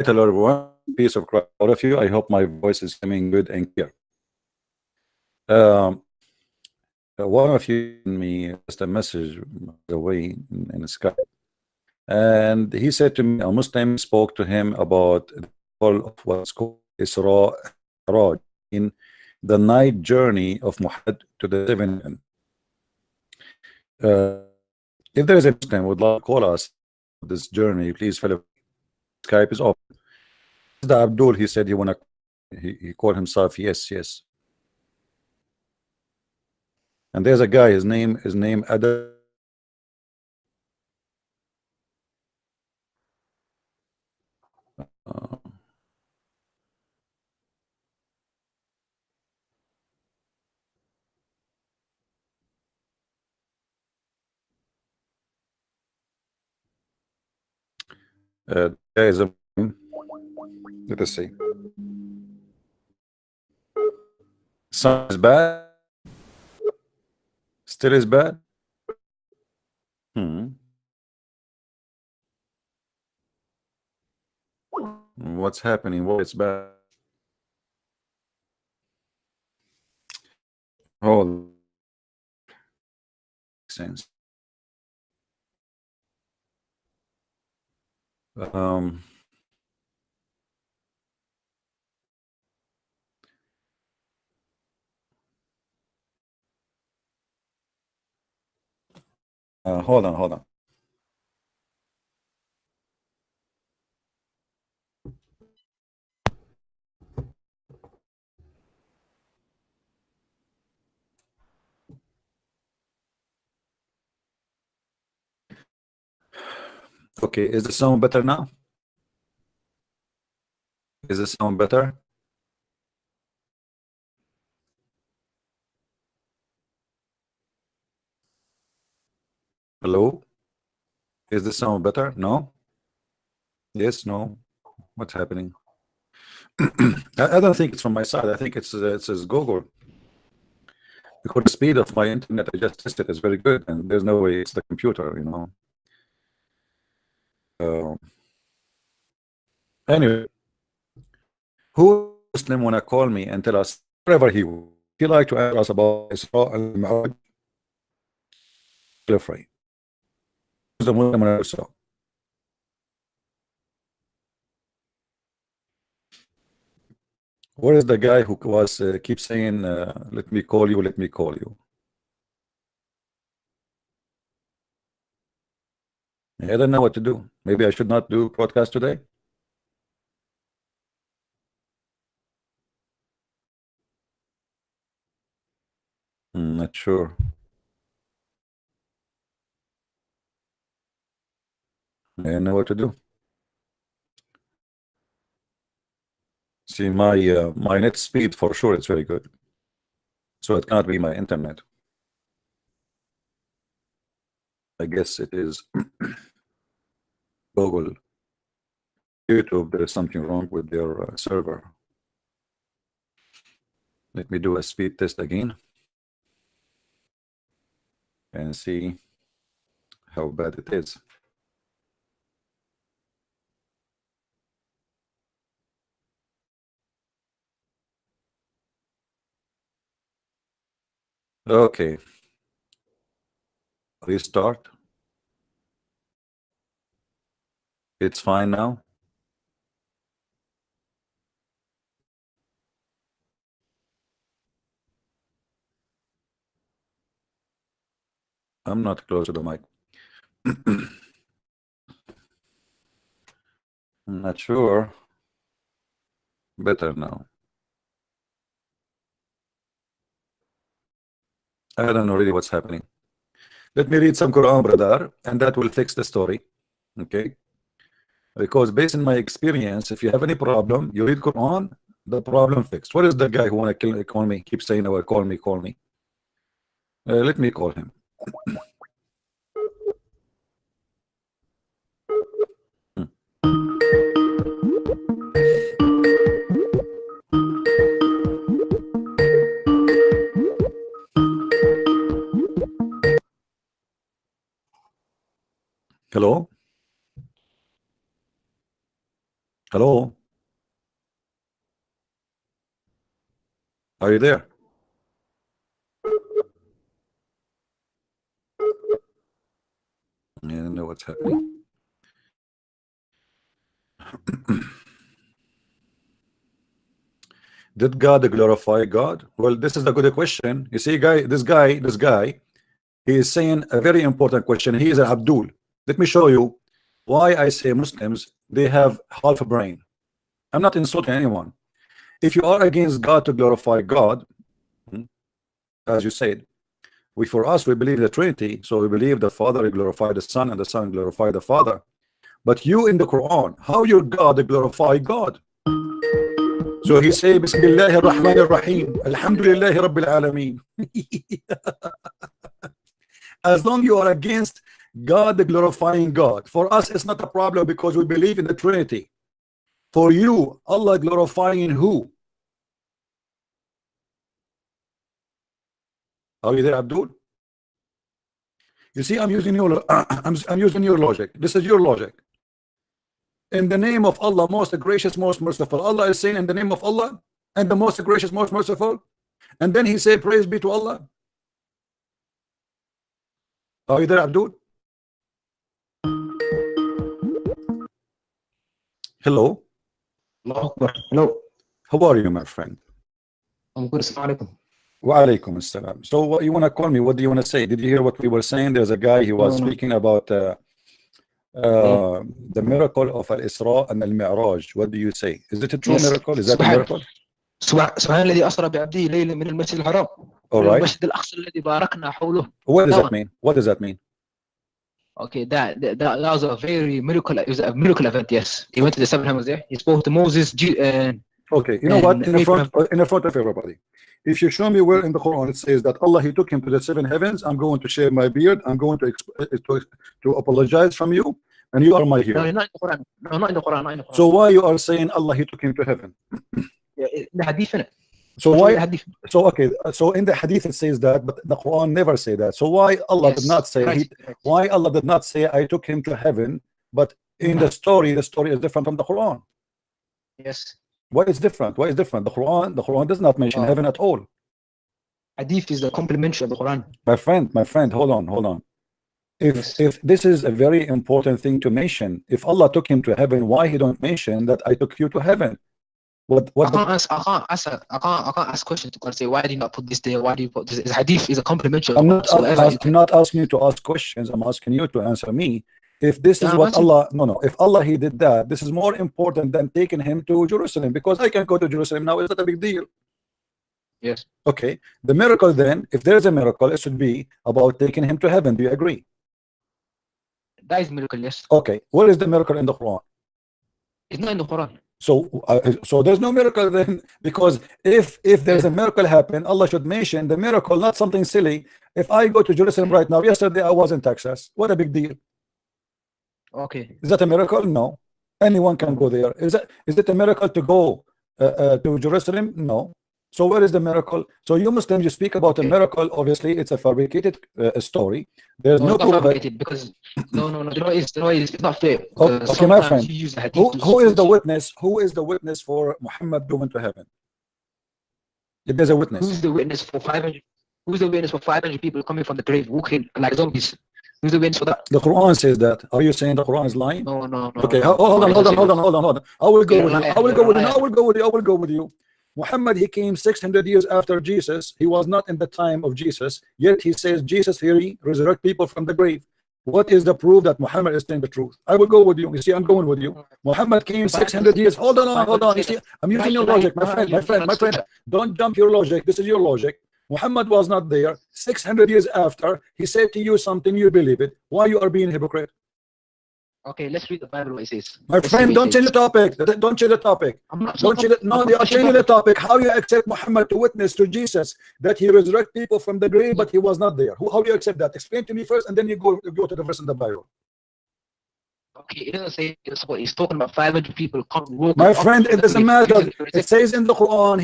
Hello everyone, peace of Christ, all of you. I hope my voice is coming good and clear. One of you sent me just a message away in Skype, and he said to me a Muslim spoke to him about the call of what's called Isra Raj in the night journey of Muhammad to the seven heaven. If there is a Muslim who would like to call us this journey, please follow. Skype is open. The Abdul, he said he called himself yes. And there's a guy, his name Adam. Guy is a, let us see. Sound is bad. Still is bad. What's happening? What is bad? Oh, sense. Hold on. Okay, is the sound better now? Is the sound better? Hello? Is the sound better? No? Yes, no? What's happening? I don't think it's from my side. I think it's Google. Because the speed of my internet, I just tested, is very good, and there's no way it's the computer, you know. Anyway, who Muslim wanna call me and tell us whatever he like to ask us about Isra and Mi'raj? Feel free. Who's the Muslim wanna do so? Where is the guy who was keep saying, "Let me call you, let me call you"? I don't know what to do. Maybe I should not do podcast today. Not sure. I don't know what to do. See, my net speed for sure it's very good, so it cannot be my internet. I guess it is Google, YouTube. There is something wrong with their server. Let me do a speed test again and see how bad it is. Okay, restart. It's fine now. I'm not close to the mic. I'm not sure. Better now. I don't know really what's happening. Let me read some Quran, brother, and that will fix the story. Okay? Because based on my experience, if you have any problem, you read Quran, the problem fixed. What is the guy who want to call me? Keep saying, "Oh, call me, call me." Let me call him. Hello? Hello? Are you there? I don't know what's happening. Did God glorify God? Well, this is a good question. You see, this guy, he is saying a very important question. He is an Abdul. Let me show you why I say Muslims, they have half a brain. I'm not insulting anyone. If you are against God to glorify God, as you said, for us, we believe the Trinity, so we believe the Father glorified the Son and the Son glorified the Father. But you in the Quran, how your God glorify God? So he say, Bismillahir Rahmanir Rahim, Alhamdulillahi Rabbil Alameen. As long you are against God glorifying God, for us it's not a problem because we believe in the Trinity. For you, Allah glorifying who? Are you there, Abdul? You see, I'm using your I'm using your logic. This is your logic. In the name of Allah, most gracious, most merciful. Allah is saying in the name of Allah and the most gracious, most merciful. And then he said, praise be to Allah. Are you there, Abdul? Hello. Hello. How are you, my friend? I'm good. Assalamu Wa alaikum assalam. So what you want to call me? What do you want to say? Did you hear what we were saying? There's a guy, he was speaking about the miracle of Al-Isra and Al-Mi'raj. What do you say? Is it a true miracle? Is that a miracle? سبحان الذي أسرى بعبده ليلا من المسجد الحرام إلى المسجد الأقصى الذي باركنا حوله. What does that mean? What does that mean? Okay, that was a very miracle. It was a miracle event. Yes, he went to the seven heavens there. He spoke to Moses. Okay, you know what? In the front of everybody, if you show me where in the Quran it says that Allah, he took him to the seven heavens, I'm going to shave my beard. I'm going to apologize from you, and you are my hero. No, not in the Quran. No, not in the Quran. Not in the Quran. So why you are saying Allah, he took him to heaven? The hadith in it. So why? So okay. So in the hadith it says that, but the Quran never say that. So why Allah did not say? Why Allah did not say I took him to heaven? But in the story is different from the Quran. Yes. Why is different? Why is different? The Quran does not mention heaven at all. Hadith is the complementary of the Quran. My friend, hold on. If this is a very important thing to mention, if Allah took him to heaven, why he don't mention that I took you to heaven? I can't ask questions to God. Say, why did you not put this there? Why do you put this? Hadith is a complimentary. I'm not asking you to ask questions. I'm asking you to answer me. If this is what Allah, if Allah he did that, this is more important than taking him to Jerusalem, because I can go to Jerusalem now. Is that a big deal? Yes. Okay. The miracle then, if there is a miracle, it should be about taking him to heaven. Do you agree? That is miracle, yes. Okay. What is the miracle in the Quran? It's not in the Quran. So there's no miracle then, because if there's a miracle happen, Allah should mention the miracle, not something silly. If I go to Jerusalem right now, yesterday I was in Texas. What a big deal. Okay. Is that a miracle? No. Anyone can go there. Is it a miracle to go to Jerusalem? No. So where is the miracle? So you Muslims, you speak about a miracle. Obviously, it's a fabricated story. There's no proof fabricated because no. It's not fair. Okay, my friend. Who is the witness? Who is the witness for Muhammad going to heaven? If there's a witness. Who's the witness for 500? Who's the witness for 500 people coming from the grave, walking like zombies? Who's the witness for that? The Quran says that. Are you saying the Quran is lying? No. Okay, hold on. I will go with you. Muhammad, he came 600 years after Jesus. He was not in the time of Jesus, yet he says Jesus here he resurrect people from the grave. What is the proof that Muhammad is saying the truth? I will go with you. You see, I'm going with you. Muhammad came 600 years. Hold on. You see, I'm using your logic, my friend. Don't jump your logic. This is your logic. Muhammad was not there. 600 years after, he said to you something, you believe it. Why you are being a hypocrite? Okay, let's read the Bible what it says. My friend, don't change the topic. Don't change the topic. Don't change it. No, they are changing the topic. How you accept Muhammad to witness to Jesus that he resurrect people from the grave, but he was not there? How do you accept that? Explain to me first, and then you go to the verse in the Bible. Okay, it doesn't say he's talking about 500 people come. My friend, it doesn't matter. It says in the Quran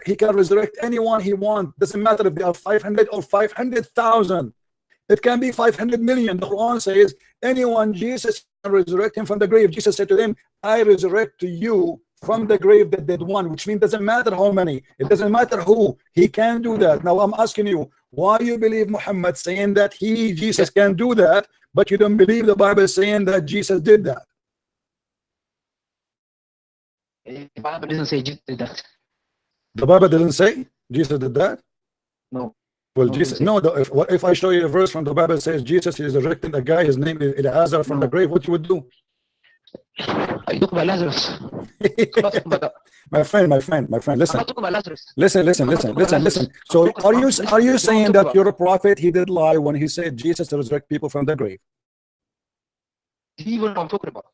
he can resurrect anyone he wants. Doesn't matter if they are 500 or 500,000. It can be 500 million. The Quran says anyone Jesus can resurrect him from the grave. Jesus said to them, I resurrect to you from the grave that dead one, which means doesn't matter how many, it doesn't matter who, he can do that. Now I'm asking you, why you believe Muhammad saying that Jesus can do that, but you don't believe the Bible saying that Jesus did that? The Bible doesn't say Jesus did that. The Bible doesn't say Jesus did that? No. Well, No, Jesus, no, if I show you a verse from the Bible says Jesus is resurrecting a guy, his name is Elazar from the grave, what you would do? I talk about Lazarus. My friend, listen. I'm not talking about Lazarus. Listen. So are you saying that you're a prophet? He did lie when he said Jesus resurrect people from the grave? Do you even know what I'm talking about?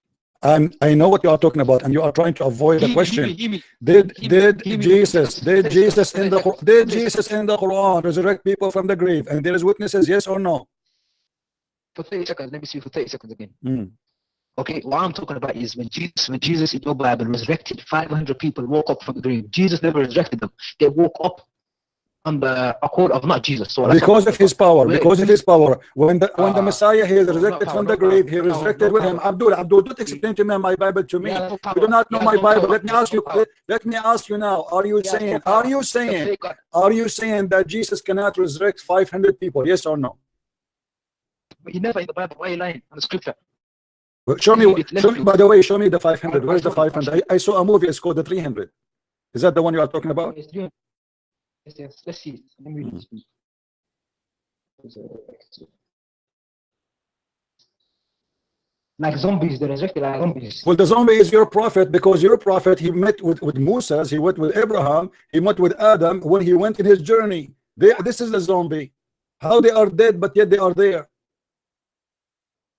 I know what you are talking about, and you are trying to avoid the question. Did Jesus in the Quran resurrect people from the grave? And there is witnesses, yes or no? For 30 seconds, let me see for 30 seconds again. Okay, what I'm talking about is when Jesus in your Bible resurrected 500 people, woke up from the grave. Jesus never resurrected them. They woke up on the accord of not Jesus. So because of his power. Because of his power. When the Messiah he is resurrected from the grave, he resurrected with him. Abdul, don't explain to me my Bible to me. You do not know my Bible. Let me ask you now. Are you saying that Jesus cannot resurrect 500 people? Yes or no? But you never in the Bible. Why are you lying on the scripture? Show me, by the way, show me the 500. Where's the 500? I saw a movie, it's called the 300. Is that the one you are talking about? Yes. Let's see. Let me read this. Like zombies, they're resurrected like zombies. Well, the zombie is your prophet, because your prophet, he met with Moses, he went with Abraham, he met with Adam when he went in his journey. This is the zombie. How they are dead, but yet they are there.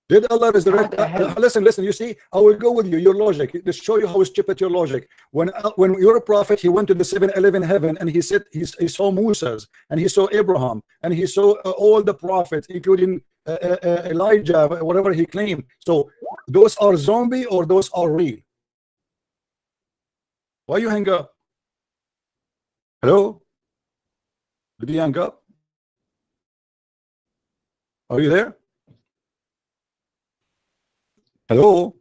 Did Allah resurrect? Listen, you see, I will go with you, your logic, to show you how stupid your logic. When you're a prophet, he went to the 7-Eleven heaven, and he said he saw Moses, and he saw Abraham, and he saw all the prophets, including Elijah, whatever he claimed. So those are zombie or those are real? Why you hang up? Hello? Did you hang up? Are you there? Hello?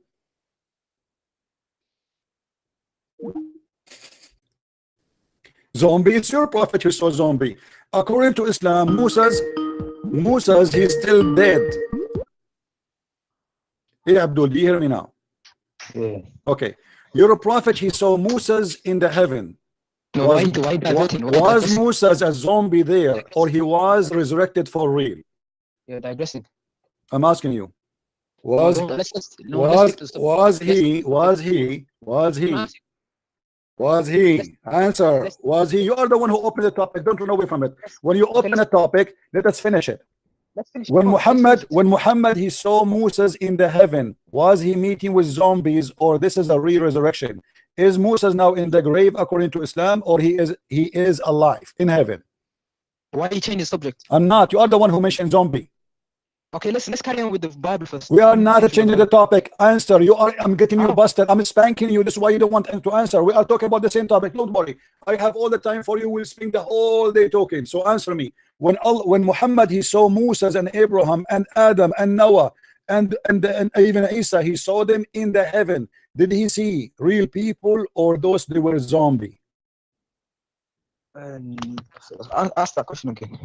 Zombie, it's your prophet who saw zombie. According to Islam, Moses, he's still dead. Hey Abdul, do you hear me now? Yeah. Okay. You're a prophet, he saw Moses in the heaven. No, was Moses a zombie there, or he was resurrected for real? You're digressing. I'm asking you. Was he? Answer. Was he? You are the one who opened the topic. Don't run away from it. When you open a topic, let us finish it. When Muhammad he saw Moses in the heaven, was he meeting with zombies, or this is a real resurrection? Is Moses now in the grave according to Islam, or he is alive in heaven? Why you change the subject? I'm not. You are the one who mentioned zombie. Okay, listen, let's carry on with the Bible first. We are not changing the topic. Answer. I'm getting you busted. I'm spanking you. This is why you don't want to answer. We are talking about the same topic. Don't worry. I have all the time for you. We'll spend the whole day talking. So answer me. When Muhammad he saw Moses and Abraham and Adam and Noah and even Isa, he saw them in the heaven. Did he see real people, or those they were zombie? Ask that question again.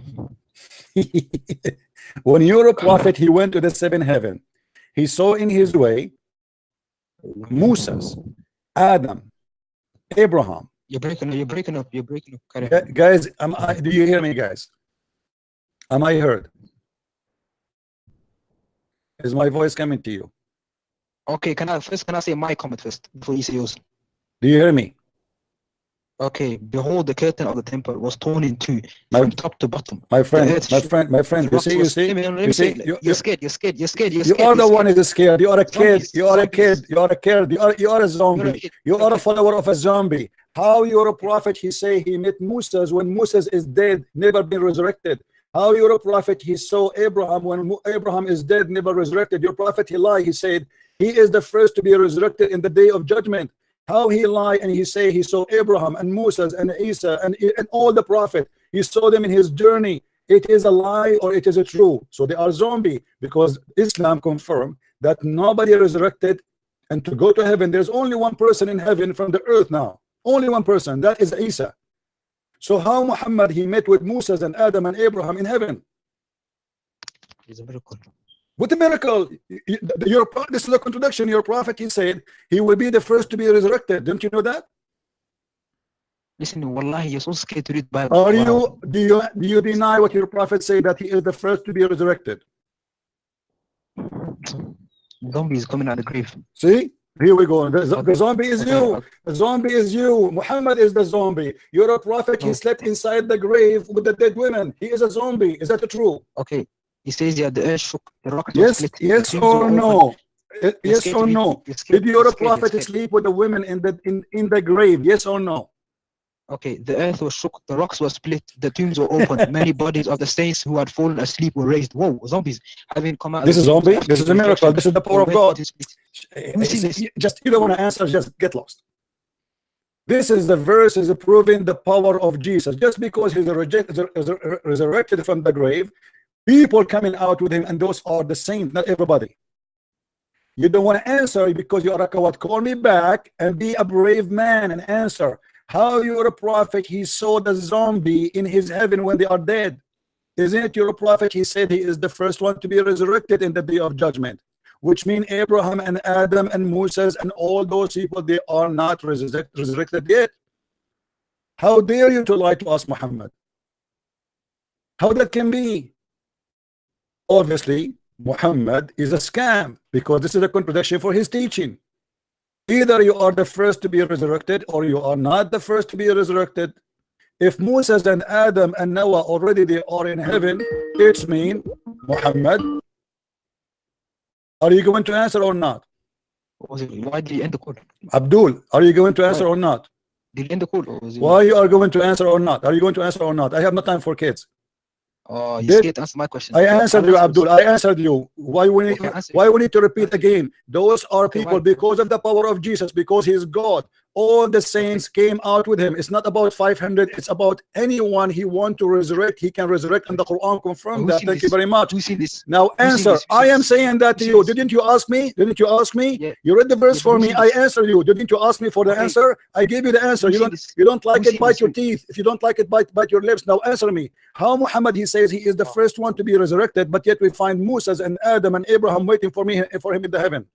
When you're a prophet, he went to the 7th heaven. He saw in his way Moses, Adam, Abraham. You're breaking up. Guys, do you hear me, guys? Am I heard? Is my voice coming to you? Okay, can I say my comment first before you say yours? Do you hear me? Okay, behold, the curtain of the temple was torn in two from top to bottom. My friend, you see, you're scared. You are the one who is scared. You are a kid. You are a zombie. You are a follower of a zombie. How you're a prophet? He say he met Moses when Moses is dead, never been resurrected. How you're a prophet? He saw Abraham when Abraham is dead, never resurrected. Your prophet, he lied. He said he is the first to be resurrected in the day of judgment. How he lied and he say he saw Abraham and Moses and Isa and all the prophet. He saw them in his journey it is a lie or it is a true. So they are zombie, because Islam confirmed that nobody resurrected and to go to heaven. There's only one person in heaven from the earth now, only one person, that is Isa. So how Muhammad, he met with Moses and Adam and Abraham in heaven? It's a miracle. What a miracle! This is a contradiction. Your prophet, he said he will be the first to be resurrected. Don't you know that? Listen, wallahi, you're so scared to read the Bible. Are Wow. do you deny what your prophet said, that he is the first to be resurrected? Zombie is coming out of the grave. See, here we go. The Okay. zombie is Okay. you. The zombie is you. Muhammad is the zombie. You're a prophet. He slept inside the grave with the dead women. He is a zombie. Is that true? Okay. He says, yeah, the earth shook, the rock was Yes, split. yes the or tombs were no? opened. Yes scared or to read- no? you're scared- Did your you're scared, you're prophet scared. sleep with the women in the grave? Yes or no? Okay, the earth was shook, the rocks were split, the tombs were opened, many bodies of the saints who had fallen asleep were raised. Whoa, zombies having come out. This of is the tombs zombie. after This is a miracle. resurrection, This is the power they of went God. into split. me see this. Just you don't want to answer. Just get lost. This is the verse is proving the power of Jesus. Just because he's resurrected from the grave, people coming out with him, and those are the saints, not everybody. You don't want to answer because you are a coward. Call me back and be a brave man and answer. How you're a prophet, he saw the zombie in his heaven when they are dead. Isn't it your prophet? He said he is the first one to be resurrected in the day of judgment, which means Abraham and Adam and Moses and all those people, they are not resurrected yet. How dare you to lie to us, Muhammad? How that can be? Obviously, Muhammad is a scam, because this is a contradiction for his teaching. Either you are the first to be resurrected or you are not the first to be resurrected. If Moses and Adam and Noah already they are in heaven, it's mean Muhammad. Are you going to answer or not? Why did he end the call? Abdul, are you going to answer or not? Did he end the call? Or was it Why you are going to answer or not? Are you going to answer or not? I have no time for kids. Oh, you Did- scared to answer my question. I answered you, Abdul. I answered you. Why we need, Okay, answer. why we need to repeat again? Those are Okay, people why? because of the power of Jesus, because he is God. All the saints came out with him. It's not about 500. It's about anyone he want to resurrect. He can resurrect, and the Quran confirmed Who's that. seen Thank you this? very much. Who's seen this? Now Who's seen answer. this? I am saying that to Who's you. seen this? Didn't you ask me? Didn't you ask me? Yeah. You read the verse Yeah, for who's me. seen I this? answered you. Didn't you ask me for the Okay. answer? I gave you the answer. Who's You seen don't. this? You don't like Who's it? seen Bite this? your teeth. If you don't like it, bite your lips. Now answer me. How Muhammad, he says he is the first one to be resurrected, but yet we find Moses and Adam and Abraham waiting for him in the heaven.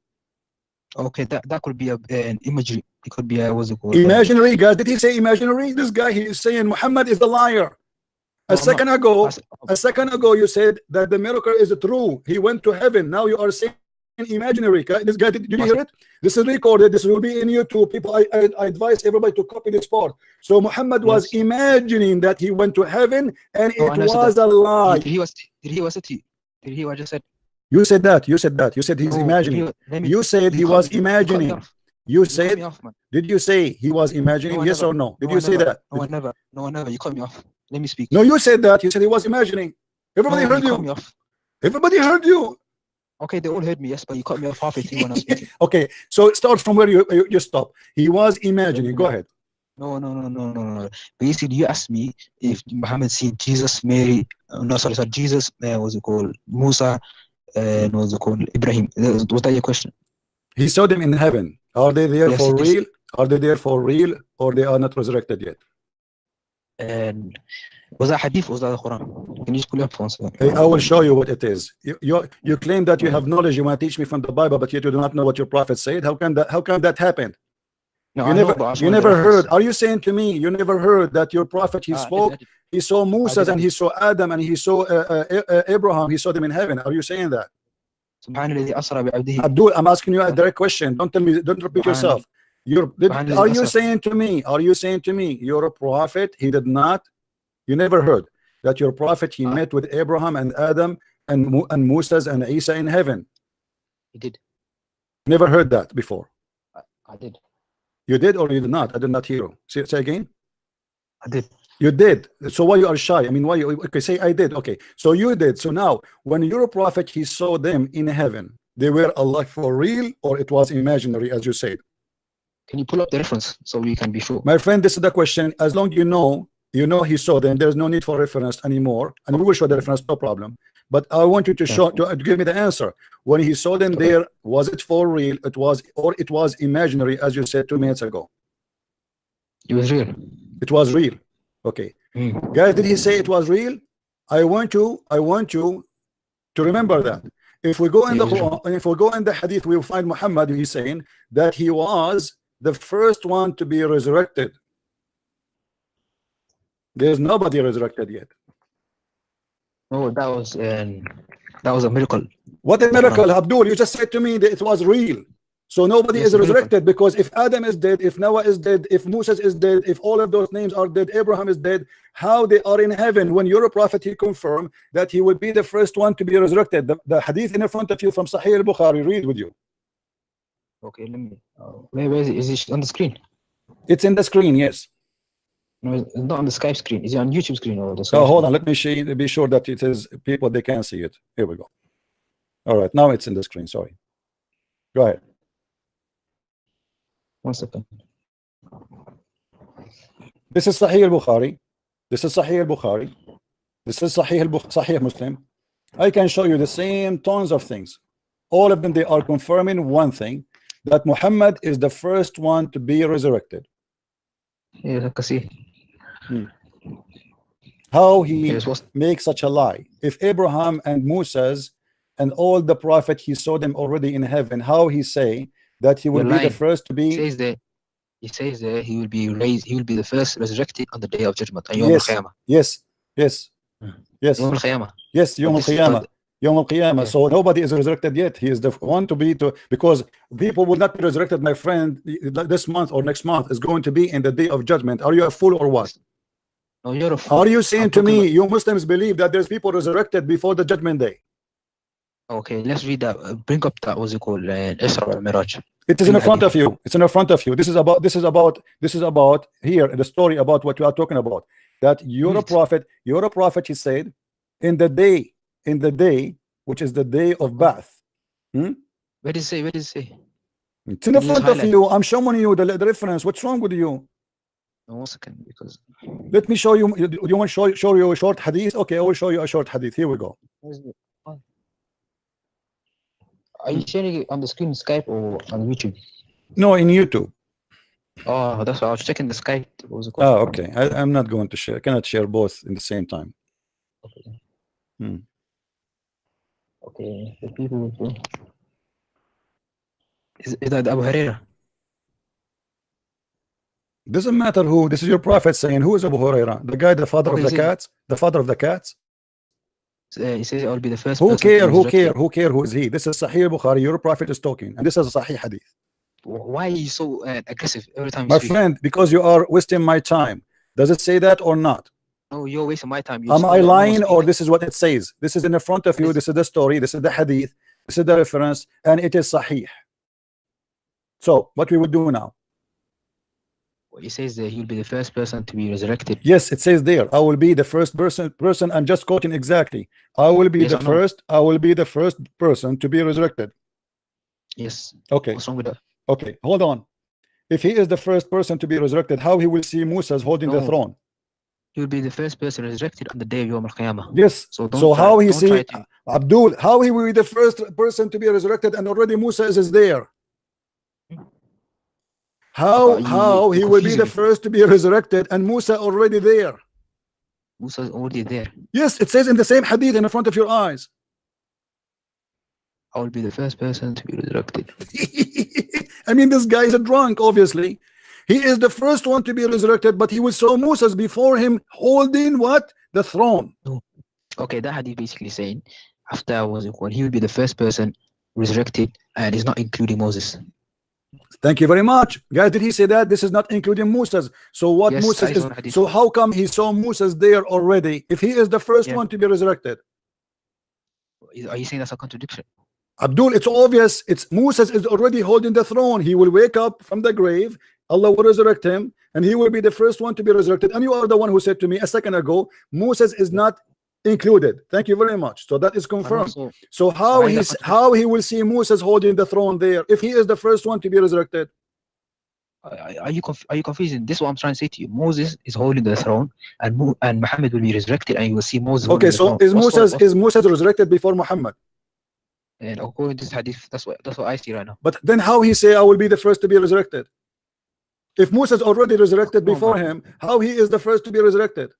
Okay, that could be an imagery. It could be a what's it called? Imaginary, guys. Did he say imaginary? This guy, he is saying Muhammad is the liar. No, A second ago, I you said that the miracle is true. He went to heaven. Now you are saying imaginary. This guy, did you hear it? This is recorded. This will be in YouTube. People, I advise everybody to copy this part. So Muhammad was Yes. imagining that he went to heaven, and No, I it never said was that. a lie. Did he was it? Did he what I just said? You said that. You said that. You said he's No, imagining. let me- You said he you cut was me- you cut me imagining. off. You You cut said, me off, man. did you say he was imagining? No, I Yes never. or no? Did No, you I say never. that? No, I never. No, I never. You cut me off. Let me speak. No, you said that. You said he was imagining. Everybody No, heard you cut you. me off. Everybody heard you. Okay, they all heard me, yes, but you cut me off halfway through when I was speaking. Okay, so start from where you stop. He was imagining. Go ahead. No. Basically, you asked me if Muhammad seen Jesus, Mary. No, sorry, Jesus. What's it called? Musa. What's it called? Ibrahim. Was that your question? He saw them in heaven. Are they there Yes, for yes. real? Are they there for real, or they are not resurrected yet? And was that hadith or was that the Quran? Can you just pull it up for 1 second? Hey, I will show you what it is. You claim that you have knowledge. You want to teach me from the Bible, but yet you do not know what your prophet said. How can that happen? No, You I know, but I never just you wanted the never reference. heard. Are you saying to me you never heard that your prophet he I did, spoke? I did. He saw Moses I and he saw Adam and he saw Abraham. He saw them in heaven. Are you saying that? سبحان الذي أسرى بعبده. Abdul, I'm asking you a direct question. Don't tell me. Don't repeat yourself. Are you saying to me? Are you saying to me you're a prophet? He did not. You never heard that your prophet he met with Abraham and Adam and Moses and Isa in heaven. He did. Never heard that before. I did. You did or you did not? I did not hear you. Say again. I did. You did. So why you are shy? I mean, why you okay? Say I did. Okay, so you did. So now, when your prophet he saw them in heaven, they were alive for real, or it was imaginary, as you said? Can you pull up the reference so we can be sure? My friend, this is the question. As long you know, you know, he saw them. There's no need for reference anymore, and we will show the reference, no problem. But I want you to show, to give me the answer. When he saw them there, was it for real? It was, or it was imaginary, as you said 2 minutes ago? It was real. It was real. Okay, guys, did he say it was real? I want you to remember that. If we go in the Quran, if we go in the Hadith, we will find Muhammad. He's saying that he was the first one to be resurrected. There's nobody resurrected yet. Oh, that was a miracle. What a miracle, Abdul! You just said to me that it was real. So nobody is resurrected, because if Adam is dead, if Noah is dead, if Moses is dead, if all of those names are dead, Abraham is dead, how they are in heaven? When you're a prophet, he confirmed that he will be the first one to be resurrected. The hadith in front of you from Sahih al-Bukhari, read with you. Okay, let me. Where is it? Is it on the screen? It's in the screen, yes. No, it's not on the Skype screen. Is it on YouTube screen or the Skype Oh, hold on. Let me be sure that it is people, they can see it. Here we go. All right, now it's in the screen. Sorry. Go ahead. 1 second. This is Sahih al-Bukhari. This is Sahih al-Bukhari. This is Sahih Muslim. I can show you the same tons of things. All of them, they are confirming one thing, that Muhammad is the first one to be resurrected. Yeah, I can see. How he makes such a lie? If Abraham and Moses and all the prophet, he saw them already in heaven, how he say that he will be the first to be? He says that he will be raised, he will be the first resurrected on the day of judgment. Yes, yes, yes, yes, Yawm al-Qiyamah. Yes, Yawm al-Qiyamah. Yawm al-Qiyamah. Yeah. So nobody is resurrected yet. He is the one to be, because people will not be resurrected, my friend, this month or next month. Is going to be in the day of judgment. Are you a fool or what? No, you're a fool. Are you saying to me you Muslims believe that there's people resurrected before the judgment day? Okay, let's read that. Bring up that, what's it called? Isra al-Miraj. It is in front of you. It's in front of you. This is about here, the story about what you are talking about. That you're a prophet, he said, in the day, which is the day of Ba'ath. Where did it say? Where did it say? It's in front of you. I'm showing you the reference. What's wrong with you? No, 1 second, because let me show you. You want to show you a short hadith? Okay, I will show you a short hadith. Here we go. Are you sharing it on the screen, Skype, or on YouTube? No, in YouTube. Oh, that's why I was checking the Skype. What was it called? Oh, okay. I'm not going to share. I cannot share both in the same time. Okay. Okay. The people. Is that Abu Hurairah? Doesn't matter who. This is your prophet saying, who is Abu Hurairah? The guy, the father of the cats? The father of the cats? He says I will be the first. Who care? Who care? Who care? Who is he? This is Sahih Bukhari. Your prophet is talking, and this is a Sahih hadith. Why are you so aggressive every time? My friend, because you are wasting my time. Does it say that or not? No, you're wasting my time. Am I lying, or this is what it says? This is in the front of you. This is the story. This is the hadith. This is the reference, and it is Sahih. So what we will do now? It says that he will be the first person to be resurrected. Yes, it says there, I will be the first person. I'm just quoting exactly. I will be the first. I will be the first person to be resurrected. Yes. Okay. What's wrong with that? Okay, hold on. If he is the first person to be resurrected, how he will see Moses holding the throne? He will be the first person resurrected on the day of Yawm al-Qiyamah. Yes. So how he see Abdul? How he will be the first person to be resurrected, and already Moses is there? How he will be the first to be resurrected and Musa already there? Musa is already there. Yes, it says in the same hadith in front of your eyes. I will be the first person to be resurrected. I mean, this guy is a drunk, obviously. He is the first one to be resurrected, but he will saw Moses before him holding what? The throne. Okay, that hadith basically saying after he will be the first person resurrected, and is not including Moses. Thank you very much, guys. Did he say that this is not including Moses? So what? Yes, Moses is? So how come he saw Moses there already? If he is the first one to be resurrected, are you saying that's a contradiction? Abdul, it's obvious. It's Moses is already holding the throne. He will wake up from the grave. Allah will resurrect him, and he will be the first one to be resurrected. And you are the one who said to me a second ago, Moses is not included. Thank you very much. So that is confirmed. So how he will see Moses holding the throne there if he is the first one to be resurrected? Are you confusing? This is what I'm trying to say to you. Moses is holding the throne, and Muhammad will be resurrected, and you will see Moses. Okay, so is Moses resurrected before Muhammad? And according to this hadith, that's what I see right now. But then how he say I will be the first to be resurrected? If Moses already resurrected before him, how he is the first to be resurrected?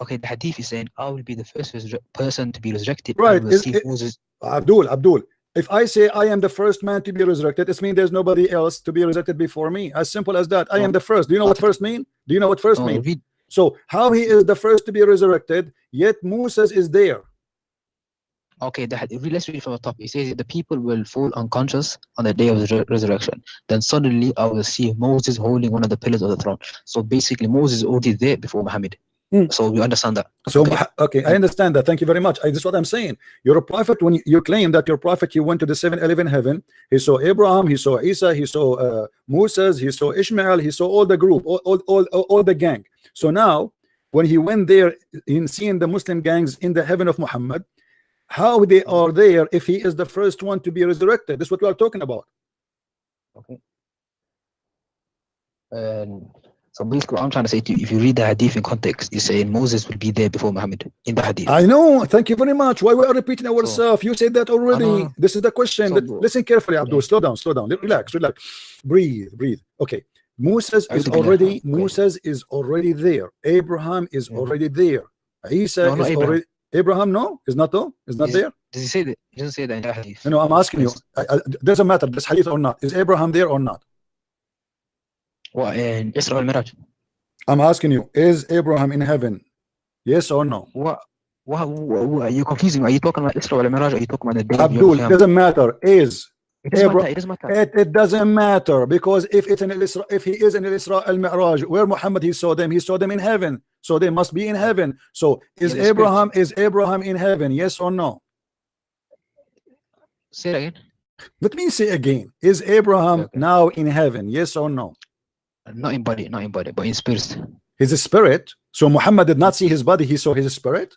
Okay, the hadith is saying I will be the first person to be resurrected. Right. Moses. Abdul. If I say I am the first man to be resurrected, it means there's nobody else to be resurrected before me. As simple as that. I am the first. Do you know what first mean? Do you know what first mean? So how he is the first to be resurrected, yet Moses is there? Okay, let's read from the top. It says the people will fall unconscious on the day of the resurrection. Then suddenly I will see Moses holding one of the pillars of the throne. So basically Moses is already there before Muhammad. So we understand that. So okay, I understand that. Thank you very much. This is what I'm saying. You're a prophet. When you claim that your prophet, he went to the 7-11 heaven, he saw Abraham, he saw Isa, he saw Moses, he saw Ishmael, he saw all the group, all the gang. So now when he went there in seeing the Muslim gangs in the heaven of Muhammad, how they are there if he is the first one to be resurrected? This is what we are talking about. Okay. So basically, what I'm trying to say to you, if you read the hadith in context, you say Moses will be there before Muhammad in the hadith. I know. Thank you very much. Why we are repeating ourselves? You said that already. This is the question. Listen carefully, Abdul. Slow down. Relax. Breathe. Okay. Moses is already there. Abraham is already there. Isa is already. Abraham, no, is not though. Is not there. Does he say that? He doesn't say that in the hadith. No, I'm asking you. Doesn't matter. This hadith or not. Is Abraham there or not? What in Isra al-Miraj? I'm asking you, is Abraham in heaven? Yes or no? What are you confusing? Are you talking about Isra al-Miraj? Are you talking about the day? Abdul, it doesn't matter. It doesn't matter. It doesn't matter, because if he is in Isra al-Miraj, where Muhammad he saw them in heaven. So they must be in heaven. So is Abraham in heaven? Yes or no? Say it again. Let me say again. Is Abraham now in heaven? Yes or no? Not in body, but in spirit. His spirit. So Muhammad did not see his body, he saw his spirit.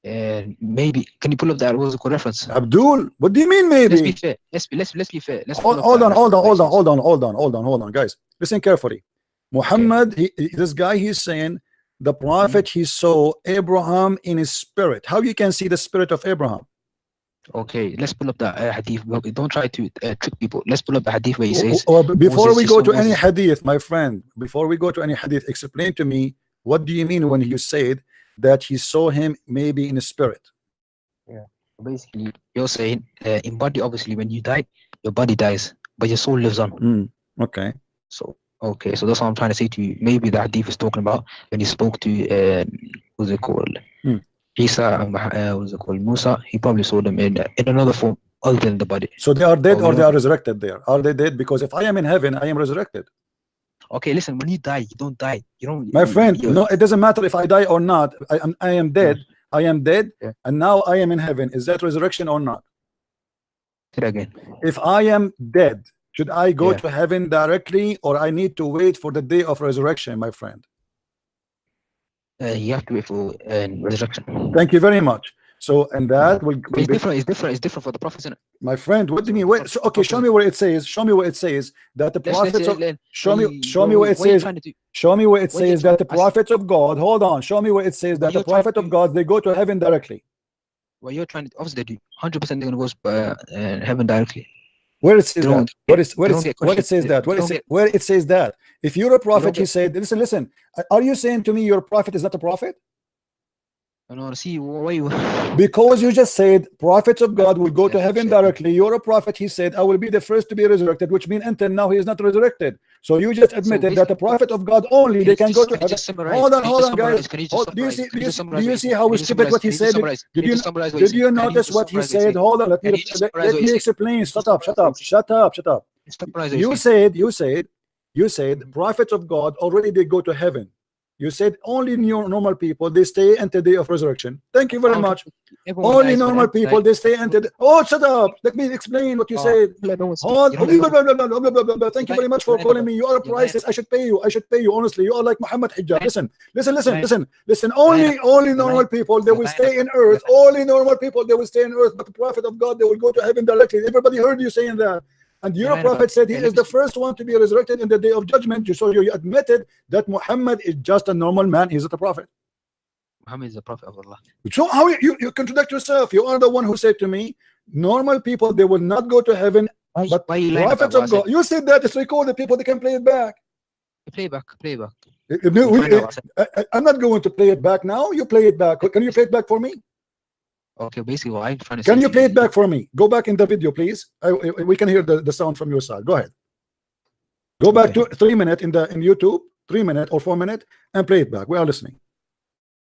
Maybe. Can you pull up that article reference? Abdul, what do you mean maybe? Let's be fair. Let's be fair. Hold on, guys. Listen carefully. Muhammad, this guy, he's saying the prophet, he saw Abraham in his spirit. How you can see the spirit of Abraham? Okay, let's pull up that hadith. Don't try to trick people. Let's pull up the hadith where he says. Before we go to any hadith, my friend, before we go to any hadith, explain to me, what do you mean when you said that he saw him maybe in the spirit? Yeah, basically, you're saying in body, obviously, when you die, your body dies, but your soul lives on. Okay. So that's what I'm trying to say to you. Maybe the hadith is talking about when he spoke to what's it called? Isa, what's it called? Musa. He probably saw them in another form other than the body. So they are dead or they are resurrected there? Are they dead? Because if I am in heaven, I am resurrected. Okay, listen, when you die, you don't die. You don't. My friend, no, it doesn't matter if I die or not. I am dead. I am dead, and now I am in heaven. Is that resurrection or not? Say it again. If I am dead, should I go to heaven directly, or I need to wait for the day of resurrection, my friend? You have to wait for resurrection. Thank you very much. So, and that will be different. It's different for the prophets, isn't it? My friend, what do you mean? Wait, so, okay, show me where it says. Show me where it says that the prophets. Show me where it says. Show me where it says that the prophets of God. Hold on. Show me where it says that the prophet of God, they go to heaven directly. Well, you're trying to. Obviously, they do. 100% they're gonna go to heaven directly. Where it says that? Where it says that? Where it says that? If you're a prophet, he said, listen. Are you saying to me your prophet is not a prophet? No, see, why you? Because you just said prophets of God will go to heaven directly. You're a prophet. He said, I will be the first to be resurrected, which means until now he is not resurrected. So you just admitted that the prophet of God only they can go to heaven. Hold on, guys. Do you see how stupid what he said? Did you notice what he said? Hold on, let me explain. Shut up. You said prophets of God already they go to heaven. You said only normal people they stay until the day of resurrection. Thank you very much. Only normal people they stay until shut up. Let me explain what you said. Thank you very much for calling me. You are priceless. I should pay you. Honestly, you are like Muhammad Hijab. Listen. Only normal people they will stay in earth. Only normal people they will stay in earth. But the prophet of God they will go to heaven directly. Everybody heard you saying that. and your prophet said he is the first one to be resurrected in the day of judgment. So you admitted that Muhammad is just a normal man. He's not a prophet. Muhammad is the prophet of Allah. So how you contradict yourself? You are the one who said to me, normal people, they will not go to heaven, but prophets of God. You said that it's recorded. People, they can play it back. Play back. I'm not going to play it back now. You play it back. Can you play it back for me? Okay, basically what I'm trying to say. Can you play it back for me? Go back in the video, please. We can hear the sound from your side. Go ahead. Go back to 3 minutes in YouTube, 3 minutes or 4 minutes, and play it back. We are listening.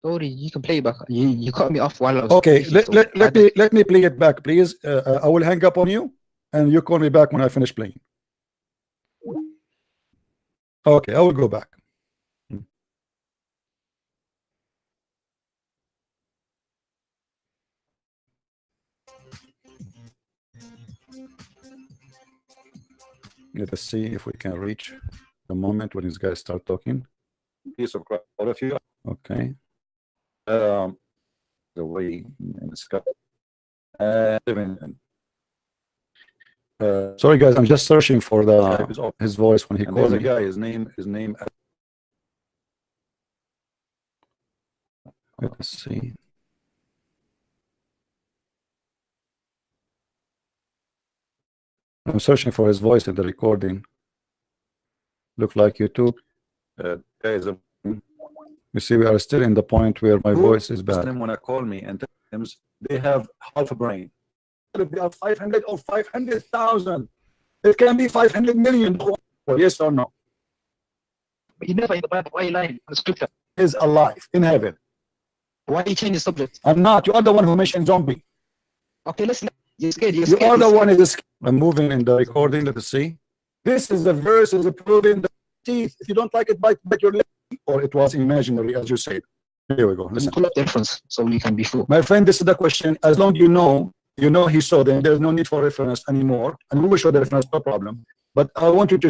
Sorry, you can play it back. You cut me off while I was. Okay, let me play it back, please. I will hang up on you, and you call me back when I finish playing. Okay, I will go back. Let us see if we can reach the moment when these guys start talking. Please subscribe, all of you. Okay. The way it's got. Sorry guys, I'm just searching for his voice when he calls the guy. His name. Let's see. I'm searching for his voice in the recording. Look like YouTube. Guys, you see, we are still in the point where my voice is bad. When I call me and they have half a brain. If they are 500 or 500,000, it can be 500 million. Yes or no? But you never in the Bible. Why are you lying? The scripture is alive in heaven. Why you change the subject? I'm not. You are the one who mentioned zombie. Okay, listen. You're scared. You are the one who is. I'm moving in the recording. Let us see. This is the verse is proving the teeth. If you don't like it, bite your lip. Or it was imaginary, as you said. Here we go. Listen. Pull up the reference so we can be sure. My friend, this is the question. As long you know he saw them. There's no need for reference anymore, and we will show the reference, no problem. But I want you to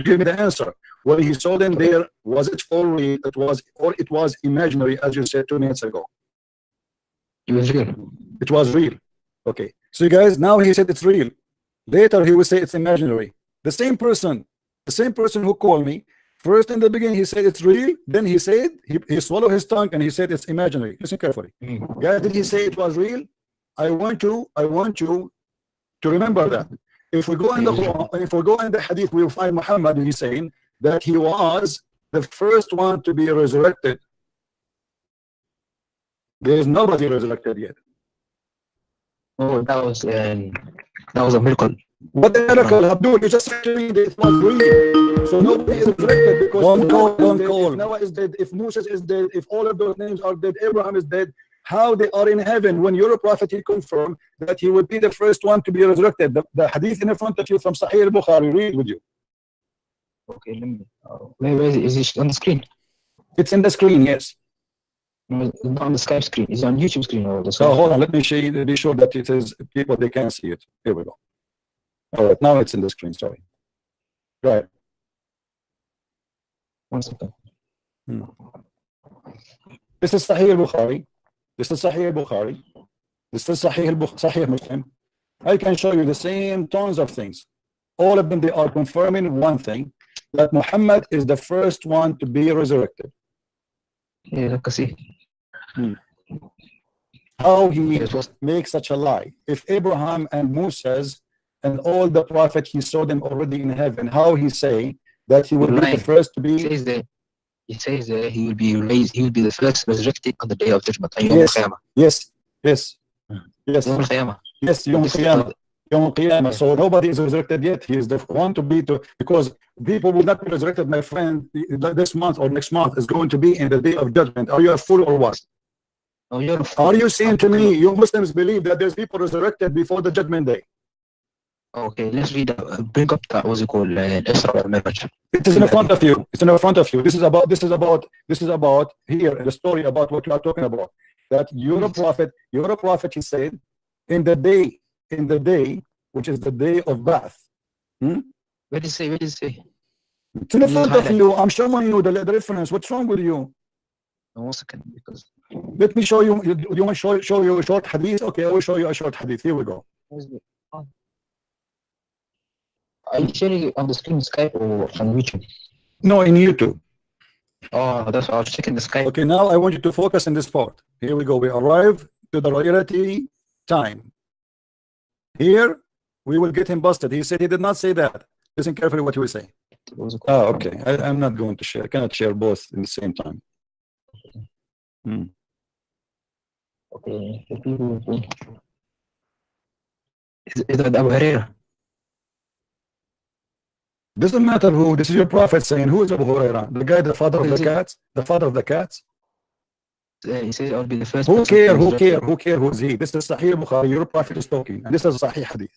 give me the answer. When he saw them there, was it for real? It was imaginary, as you said 2 minutes ago. It was real. It was real. Okay. So you guys, now he said it's real. Later he will say it's imaginary. The same person who called me. First in the beginning he said it's real. Then he said he swallowed his tongue and he said it's imaginary. Listen carefully. Guys, did he say it was real? I want you to remember that. If we go in the Quran, if we go in the Hadith, we will find Muhammad. He's saying that he was the first one to be resurrected. There is nobody resurrected yet. Oh, that was a miracle. What the miracle, Abdul? You just said it was real. So nobody is resurrected because don't call. If Noah is dead, if Moses is dead, if all of those names are dead, Abraham is dead. How they are in heaven when you're a prophet, he confirmed that he would be the first one to be resurrected. The hadith in front of you from Sahih al-Bukhari, read with you. Okay, let me. Where is it on the screen? It's in the screen, yes. No, it's not on the Skype screen. It's on YouTube screen or the. So hold on, let me show you. Be sure that it is people they can see it. Here we go. All right, now it's in the screen. Sorry. Right. 1 second. This is Sahih al-Bukhari. This is Sahih al-Bukhari. This is Sahih Muslim. I can show you the same tons of things. All of them, they are confirming one thing, that Muhammad is the first one to be resurrected. Yeah, I can see. How he makes such a lie. If Abraham and Moses and all the prophets, he saw them already in heaven, how he say that he will be the first to be? He says that he will be raised, he will be the first resurrected on the day of judgment. Yes. Yom Qiyamah. So nobody is resurrected yet. He is the one to be because people will not be resurrected, my friend. This month or next month is going to be in the day of judgment. Are you a fool or what? Are you saying to me you Muslims believe that there's people resurrected before the judgment day? Okay, let's read. Bring up that. What's it called? Isra al-Mi'raj. It is in front of you. It's in front of you. This is about here the story about what you are talking about. That you're a prophet. He said, in the day, which is the day of Ba'ath. Where did it say? It's in front of you. I'm showing you the reference. What's wrong with you? 1 second, because let me show you. You want to show you a short hadith? Okay, I will show you a short hadith. Here we go. Are you sharing it on the screen Skype or from YouTube? No, in YouTube. Oh, that's why I was checking the Skype. Okay, now I want you to focus in this part. Here we go. We arrive to the reality time. Here, we will get him busted. He said he did not say that. Listen carefully what he will say. Oh, okay. I'm not going to share. I cannot share both in the same time. Okay. Is that Abu Hurairah? Doesn't matter who. This is your prophet saying, who is Abu Hurairah? The guy, the father of the cats? The father of the cats? He said, I'll be the first. Who care? Who care? Who care? Who is he? This is Sahih Bukhari. Your prophet is talking. And this is Sahih Hadith.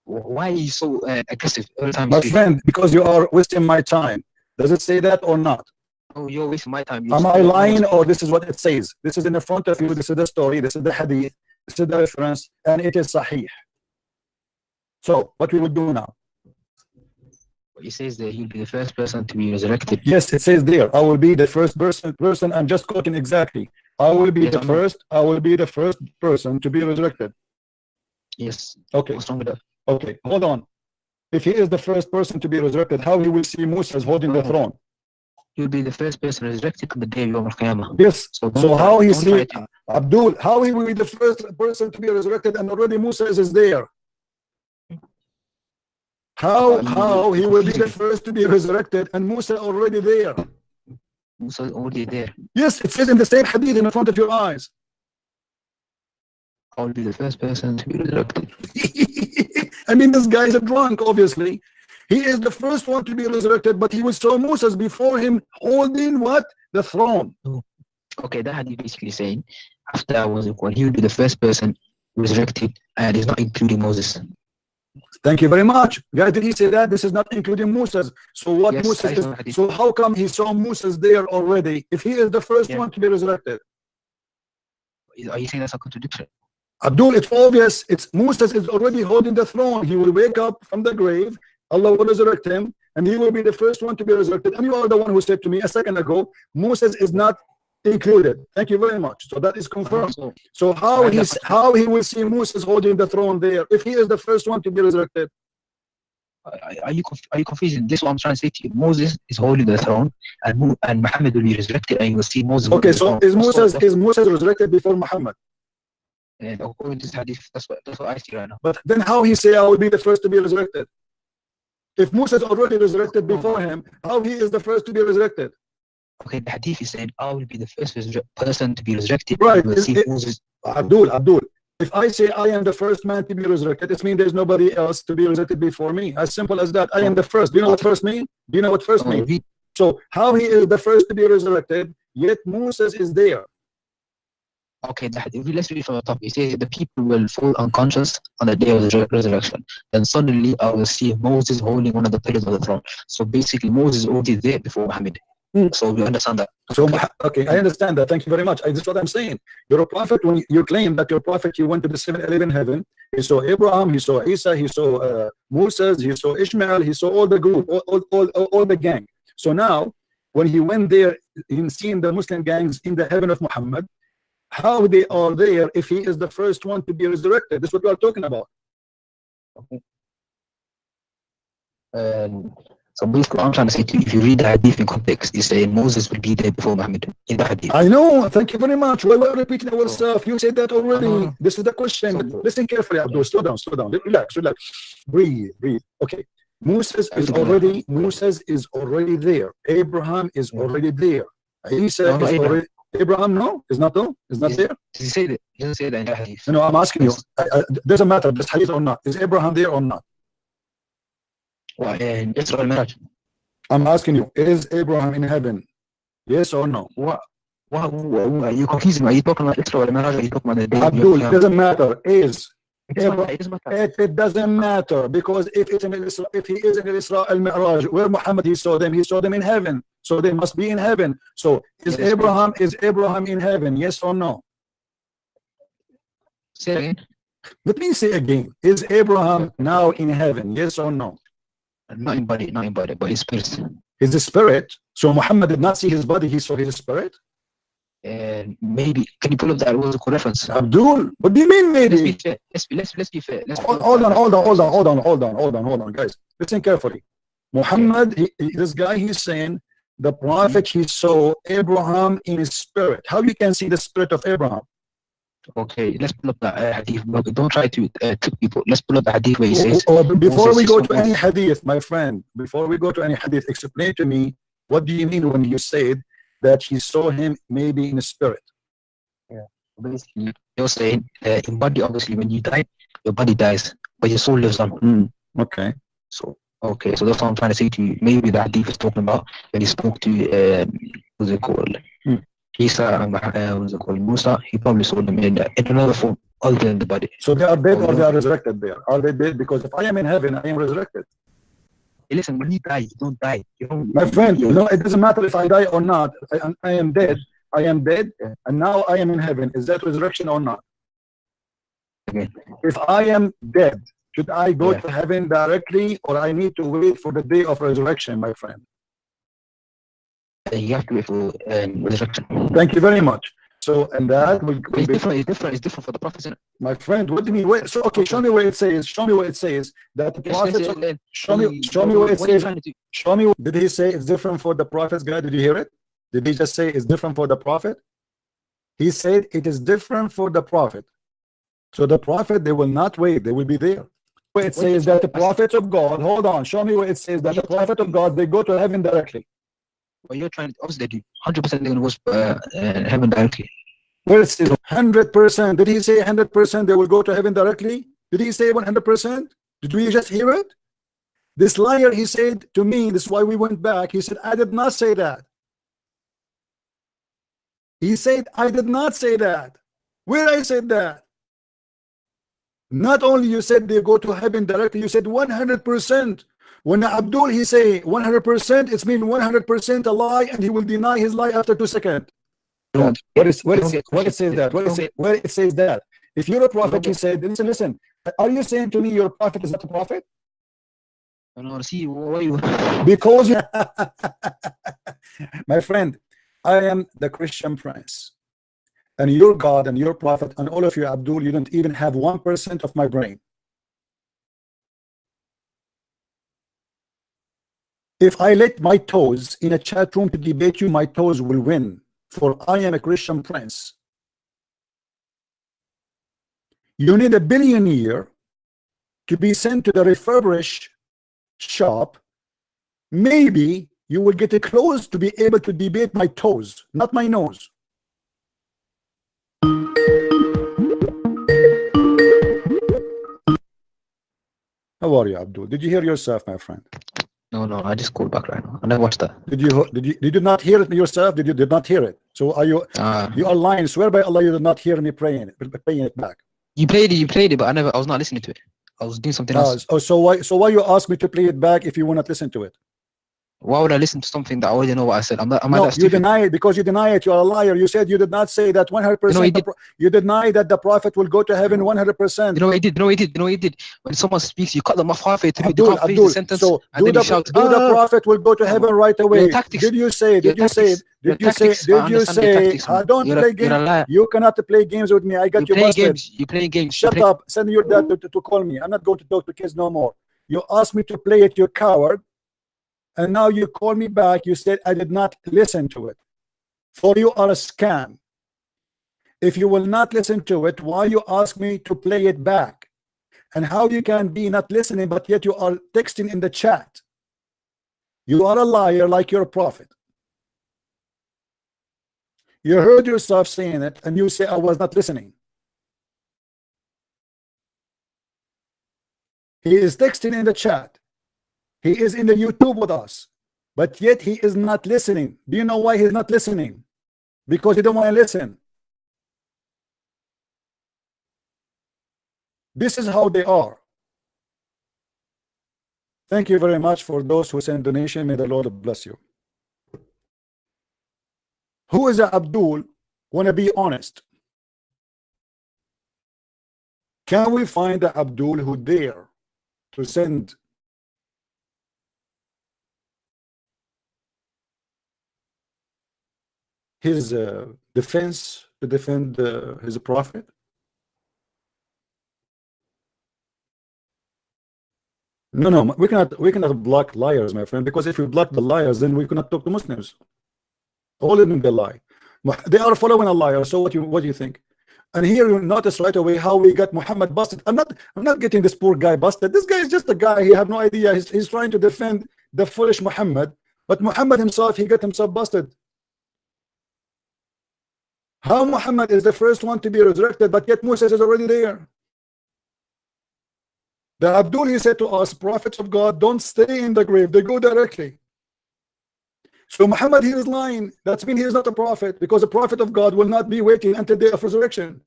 Why are you so aggressive every time? My friend, because you are wasting my time. Does it say that or not? Oh, you're wasting my time. Am I lying or this is what it says? This is in the front of you. This is the story. This is the hadith. This is the reference. And it is Sahih. So, what we will do now? It says that he'll be the first person to be resurrected. Yes, it says there. I will be the first person. I'm just quoting exactly. I will be the first. I will be the first person to be resurrected. Yes. Okay. What's wrong with that? Okay. Hold on. If he is the first person to be resurrected, how he will see Musa holding the throne? He'll be the first person resurrected on the day of Yom Al-Qiyamah. Yes. So how he see Abdul? How he will be the first person to be resurrected and already Musa is there? How he will be the first to be resurrected and Musa already there? Musa already there. Yes, it says in the same hadith in front of your eyes. I will be the first person to be resurrected. I mean, this guy is a drunk, obviously. He is the first one to be resurrected, but he was saw Moses before him holding what? The throne. Okay, that hadith basically saying after I was equal, he will be the first person resurrected, and it's not including Moses. Thank you very much. Guys, did he say that? This is not including Moses. So what Yes, Moses is, so how come he saw Moses there already if he is the first one to be resurrected? Are you saying that's a contradiction? Abdul, it's obvious. It's Moses is already holding the throne. He will wake up from the grave. Allah will resurrect him, and he will be the first one to be resurrected. And you are the one who said to me a second ago, Moses is not included. Thank you very much. So that is confirmed. So how he will see Moses holding the throne there if he is the first one to be resurrected? Are you confusing? This is what I'm trying to say to you. Moses is holding the throne, and Muhammad will be resurrected, and you will see Moses. Okay, so is Moses resurrected before Muhammad? And according to this hadith, that's what I see right now. But then how he say I will be the first to be resurrected? If Moses already resurrected before him, how he is the first to be resurrected? Okay, the hadith is saying I will be the first person to be resurrected. Right. Moses. Abdul, if I say I am the first man to be resurrected, it means there's nobody else to be resurrected before me. As simple as that. I am the first. Do you know what first means? Do you know what first means? So how he is the first to be resurrected, yet Moses is there. Okay, let's read from the top. It says the people will fall unconscious on the day of the resurrection. Then suddenly I will see Moses holding one of the pillars of the throne. So basically Moses is already there before Muhammad. So we understand that. So okay, I understand that. Thank you very much. This is what I'm saying. You're a prophet. When you claim that your prophet, you went to the 7-11 heaven, he saw Abraham, he saw Isa, he saw Moses, he saw Ishmael, he saw all the group, all the gang. So now when he went there in seeing the Muslim gangs in the heaven of Muhammad, how they are there if he is the first one to be resurrected? This is what we are talking about. Okay. So basically, I'm trying to say to you, if you read the hadith in context, it's saying Moses will be there before Muhammad in the hadith. I know. Thank you very much. Why we're repeating ourselves? You said that already. This is the question. Listen carefully, Abdul. Slow down. Relax. Breathe. Okay. Moses is already there. Abraham is already there. Isa is already. Abraham, no, is not there. Did he say that? He didn't say that in the hadith. No, I'm asking you. Doesn't matter. This hadith or not. Is Abraham there or not? Well, in Israel Miraj. I'm asking you. Is Abraham in heaven? Yes or no? What are you confusing me? Are you talking about Israel Miraj? Are you talking about the day? Abdul, it doesn't matter. It doesn't matter because if he is in Isra al-Mi'raj, where Muhammad he saw them in heaven, so they must be in heaven. So is Abraham in heaven? Yes or no? Say again. Let me say again. Is Abraham now in heaven? Yes or no? Not in body, but his spirit. His spirit. So Muhammad did not see his body; he saw his spirit. Maybe can you pull up that was a reference? Abdul, what do you mean maybe? Let's be fair. Hold on, guys. Listen carefully. Muhammad, this guy, he's saying the prophet, he saw Abraham in his spirit. How you can see the spirit of Abraham? Okay, let's pull up the hadith. Don't try to trick people. Let's pull up the hadith where he says. Before we go to any hadith, my friend, before we go to any hadith, explain to me, what do you mean when you said that he saw him maybe in the spirit? Yeah, basically, you're saying in body, obviously, when you die, your body dies, but your soul lives on. Okay. So, okay, so that's what I'm trying to say to you. Maybe the hadith is talking about when he spoke to, what's it called? Isa and what's it called? Musa. He probably saw them in another form other than the body. So they are dead or they are resurrected there? Are they dead? Because if I am in heaven, I am resurrected. Hey, listen, when you die, you don't die. My friend, you know, it doesn't matter if I die or not. I am dead. I am dead, and now I am in heaven. Is that resurrection or not? Okay. If I am dead, should I go to heaven directly, or I need to wait for the day of resurrection, my friend? You have to wait for resurrection. Thank you very much. So, and that will it's different. It's different for the prophets. My friend, what do you mean? Wait, so okay, show me where it says. Show me where it says that the prophets. Show me where it says. Show me. Did he say it's different for the prophets, guy? Did you hear it? Did he just say it's different for the prophet? He said it is different for the prophet. So the prophet, they will not wait. They will be there. Where it says that the prophets of God. Hold on. Show me where it says that the prophet of God, they go to heaven directly. Well, you're trying to, obviously they do. 100% they're going to go heaven directly. Where it says 100%. Did he say 100% they will go to heaven directly? Did he say 100%? Did we just hear it? This liar, he said to me, this is why we went back. He said, I did not say that. He said, I did not say that. Where I said that? Not only you said they go to heaven directly, you said 100%. When Abdul, he say 100%, it's mean 100% a lie, and he will deny his lie after 2 seconds. What it says that? Where it says that? If you're a prophet, he said, listen, are you saying to me your prophet is not a prophet? I don't want to see why you. Because you my friend, I am the Christian prince, and your God and your prophet and all of you, Abdul, you don't even have 1% of my brain. If I let my toes in a chat room to debate you, my toes will win, for I am a Christian prince. You need a billionaire to be sent to the refurbished shop. Maybe you will get close to be able to debate my toes, not my nose. How are you, Abdul? Did you hear yourself, my friend? No, I just called back right now. I never watched that. Did you not hear it yourself? Did not hear it? So are you you are lying? Swear by Allah you did not hear me playing it back. You played it, but I was not listening to it. I was doing something else. So why you ask me to play it back if you will not listen to it? Why would I listen to something that I already know what I said? No, you deny it because you deny it. You are a liar. You said you did not say that 100%. You deny that the prophet will go to heaven 100%. You know he did. When someone speaks, you cut them off halfway through. Abdul, the sentence, so and then you shout, the prophet will go to heaven right away. Did you say? I don't play games. You cannot play games with me. I got you busted. You playing games. Shut up. Send your dad to call me. I'm not going to talk to kids no more. You asked me to play it, you coward. And now you call me back. You said I did not listen to it. For you are a scam. If you will not listen to it, why you ask me to play it back? And how you can be not listening, but yet you are texting in the chat? You are a liar like you're a prophet. You heard yourself saying it, and you say I was not listening. He is texting in the chat. He is in the YouTube with us, but yet he is not listening. Do you know why he's not listening? Because he don't want to listen. This is how they are. Thank you very much for those who send donation. May the Lord bless you. Who is Abdul? Want to be honest? Can we find the Abdul who dare to send his defense to defend his prophet? No, no, we cannot block liars, my friend, because if we block the liars, then we cannot talk to Muslims. All of them they lie. They are following a liar. So what do you think? And here you notice right away how we got Muhammad busted. I'm not getting this poor guy busted. This guy is just a guy. He have no idea. He's trying to defend the foolish Muhammad, but Muhammad himself, he got himself busted. How Muhammad is the first one to be resurrected, but yet Moses is already there. The Abdul, he said to us, prophets of God don't stay in the grave, they go directly. So Muhammad, he is lying. That's mean he is not a prophet, because a prophet of God will not be waiting until the day of resurrection.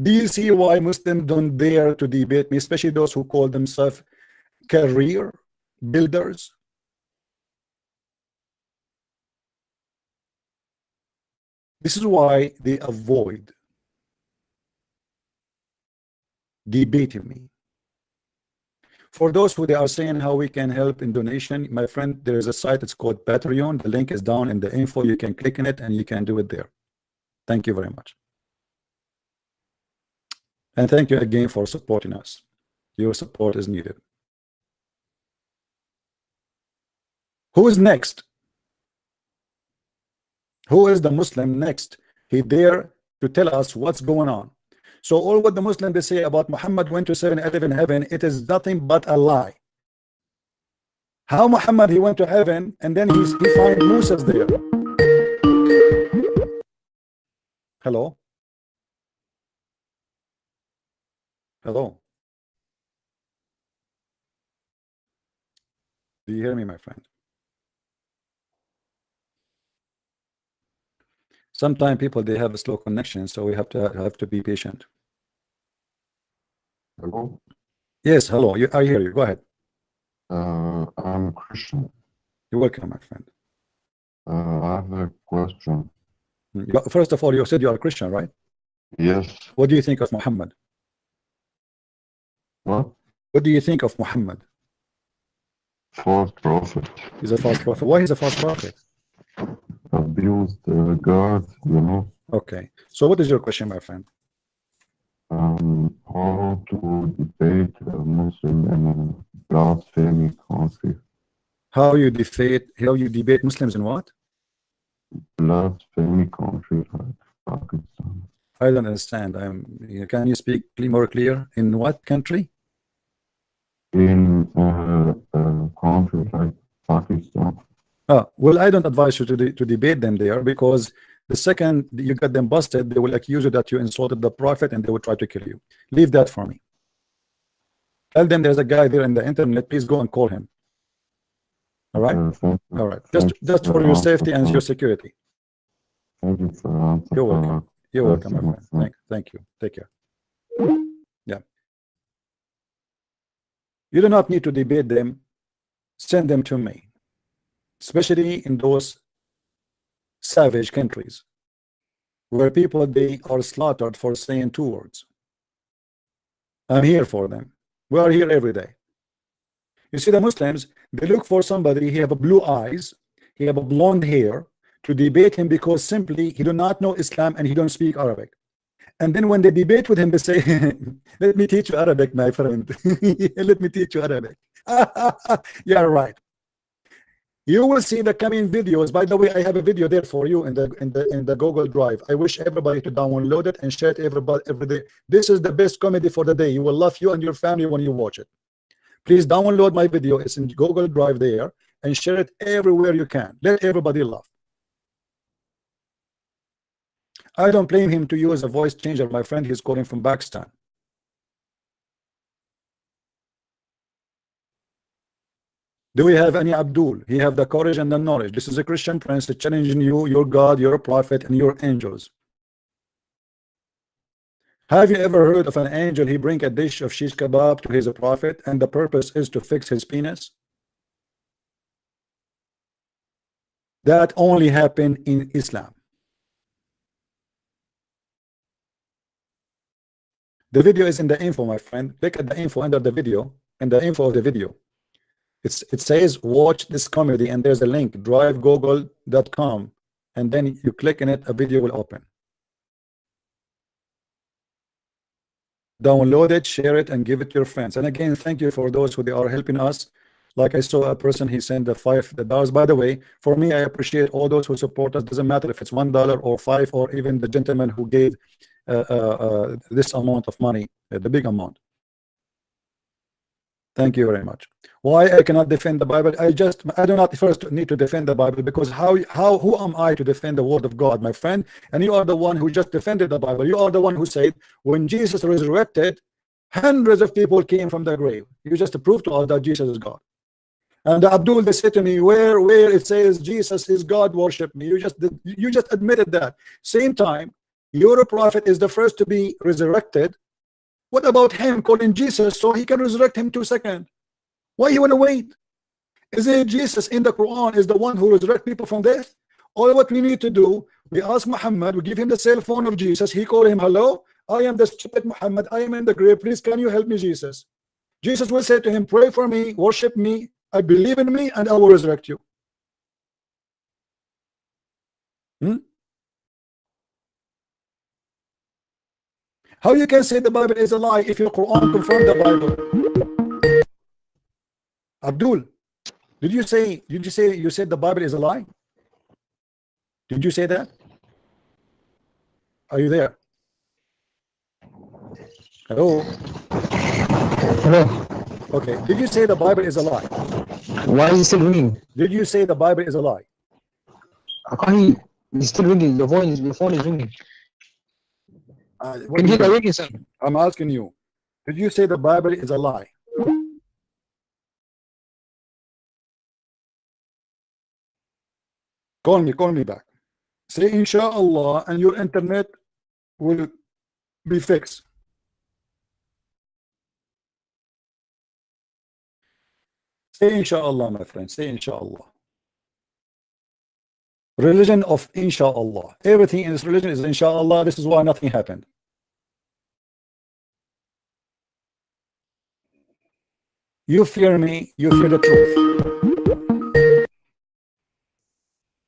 Do you see why Muslims don't dare to debate me, especially those who call themselves career builders? This is why they avoid debating me. For those who they are saying how we can help in donation, my friend, there is a site, it's called Patreon. The link is down in the info. You can click on it and you can do it there. Thank you very much. And thank you again for supporting us. Your support is needed. Who is next? Who is the Muslim next? He there to tell us what's going on. So all what the Muslims they say about Muhammad went to 7-Eleven heaven, it is nothing but a lie. How Muhammad he went to heaven and then he find Moses there. Hello? Hello? Do you hear me, my friend? Sometimes people they have a slow connection, so we have to be patient. Hello. Yes, hello. I hear you. Go ahead. I'm Christian. You're welcome, my friend. I have a question. First of all, you said you are a Christian, right? Yes. What do you think of Muhammad? What? What do you think of Muhammad? False prophet. He's a false prophet. Why he's a false prophet? Abused God, you know. Okay. So what is your question, my friend? How to debate a Muslim in a blasphemy country. How you debate Muslims in what? Blasphemy country like Pakistan. I don't understand. Can you speak more clear? In what country? In a country like Pakistan. Oh, well, I don't advise you to debate them there, because the second you get them busted, they will accuse you that you insulted the prophet and they will try to kill you. Leave that for me. Tell them there's a guy there in the internet. Please go and call him. All right? All right. Just for your safety and your security. Thank you for answering. You're welcome. You're welcome, my friend. Thank you. Take care. Yeah. You do not need to debate them. Send them to me. Especially in those savage countries where people they are slaughtered for saying 2 words. I'm here for them. We are here every day. You see, the Muslims, they look for somebody, he have a blue eyes, he have a blonde hair, to debate him because simply he do not know Islam and he don't speak Arabic. And then when they debate with him, they say, let me teach you Arabic, my friend. Let me teach you Arabic. Yeah, right. You will see the coming videos. By the way, I have a video there for you in the Google Drive. I wish everybody to download it and share it every day. This is the best comedy for the day. You will love you and your family when you watch it. Please download my video. It's in Google Drive there and share it everywhere you can. Let everybody laugh. I don't blame him to use a voice changer, my friend. He's calling from Pakistan. Do we have any Abdul? He have the courage and the knowledge. This is a Christian prince challenging you, your God, your prophet, and your angels. Have you ever heard of an angel? He bring a dish of shish kebab to his prophet, and the purpose is to fix his penis. That only happened in Islam. The video is in the info, my friend. Look at the info under the video, and the info of the video. It says watch this comedy, and there's a link, drivegoogle.com, and then you click on it, a video will open. download it, share it, and give it to your friends. And again, thank you for those who they are helping us. Like I saw a person, he sent the $5. By the way, for me, I appreciate all those who support us. Doesn't matter if it's $1 or $5, or even the gentleman who gave this amount of money, the big amount. Thank you very much. Why I cannot defend the Bible? I do not first need to defend the Bible, because who am I to defend the word of God, my friend? And you are the one who just defended the Bible. You are the one who said when Jesus resurrected, hundreds of people came from the grave. You just proved to us that Jesus is God. And Abdul, they said to me, where it says Jesus is God, worship me. You just admitted that. Same time, your prophet is the first to be resurrected. What about him calling Jesus so he can resurrect him 2 seconds? Why you want to wait? Is it Jesus in the Quran is the one who resurrects people from death? All what we need to do, we ask Muhammad, we give him the cell phone of Jesus, he call him, hello, I am the stupid Muhammad, I am in the grave, please can you help me, Jesus? Jesus will say to him, pray for me, worship me, I believe in me, and I will resurrect you. How you can say the Bible is a lie if your Quran confirmed the Bible? Abdul, did you say you said the Bible is a lie? Did you say that? Are you there? Hello? Hello. Okay. Did you say the Bible is a lie? Why is it still ringing? Did you say the Bible is a lie? I can't hear you. It's still ringing. Your phone is ringing. Can you hear the ringing sound? I'm asking you. Did you say the Bible is a lie? Call me back. Say inshallah and your internet will be fixed. Say inshallah, my friend. Say inshallah. Religion of inshallah. Everything in this religion is inshallah. This is why nothing happened. You fear me, you fear the truth.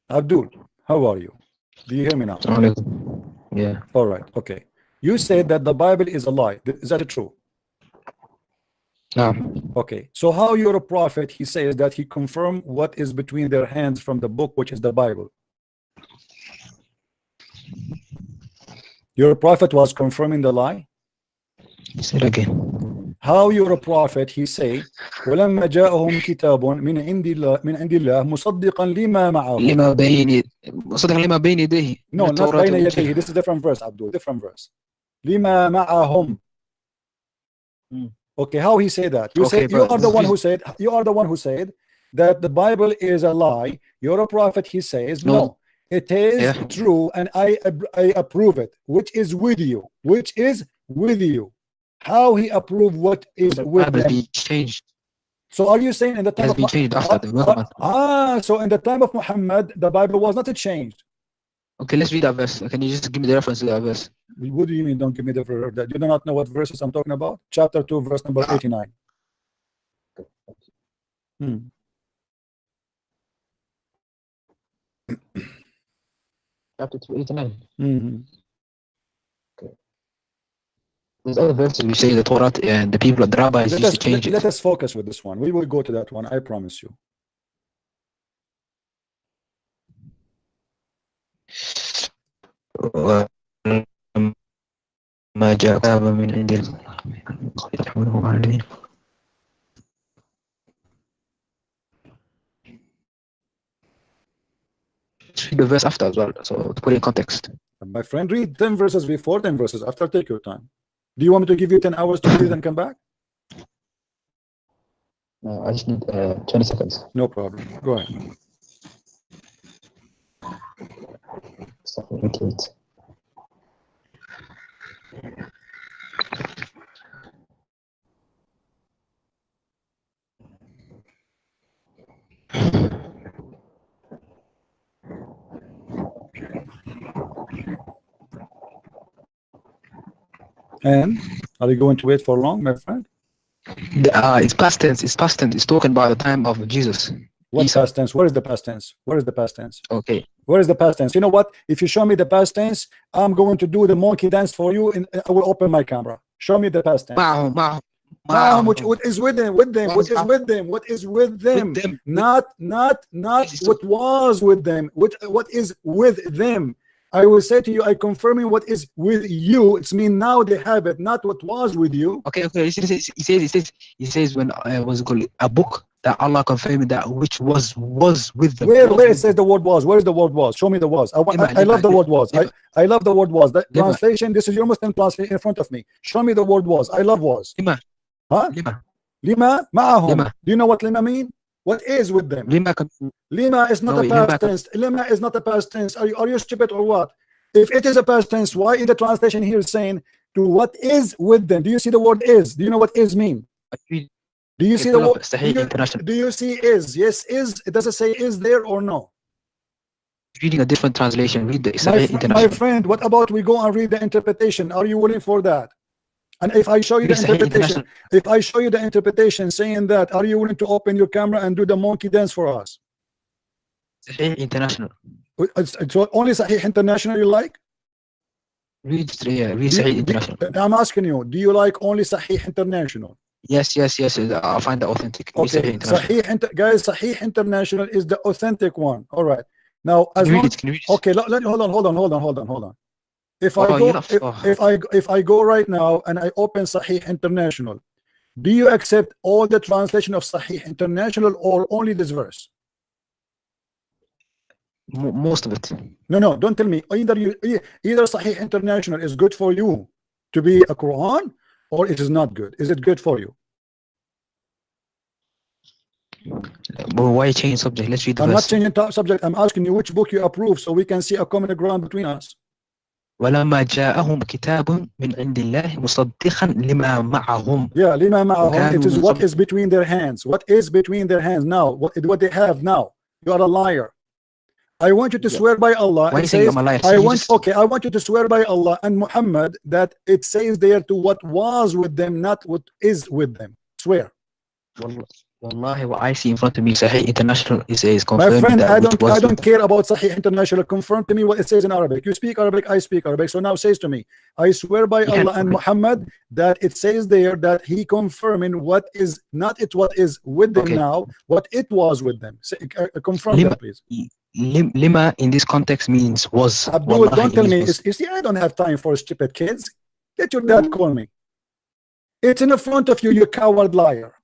Abdul, how are you? Do you hear me now? Yeah. All right, okay. You said that the Bible is a lie. Is that true? No. Okay, so how your prophet, he says that he confirmed what is between their hands from the book, which is the Bible. Your prophet was confirming the lie? Say it again. How your prophet, he say ولما جاءهم كتاب من عند الله مصدقا لما معهم مصدقا لما بين يديه. No, not بين يديه. This is different verse, Abdul. Different verse. لما معهم. Okay, how he say that? You say you are the one who said that the Bible is a lie. You're a prophet. He says no, it is true, and I approve it. Which is with you? Which is with you? How he approved what is with them? Changed. So are you saying in the time of Muhammad? So in the time of Muhammad, the Bible was not changed. Okay, let's read that verse. Can you just give me the reference to that verse? What do you mean? Don't give me the verse. That you do not know what verses I'm talking about? Chapter 2, verse number 89. Chapter 2, 89. Okay. There's other verses we say the Torah and the people, the rabbis used to change it. Let us focus with this one. We will go to that one. I promise you. ما جاء كتاب من عند الله. Read the verse after as well, so to put it in context. My friend, read 10 verses before, 10 verses after. Take your time. Do you want me to give you 10 hours to read and come back? No, I just need 20 seconds. No problem. Go ahead. And are you going to wait for long, my friend? It's past tense. It's past tense. It's talking about the time of Jesus. What past tense? Where is the past tense? Where is the past tense? Okay. Where is the past tense? You know what? If you show me the past tense, I'm going to do the monkey dance for you, and I will open my camera. Show me the past tense. What is with them? What is with them? Not what was with them. What is with them? I will say to you, I confirming what is with you. It's mean now they have it, not what was with you. Okay. He says when was it called a book that Allah confirmed that which was with them. Where it says the word was? Where is the word was? Show me the was. I love the word was. I love the word was. That translation. This is your Muslim translation in front of me. Show me the word was. I love was. Lima. Huh? Lima معهم. Do you know what lima mean? What is with them? Lima is not a past tense. Lima is not a past tense. Are you stupid or what? If it is a past tense, why is the translation here saying to what is with them? Do you see the word is? Do you know what is mean? Do you see the word? Do you see is? Yes, is. It doesn't say is there or no. Reading a different translation. Read the Sahih International. My friend, what about we go and read the interpretation? Are you willing for that? And if I show you the interpretation, saying that, are you willing to open your camera and do the monkey dance for us? Sahih International. It's only Sahih International you like? Read Sahih International. I'm asking you, do you like only Sahih International? Yes. I'll find the authentic. Okay, Sahih International is the authentic one. All right. Now, as long, okay, hold on. If I go right now and I open Sahih International, do you accept all the translation of Sahih International or only this verse? Most of it. No, don't tell me. Either Sahih International is good for you to be a Quran, or it is not good. Is it good for you? Well, why change subject? Let's read the verse. I'm not changing subject. I'm asking you which book you approve so we can see a common ground between us. ولما جاءهم كتاب من عند الله مصدقا لما معهم. Yeah, لما معهم. It is what is between their hands. What is between their hands now? What they have now? You are a liar. I want you to swear by Allah. Why say I'm a liar? I want you to swear by Allah and Muhammad that it says there to what was with them, not what is with them. Swear. Wallahi, what I see in front of me, Sahih International is confirmed. My friend, I don't care about Sahih International. Confirm to me what it says in Arabic. You speak Arabic, I speak Arabic. So now says to me, I swear by Allah and Muhammad that it says there that he confirming what is not it what is with them now, what it was with them. Confirm that, please. Lima in this context means was. Abdul, don't tell me. You see, I don't have time for stupid kids. Let your dad call me. It's in the front of you, you coward liar.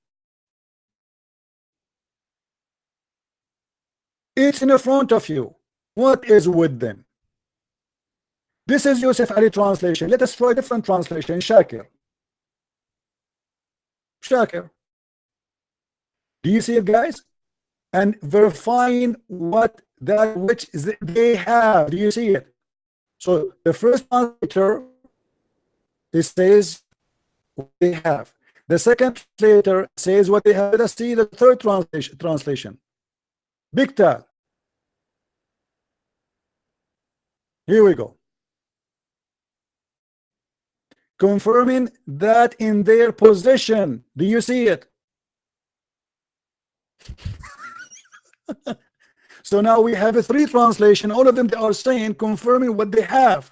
It's in the front of you. What is with them? This is Yusuf Ali translation. Let us try a different translation. Shakir. Do you see it, guys? And verifying what that which they have. Do you see it? So the first translator, it says what they have. The second translator says what they have. Let us see the third translation. Big Tal. Here we go. Confirming that in their possession. Do you see it? So now we have a three translation. All of them, they are saying confirming what they have.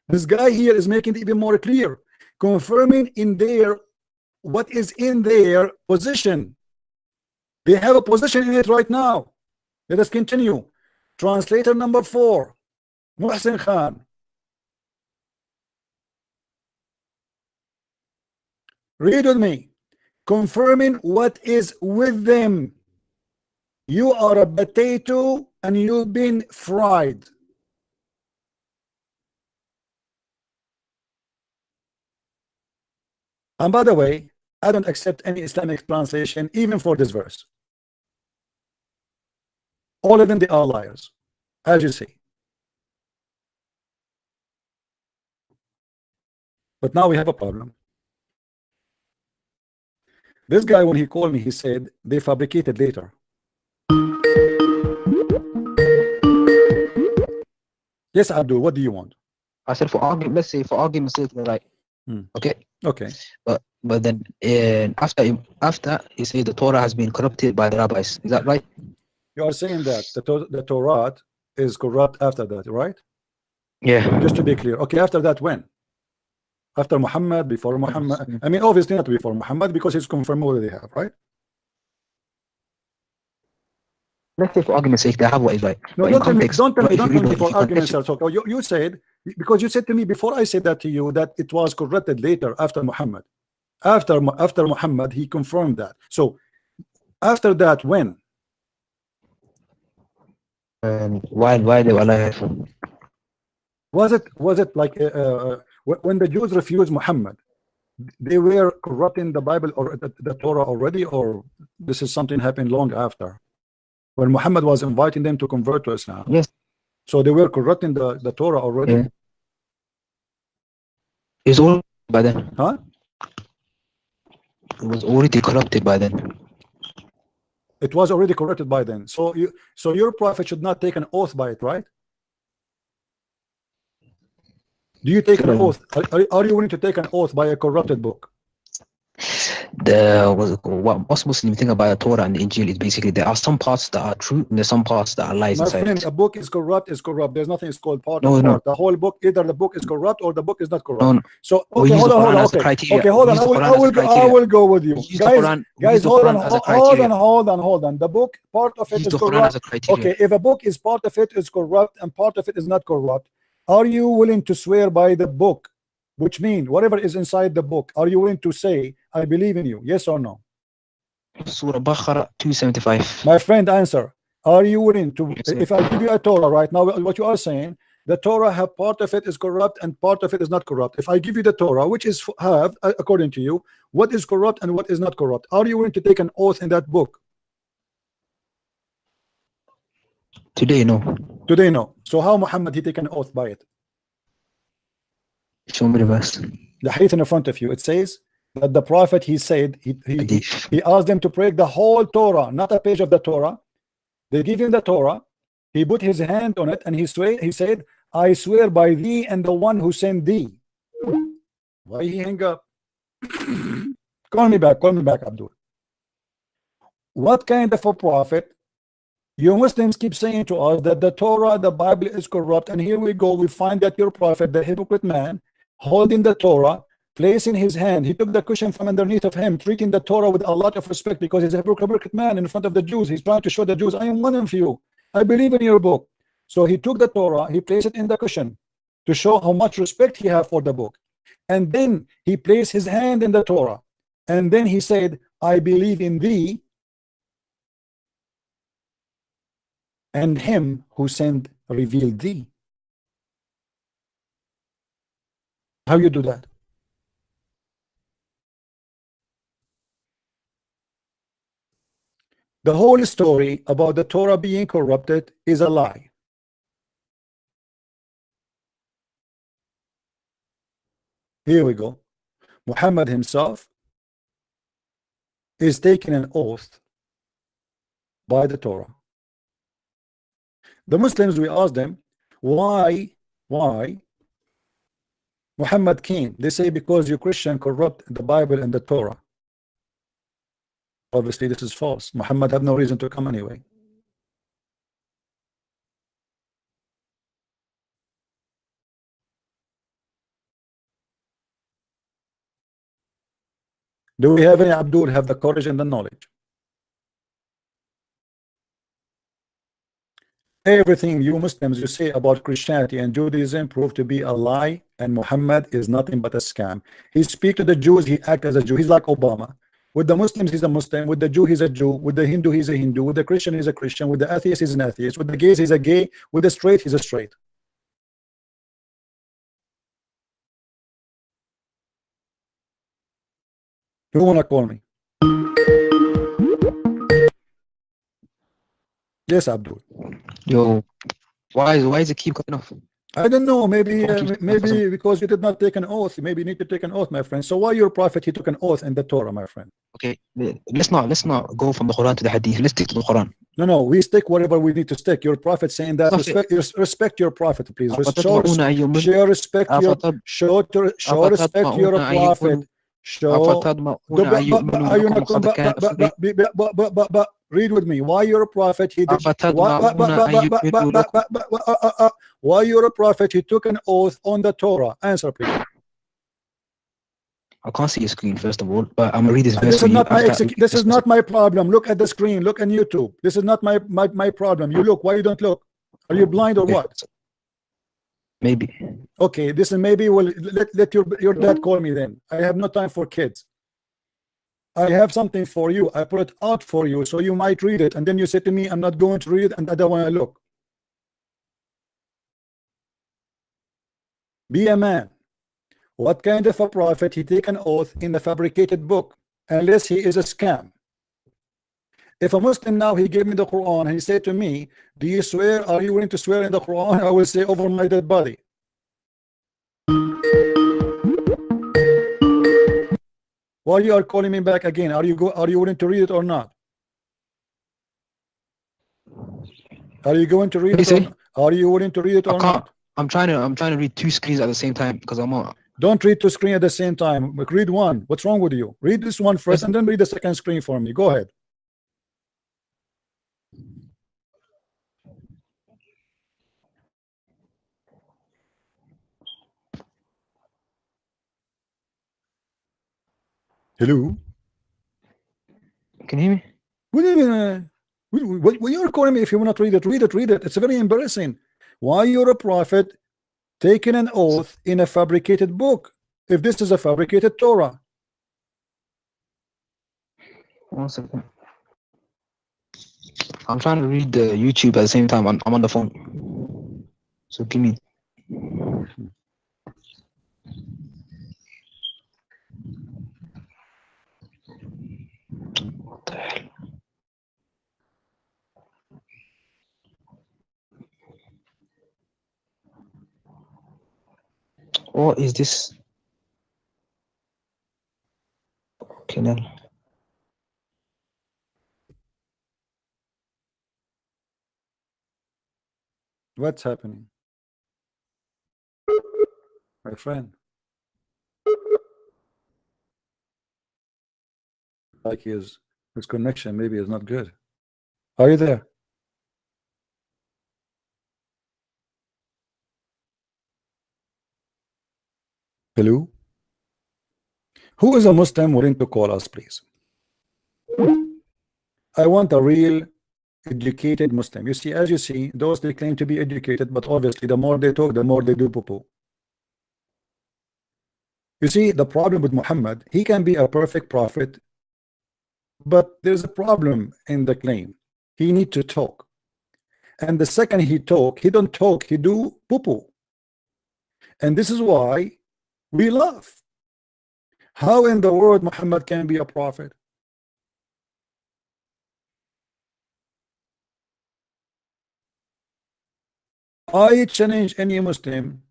This guy here is making it even more clear. Confirming in their what is in their position. They have a position in it right now. Let us continue. Translator number 4, Muhsin Khan. Read with me. Confirming what is with them. You are a potato and you've been fried. And by the way, I don't accept any Islamic translation even for this verse. All of them, they are liars, as you see. But now we have a problem. This guy, when he called me, he said they fabricated later. Yes, Abdul, what do you want? I said for argument, let's say for argument's sake, right? Okay. Okay. But then after he said the Torah has been corrupted by the rabbis. Is that right? You are saying that the Torah is corrupt after that, right? Yeah. Just to be clear. Okay, after that when? After Muhammad, before Muhammad? I mean, obviously not before Muhammad, because it's confirmed what they have, right? Let's say for argument's sake, they have what is right. No, But don't tell me for argument's sake. sake. You said, because you said to me before I said that to you, that it was corrupted later after Muhammad. After Muhammad, he confirmed that. So after that, when? Why they were alive? Was it like when the Jews refused Muhammad, they were corrupting the Bible or the Torah already, or this is something happened long after, when Muhammad was inviting them to convert to Islam? Yes. So they were corrupting the Torah already. Yeah. It's all by then. Huh? It was already corrupted by then. It was already corrupted by then. So your prophet should not take an oath by it, right? Do you take an oath? Are you willing to take an oath by a corrupted book? What's Muslim thing about the Torah and the Injil is basically there are some parts that are true and there's some parts that are lies. My friend, a book is corrupt. There's nothing is called part no, of no. part. The whole book, either the book is corrupt or the book is not corrupt. No. So okay, hold on. Okay, hold on. I will go with you, guys. Hold on. The book, part of it is corrupt. Okay, if a book is part of it is corrupt and part of it is not corrupt, are you willing to swear by the book? Which means whatever is inside the book, are you willing to say, I believe in you? Yes or no? Surah Baqarah 275. My friend, answer. Are you willing to, if I give you a Torah right now, what you are saying, the Torah have part of it is corrupt and part of it is not corrupt. If I give you the Torah, which is have, according to you, what is corrupt and what is not corrupt, are you willing to take an oath in that book? Today, no. Today, no. So how Muhammad he take an oath by it? Show me the verse. The hadith in front of you, it says that the prophet, he said, he asked them to break the whole Torah, not a page of the Torah. They give him the Torah, he put his hand on it, and he said, I swear by thee and the one who sent thee. Why he hang up? Call me back, Abdul. What kind of a prophet? You Muslims keep saying to us that the Torah, the Bible is corrupt, and here we go, we find that your prophet, the hypocrite man, holding the Torah, placing his hand, he took the cushion from underneath of him, treating the Torah with a lot of respect because he's a hypocrite man in front of the Jews. He's trying to show the Jews, I am one of you, I believe in your book. So he took the Torah, he placed it in the cushion to show how much respect he had for the book, and then he placed his hand in the Torah, and then he said, I believe in thee and him who sent revealed thee. How you do that? The whole story about the Torah being corrupted is a lie. Here we go. Muhammad himself is taking an oath by the Torah. The Muslims, we ask them, why Muhammad came? They say because you Christian corrupt the Bible and the Torah. Obviously this is false. Muhammad had no reason to come anyway. Do we have any Abdul have the courage and the knowledge? Everything you Muslims you say about Christianity and Judaism proved to be a lie, and Muhammad is nothing but a scam. He speaks to the Jews, he acts as a Jew. He's like Obama. With the Muslims, he's a Muslim. With the Jew, he's a Jew. With the Hindu, he's a Hindu. With the Christian, he's a Christian. With the atheist, he's an atheist. With the gays, he's a gay. With the straight, he's a straight. Who wanna call me? Yes, Abdul. Yo, why is it keep cutting off? I don't know. Maybe because you did not take an oath. Maybe you need to take an oath, my friend. So why your prophet he took an oath in the Torah, my friend? Okay, let's not go from the Quran to the Hadith. Let's stick to the Quran. No, we stick whatever we need to stick. Your prophet saying that respect your prophet, please. Show respect your prophet. Read with me. Why you're a prophet? He did. Why you're a prophet? He took an oath on the Torah. Answer, please. I can't see your screen first of all, but I'm gonna read this verse. This is not my this is verse. not my problem. Look at the screen. Look on YouTube. This is not my problem. You look. Why you don't look? Are you blind or what? Maybe. Okay, this is maybe. Well, let your dad call me then. I have no time for kids. I have something for you. I put it out for you, so you might read it, and then you say to me, "I'm not going to read it, and I don't want to look." Be a man. What kind of a prophet he take an oath in a fabricated book, unless he is a scam? If a Muslim now, he gave me the Quran and he said to me, "Do you swear? Are you willing to swear in the Quran?" I will say, "Over my dead body." Why you are calling me back again? Are you willing to read it or not? Are you going to read it? Are you willing to read it or not? I'm trying to read two screens at the same time because I'm on. Don't read two screens at the same time. Read one. What's wrong with you? Read this one first and then read the second screen for me. Go ahead. Hello? Can you hear me? What do you mean? What you are calling me if you will not read it? Read it, read it. It's very embarrassing. Why you're a prophet taking an oath in a fabricated book if this is a fabricated Torah? 1 second. I'm trying to read the YouTube at the same time. I'm on the phone. So give me. What the hell? What is this? Okay, then. What's happening? My friend. Like his connection maybe is not good. Are you there? Hello? Who is a Muslim willing to call us, please? I want a real educated Muslim. You see, as you see, those they claim to be educated, but obviously the more they talk, the more they do poo-poo. You see, the problem with Muhammad, he can be a perfect prophet, but there's a problem in the claim. He need to talk. And the second he talk, he don't talk, he do poo-poo. And this is why we laugh. How in the world Muhammad can be a prophet? I challenge any Muslim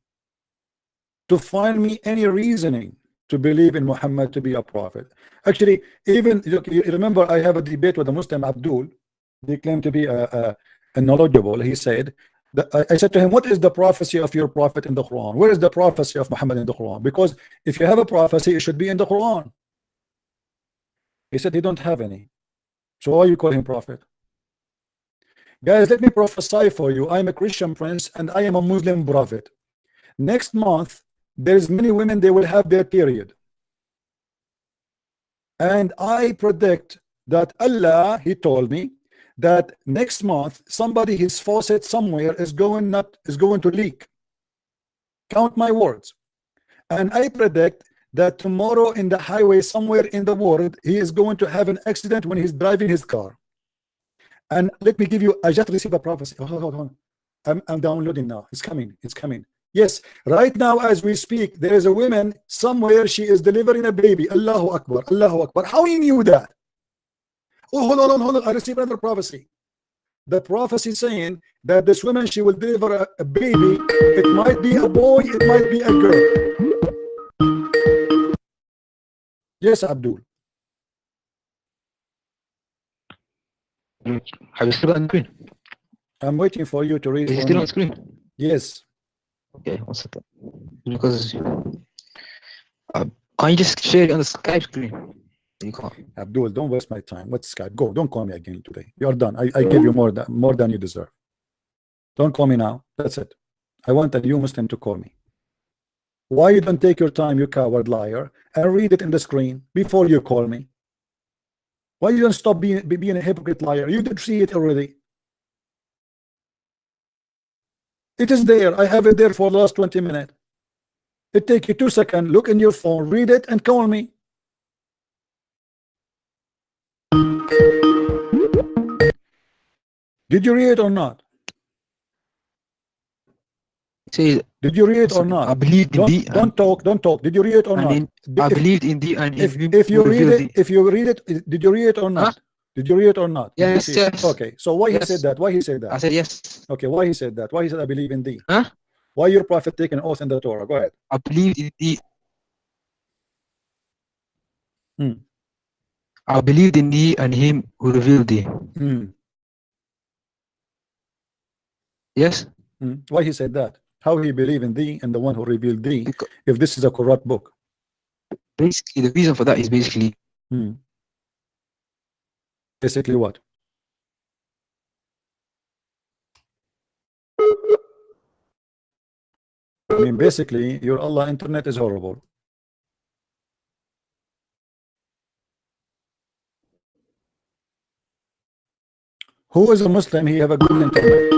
to find me any reasoning to believe in Muhammad to be a prophet. Actually, even look, you remember I have a debate with a Muslim, Abdul. They claim to be a knowledgeable. He said that, I said to him, what is the prophecy of your prophet in the Quran? Where is the prophecy of Muhammad in the Quran? Because if you have a prophecy, it should be in the Quran. He said he don't have any. So why you call him prophet? Guys, let me prophesy for you. I am a Christian prince and I am a Muslim prophet. Next month, there's many women, they will have their period. And I predict that Allah, he told me, that next month, somebody, his faucet somewhere is going to leak. Count my words. And I predict that tomorrow in the highway somewhere in the world, he is going to have an accident when he's driving his car. And let me give you, I just received a prophecy. Hold on. I'm downloading now. It's coming. Yes, right now as we speak, there is a woman somewhere, she is delivering a baby. Allahu Akbar, Allahu Akbar. How you knew that? Oh, hold on. I received another prophecy. The prophecy saying that this woman, she will deliver a baby. It might be a boy, it might be a girl. Yes, Abdul. Have you still on screen? I'm waiting for you to read. Is it still on screen? Yes. Okay, 1 second. Because can you just share it on the Skype screen? You can't. Abdul, don't waste my time. What's Skype? Go. Don't call me again today. You're done. I give you more than you deserve. Don't call me now. That's it. I want a new Muslim to call me. Why you don't take your time, you coward liar, and read it in the screen before you call me? Why you don't stop being a hypocrite liar? You did see it already. It is there. I have it there for the last 20 minutes. It take you 2 seconds. Look in your phone, read it, and call me. Did you read it or not? Say, did you read it or not? I believed in thee. Don't talk. Did you read it or not? I believed in thee, and if you read it, did you read it or not? Huh? Did you read it or not? Yes, yes. Okay. So why Yes. he said that? Why he said that? I said yes. Okay. Why he said that? Why he said I believe in thee? Huh? Why your prophet taking an oath in the Torah? Go ahead. I believed in thee. I believed in thee and him who revealed thee. Yes. Why he said that? How he believe in thee and the one who revealed thee if this is a corrupt book? Basically, the reason for that is basically basically what? I mean, basically, your Allah internet is horrible. Who is a Muslim? He have a good internet.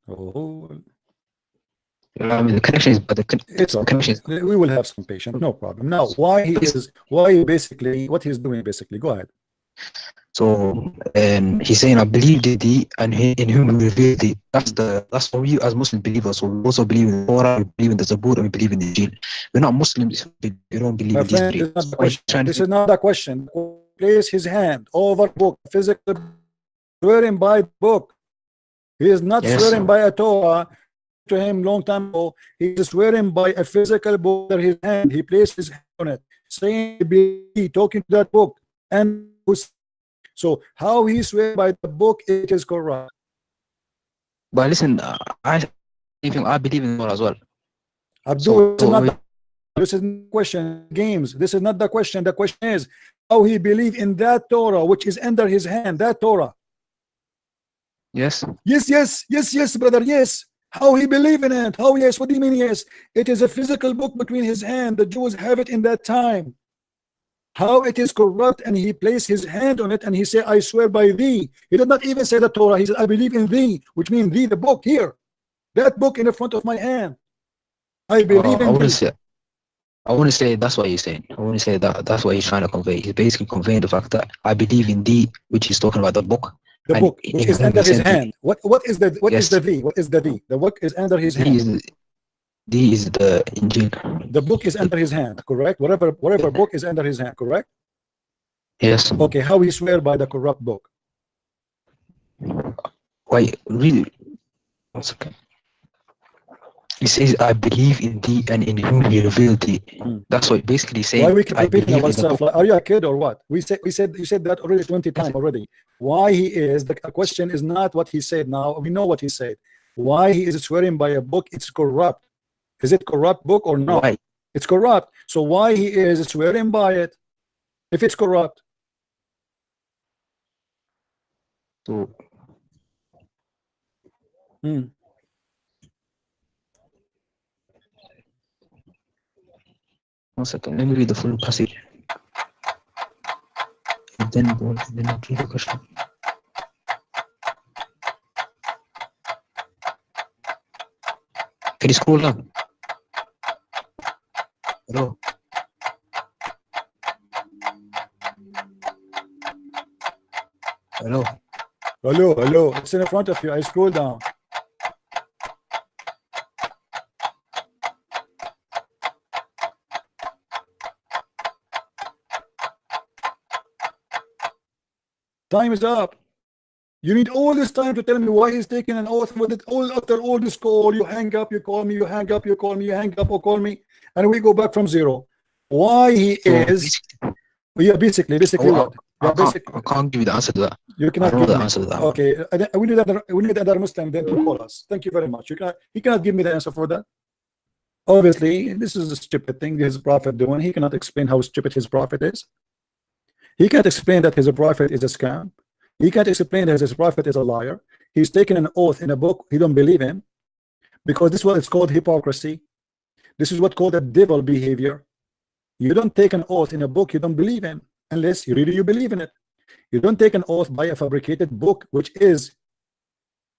Oh, I mean, the connection is, but it's okay. connection is, We will have some patience, no problem. Now, why basically what he's doing basically? Go ahead. so he's saying, I believed in thee and in whom we revealed thee. That's what we as Muslim believers. So we also believe in the Torah, we believe in the Zabur, and we believe in the Injil. We're not Muslims. We don't believe My in these friend, three. this is not the question. This is not the question. Place his hand over book, physical, swearing by book. He is not swearing by a Torah. To him long time ago, he is swearing by a physical book in his hand. He placed his hand on it, saying, "Be talking to that book." And so, how he swear by the book? It is corrupt. But listen, I believe in Torah as well. Abdul, this is not the question. Games. This is not the question. The question is how he believe in that Torah, which is under his hand. That Torah. Yes. Yes, brother. Yes. How he believe in it? How? Yes. What do you mean? Yes. It is a physical book between his hand. The Jews have it in that time. How it is corrupt, and he placed his hand on it, and he said, "I swear by thee." He did not even say the Torah. He said, "I believe in thee," which means thee, the book here, that book in the front of my hand. I believe in thee. I want to say that's what he's saying. I want to say that's what he's trying to convey. He's basically conveying the fact that I believe in thee, which is talking about the book. The book, which is under his hand. What is the is the thee? What is the thee? The book is under his hand. Thee is the Injil. The book is under his hand, correct? Whatever book is under his hand, correct? Yes. Okay, how he swear by the corrupt book? Why really? That's okay. He says, "I believe in thee and in whom he revealed thee." That's what basically saying. Why we keep repeating ourselves? Like, are you a kid or what? You said that already 20 times already. Why he is? The question is not what he said. Now we know what he said. Why he is swearing by a book? It's corrupt. Is it corrupt book or not? Why? It's corrupt. So why he is swearing by it? If it's corrupt. So. 1 second, let me read the full passage. And then read the question. Can you scroll down? Hello. Hello. It's in front of you. I scroll down. Time is up. You need all this time to tell me why he's taking an oath with it. All after all this call, you hang up, you call me, you hang up, you call me, you hang up or call me, and we go back from zero. Why he is? Basically what? I can't give you the answer to that. You cannot give the me. answer to that. Okay, we need another Muslim then to call us. Thank you very much. He cannot give me the answer for that. Obviously, this is a stupid thing his prophet doing. He cannot explain how stupid his prophet is. He can't explain that his prophet is a scam. He can't explain that his prophet is a liar. He's taken an oath in a book he don't believe in, because this is what it's called hypocrisy. This is what called a devil behavior. You don't take an oath in a book you don't believe in, unless you really believe in it. You don't take an oath by a fabricated book which is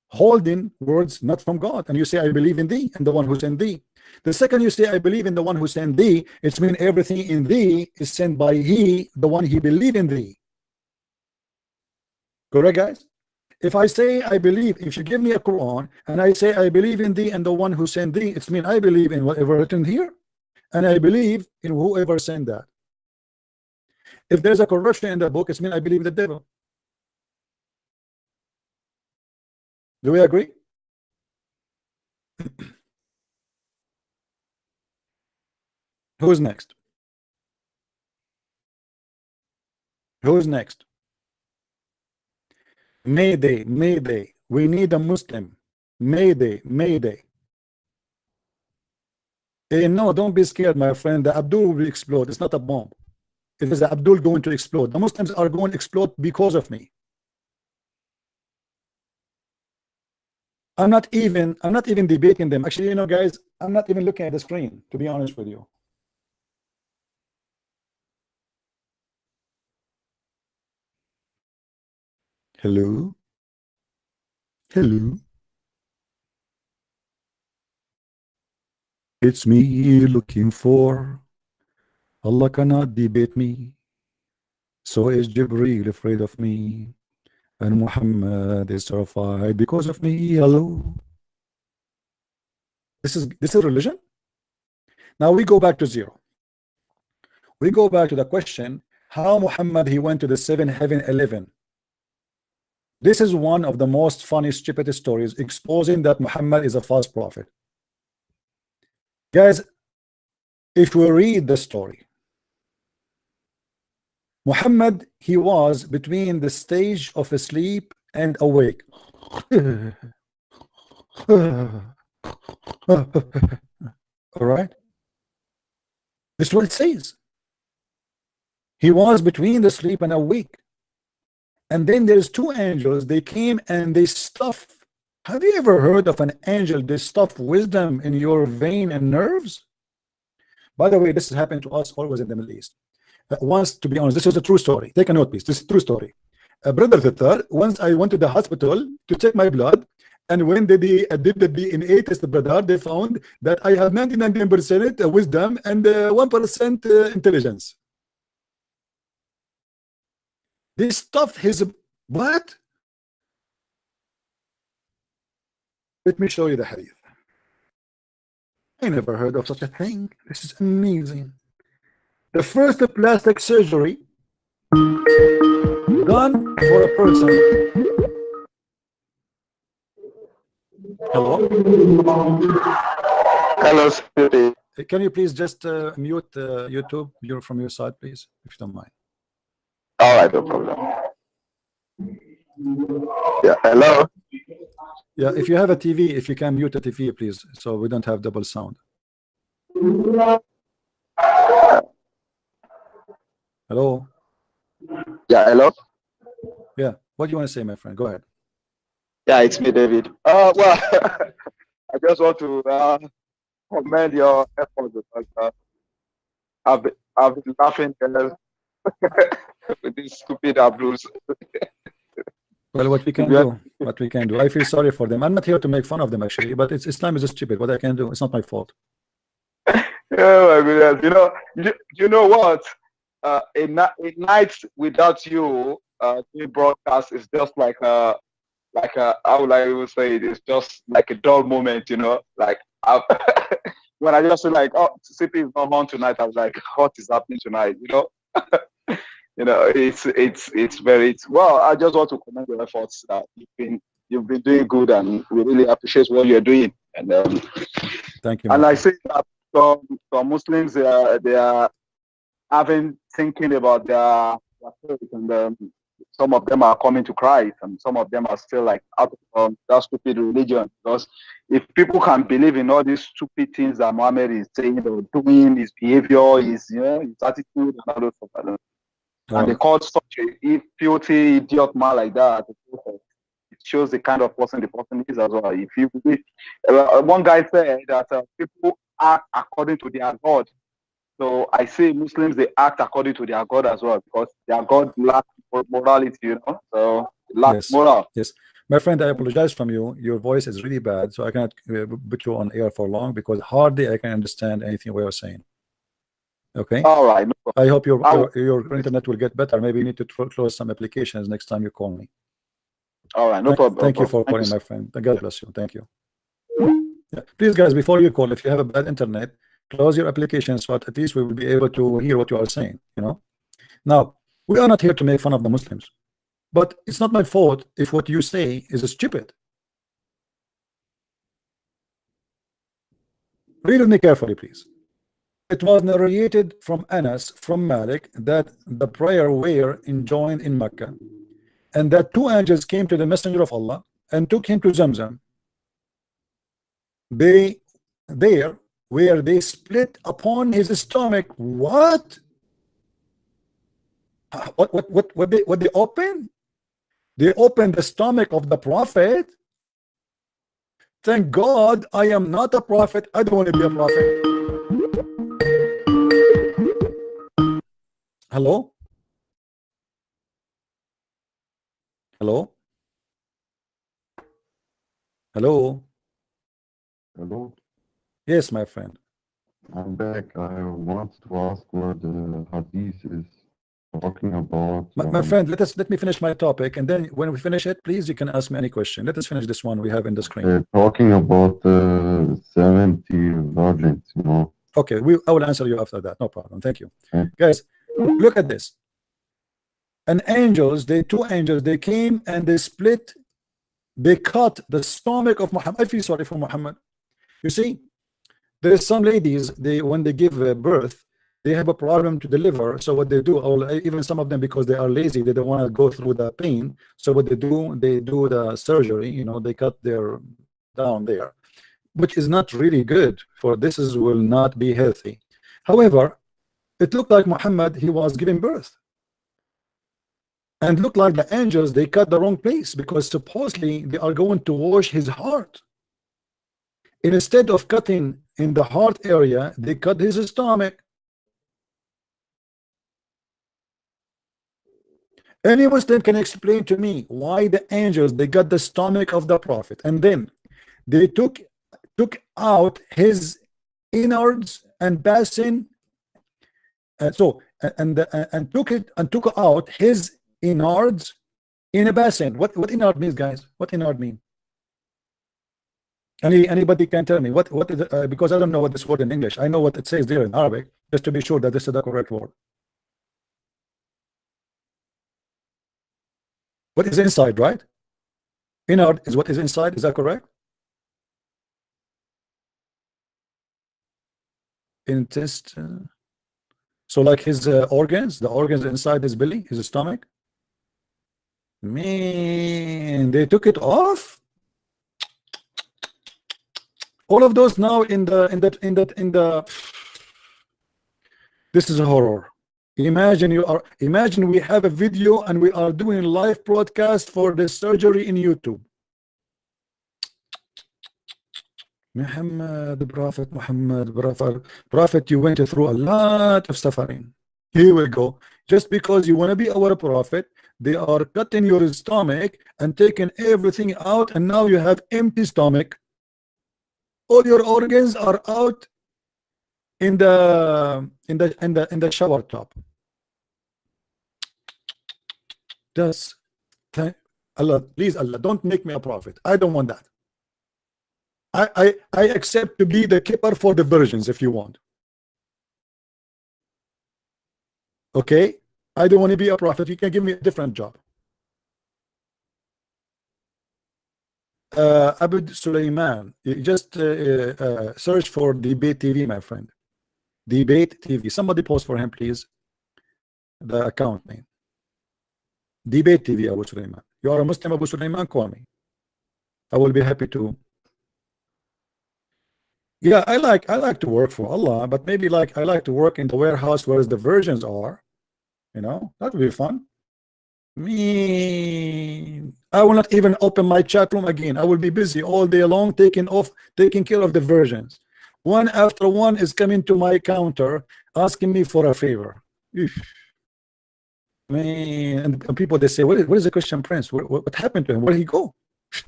holding words not from God, and you say, I believe in thee and the one who sent thee. The second you say, I believe in the one who sent thee, it's mean everything in thee is sent by he, the one he believe in thee. Correct, guys? If I say I believe, if you give me a Quran and I say I believe in thee and the one who sent thee, it's mean I believe in whatever written here, and I believe in whoever sent that. If there's a corruption in the book, it's mean I believe in the devil. Do we agree? Who's next? Who's next? Mayday, Mayday. We need a Muslim. Mayday, Mayday. Hey, no, don't be scared, my friend. The Abdul will explode. It's not a bomb. It is the Abdul going to explode. The Muslims are going to explode because of me. I'm not even debating them. Actually, you know, guys, I'm not even looking at the screen, to be honest with you. Hello? Hello? It's me looking for. Allah cannot debate me. So is Jibreel afraid of me. And Muhammad is terrified because of me. Hello? This is religion? Now we go back to zero. We go back to the question, how Muhammad he went to the 7th heaven 11. This is one of the most funny, stupid stories exposing that Muhammad is a false prophet. Guys, if we read the story, Muhammad, he was between the stage of sleep and awake. All right, this is what it says. He was between the sleep and awake. And then there's two angels, they came and they stuff. Have you ever heard of an angel they stuff wisdom in your vein and nerves? By the way, this has happened to us always in the Middle East. Once, to be honest, this is a true story. Take a note, please. This is a true story. Brother Zakir, once I went to the hospital to check my blood, and when they did the DNA test, brother, they found that I have 99% wisdom and 1% intelligence. They stuffed his what? Let me show you the hadith. I never heard of such a thing. This is amazing. The first plastic surgery done for a person. Hello? Hello, Spirit. Can you please just mute YouTube from your side, please, if you don't mind? All right, no problem. Yeah, hello. Yeah, if you have a TV, if you can mute the TV, please, so we don't have double sound. Hello? Yeah, hello. Yeah, what do you want to say, my friend? Go ahead. Yeah, it's me, David. Well, I just want to commend your efforts because I've been laughing with these stupid abuse. Well, what we can do, I feel sorry for them. I'm not here to make fun of them, actually, but Islam is stupid. What I can do, it's not my fault. Oh my goodness! You know what? A night without you, the broadcast is just like a how would I even say it? It's just like a dull moment, you know. Like when I just feel like, oh, CP is not on tonight, I was like, what is happening tonight? You know. You know, it's very well. I just want to commend your efforts. You've been doing good, and we really appreciate what you're doing. And thank you. And I see that some Muslims they are thinking about their faith, and some of them are coming to Christ, and some of them are still like out of that stupid religion. Because if people can believe in all these stupid things that Muhammad is saying or doing, his behavior, his attitude, and all those stuff. And they called such a filthy idiot man like that. It shows the kind of person the person is as well. If you believe, one guy said that people act according to their God. So I say Muslims, they act according to their God as well, because their God lacks morality, you know. So lacks moral. Yes, my friend, I apologize from you. Your voice is really bad, so I cannot put you on air for long because hardly I can understand anything we are saying. Okay. All right. No I hope your internet will get better. Maybe you need to close some applications next time you call me. All right. No problem. Thank you for calling, my friend. God bless you. Thank you. Yeah. Please, guys, before you call, if you have a bad internet, close your application so at least we will be able to hear what you are saying. You know. Now, we are not here to make fun of the Muslims, but it's not my fault if what you say is stupid. Read with me carefully, please. It was narrated from Anas from Malik that the prayer were enjoined in Mecca, and that two angels came to the Messenger of Allah and took him to Zamzam. There where they split upon his stomach. What they open? They opened the stomach of the Prophet. Thank God I am not a prophet. I don't want to be a prophet. Hello? Hello? Hello? Hello? Yes, my friend. I'm back. I want to ask what the hadith is talking about. My friend, let me finish my topic, and then when we finish it, please, you can ask me any question. Let us finish this one we have in the screen. Talking about 70 virgins, you know. Okay, I will answer you after that. No problem. Thank you. Guys, look at this. And angels, two angels, they came and they cut the stomach of Muhammad. I feel sorry for Muhammad. You see, there is some ladies, when they give birth, they have a problem to deliver. So what they do, or even some of them, because they are lazy, they don't want to go through the pain. So what they do the surgery. You know, they cut their down there, which is not really good. For this will not be healthy. However, it looked like Muhammad, he was giving birth, and looked like the angels, they cut the wrong place, because supposedly they are going to wash his heart. Instead of cutting in the heart area, they cut his stomach. Any Muslim can explain to me why the angels, they got the stomach of the Prophet, and then they took out his innards and basin, and took out his innards in a basin. What innard means, guys? What innard mean? Anybody can tell me what is it, because I don't know what this word in English. I know what it says there in Arabic, just to be sure that this is the correct word. What is inside, right? Innard is what is inside. Is that correct? Intestine. So like his organs, the organs inside his belly, his stomach. Man, they took it off. All of those now in the. This is a horror. Imagine we have a video and we are doing live broadcast for the surgery in YouTube. Muhammad, Prophet, you went through a lot of suffering. Here we go. Just because you want to be our Prophet, they are cutting your stomach and taking everything out, and now you have empty stomach. All your organs are out in the shower tub. Just thank Allah, please, Allah, don't make me a prophet. I don't want that. I accept to be the keeper for the virgins if you want. Okay, I don't want to be a prophet. You can give me a different job. Abd Sulaiman, you just search for Debate TV, my friend. Debate TV. Somebody post for him, please, the account name. Debate TV, Abu Sulaiman. You are a Muslim, Abu Sulaiman, call me. I will be happy to. Yeah, I like to work for Allah, but maybe like I like to work in the warehouse where the virgins are. You know, that would be fun. Me, I will not even open my chat room again. I will be busy all day long taking care of the virgins. One after one is coming to my counter asking me for a favor. Man, and people, they say, what is the Christian Prince? What happened to him? Where did he go?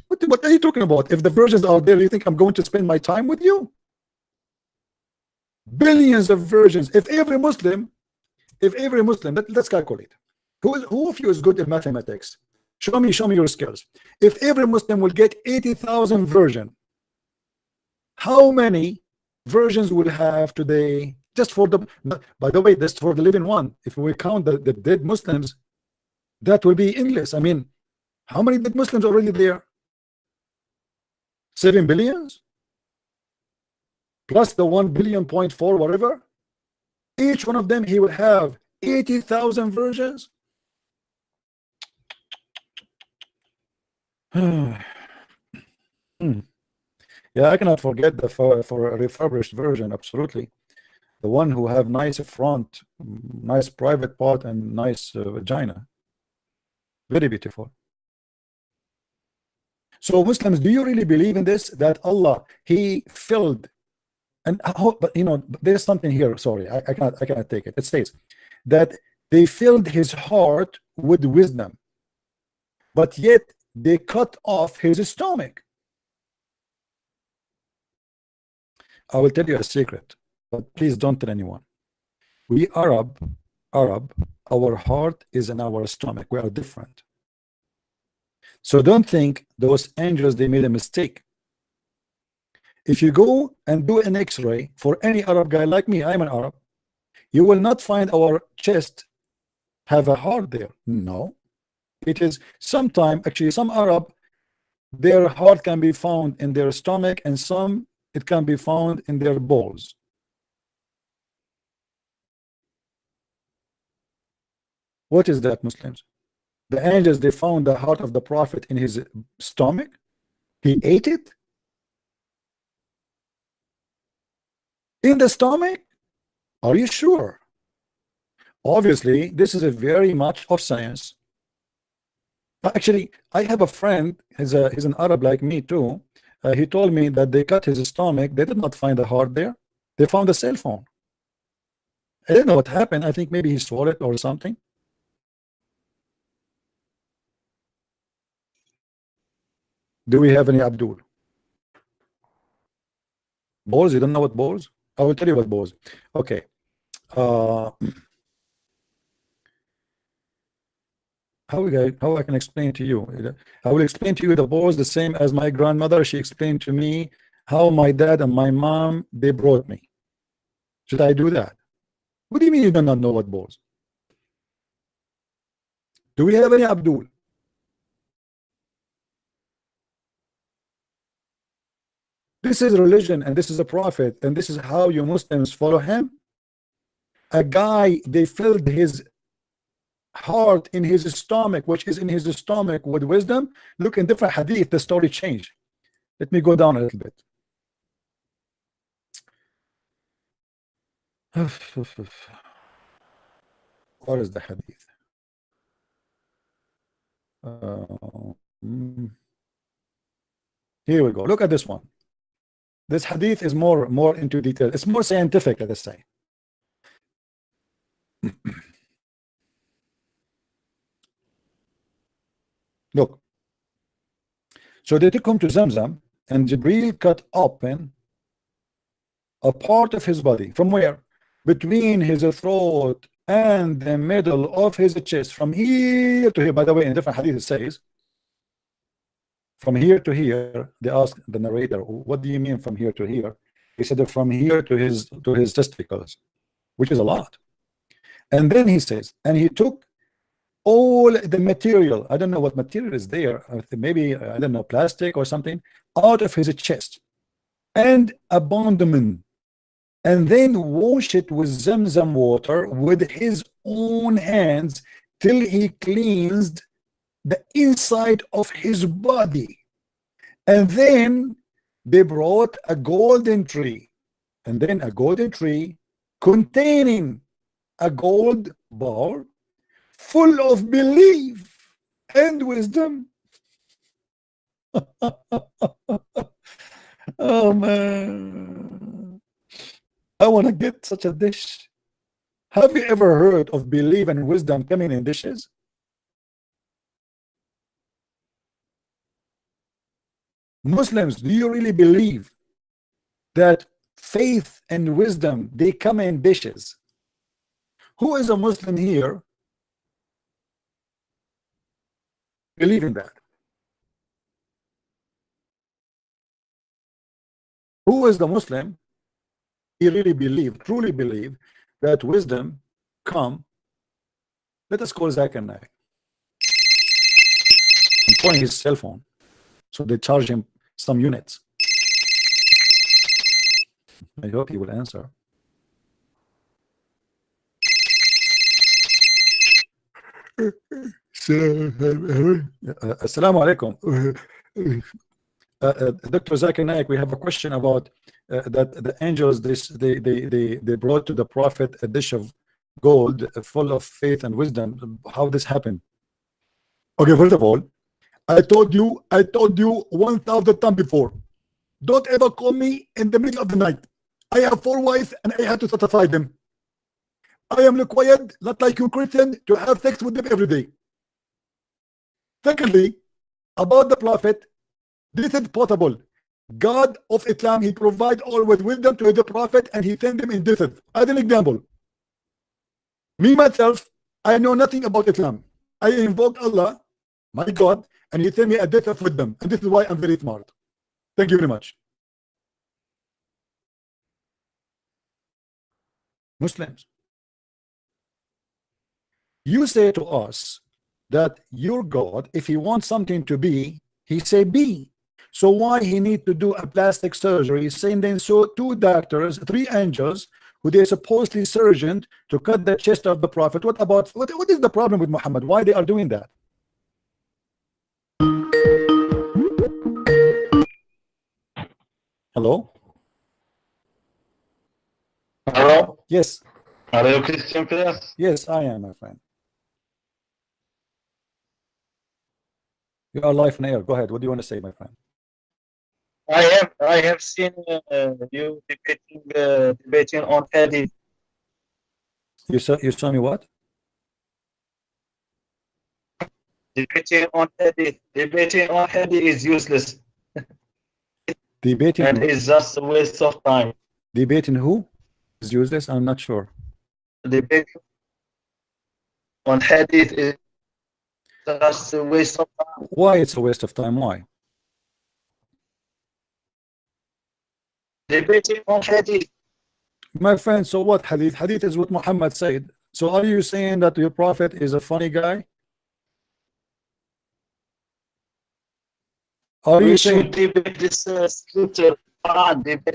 What are you talking about? If the versions are there, you think I'm going to spend my time with you? Billions of versions. If every Muslim, let's calculate. Who of you is good at mathematics? Show me your skills. If every Muslim will get 80,000 versions, how many versions will have today? Just for the, by the way, that's for the living one. If we count the dead Muslims, that will be endless. I mean, how many dead Muslims already there? 7 billions? Plus the 1 billion point 4, whatever. Each one of them, he will have 80,000 versions. Yeah, I cannot forget the for a refurbished version. Absolutely, the one who have nice front, nice private part, and nice vagina. Very beautiful. So Muslims, do you really believe in this? That Allah, He filled, and but you know, there's something here. Sorry, I cannot take it. It states that they filled His heart with wisdom, but yet they cut off His stomach. I will tell you a secret, but please don't tell anyone. We Arab, our heart is in our stomach. We are different. So don't think those angels, they made a mistake. If you go and do an X-ray for any Arab guy like me, I'm an Arab, you will not find our chest have a heart there. No, it is actually some Arab, their heart can be found in their stomach, and some it can be found in their balls. What is that, Muslims? The angels, they found the heart of the Prophet in his stomach. He ate it in the stomach. Are you sure? Obviously, this is a very much of science. Actually, I have a friend, he's an Arab like me too. He told me that they cut his stomach. They did not find the heart there. They found a cell phone. I don't know what happened. I think maybe he swallowed it or something. Do we have any Abdul? Balls? You don't know what balls? I will tell you what balls. Okay. How I can explain to you? I will explain to you the balls the same as my grandmother. She explained to me how my dad and my mom, they brought me. Should I do that? What do you mean you do not know what balls? Do we have any Abdul? This is religion, and this is a prophet, and this is how you Muslims follow him. A guy, they filled his heart in his stomach, which is in his stomach, with wisdom. Look, in different hadith, the story changed. Let me go down a little bit. What is the hadith? Here we go. Look at this one. This hadith is more into detail. It's more scientific, let us say. Look. So they took him to Zamzam, and Jibreel cut open a part of his body. From where? Between his throat and the middle of his chest. From here to here. By the way, in different hadith it says, from here to here. They asked the narrator, what do you mean from here to here? He said from here to his testicles, which is a lot. And then he says, and he took all the material, I don't know what material is there, maybe, I don't know, plastic or something, out of his chest, and abandonment, and then wash it with Zamzam water with his own hands till he cleansed the inside of his body. And then they brought a golden tree, and then a golden tree containing a gold ball full of belief and wisdom. Oh man, I want to get such a dish. Have you ever heard of belief and wisdom coming in dishes? Muslims, do you really believe that faith and wisdom, they come in dishes? Who is a Muslim here believe in that? Who is the Muslim? He really believe, truly believe that wisdom come. Let us call Zakir Naik. I'm calling his cell phone, so they charge him some units. I hope he will answer. Assalamu alaikum. Dr. Zakir Naik, we have a question about that the angels they brought to the prophet a dish of gold full of faith and wisdom. How this happened? Okay, first of all, I told you 1,000 times before, don't ever call me in the middle of the night. I have 4 wives and I have to satisfy them. I am required, not like you Christian, to have sex with them every day. Secondly, about the prophet, this is possible. God of Islam, he provide always wisdom to the prophet and he send them in this. As an example, me myself, I know nothing about Islam. I invoke Allah, my God, and he sent me a death of wisdom, and this is why I'm very smart. Thank you very much. Muslims, you say to us that your God, if he wants something to be, he say be. So why he need to do a plastic surgery, sending 2 doctors, 3 angels, who they supposedly surgeon to cut the chest of the prophet? What about what is the problem with Muhammad? Why they are doing that? Hello? Hello? Yes. Are you Christian, please? Yes, I am, my friend. You are live in air. Go ahead. What do you want to say, my friend? I have seen you debating on hadith. You saw me what? Debating on hadith. Debating on hadith is useless. Debating and it's just a waste of time. Debating who is useless? I'm not sure. Debating on hadith is just a waste of time. Why it's a waste of time? Why? Debating on hadith. My friend, so what hadith? Hadith is what Muhammad said. So are you saying that your prophet is a funny guy? Are you saying debate this scripture?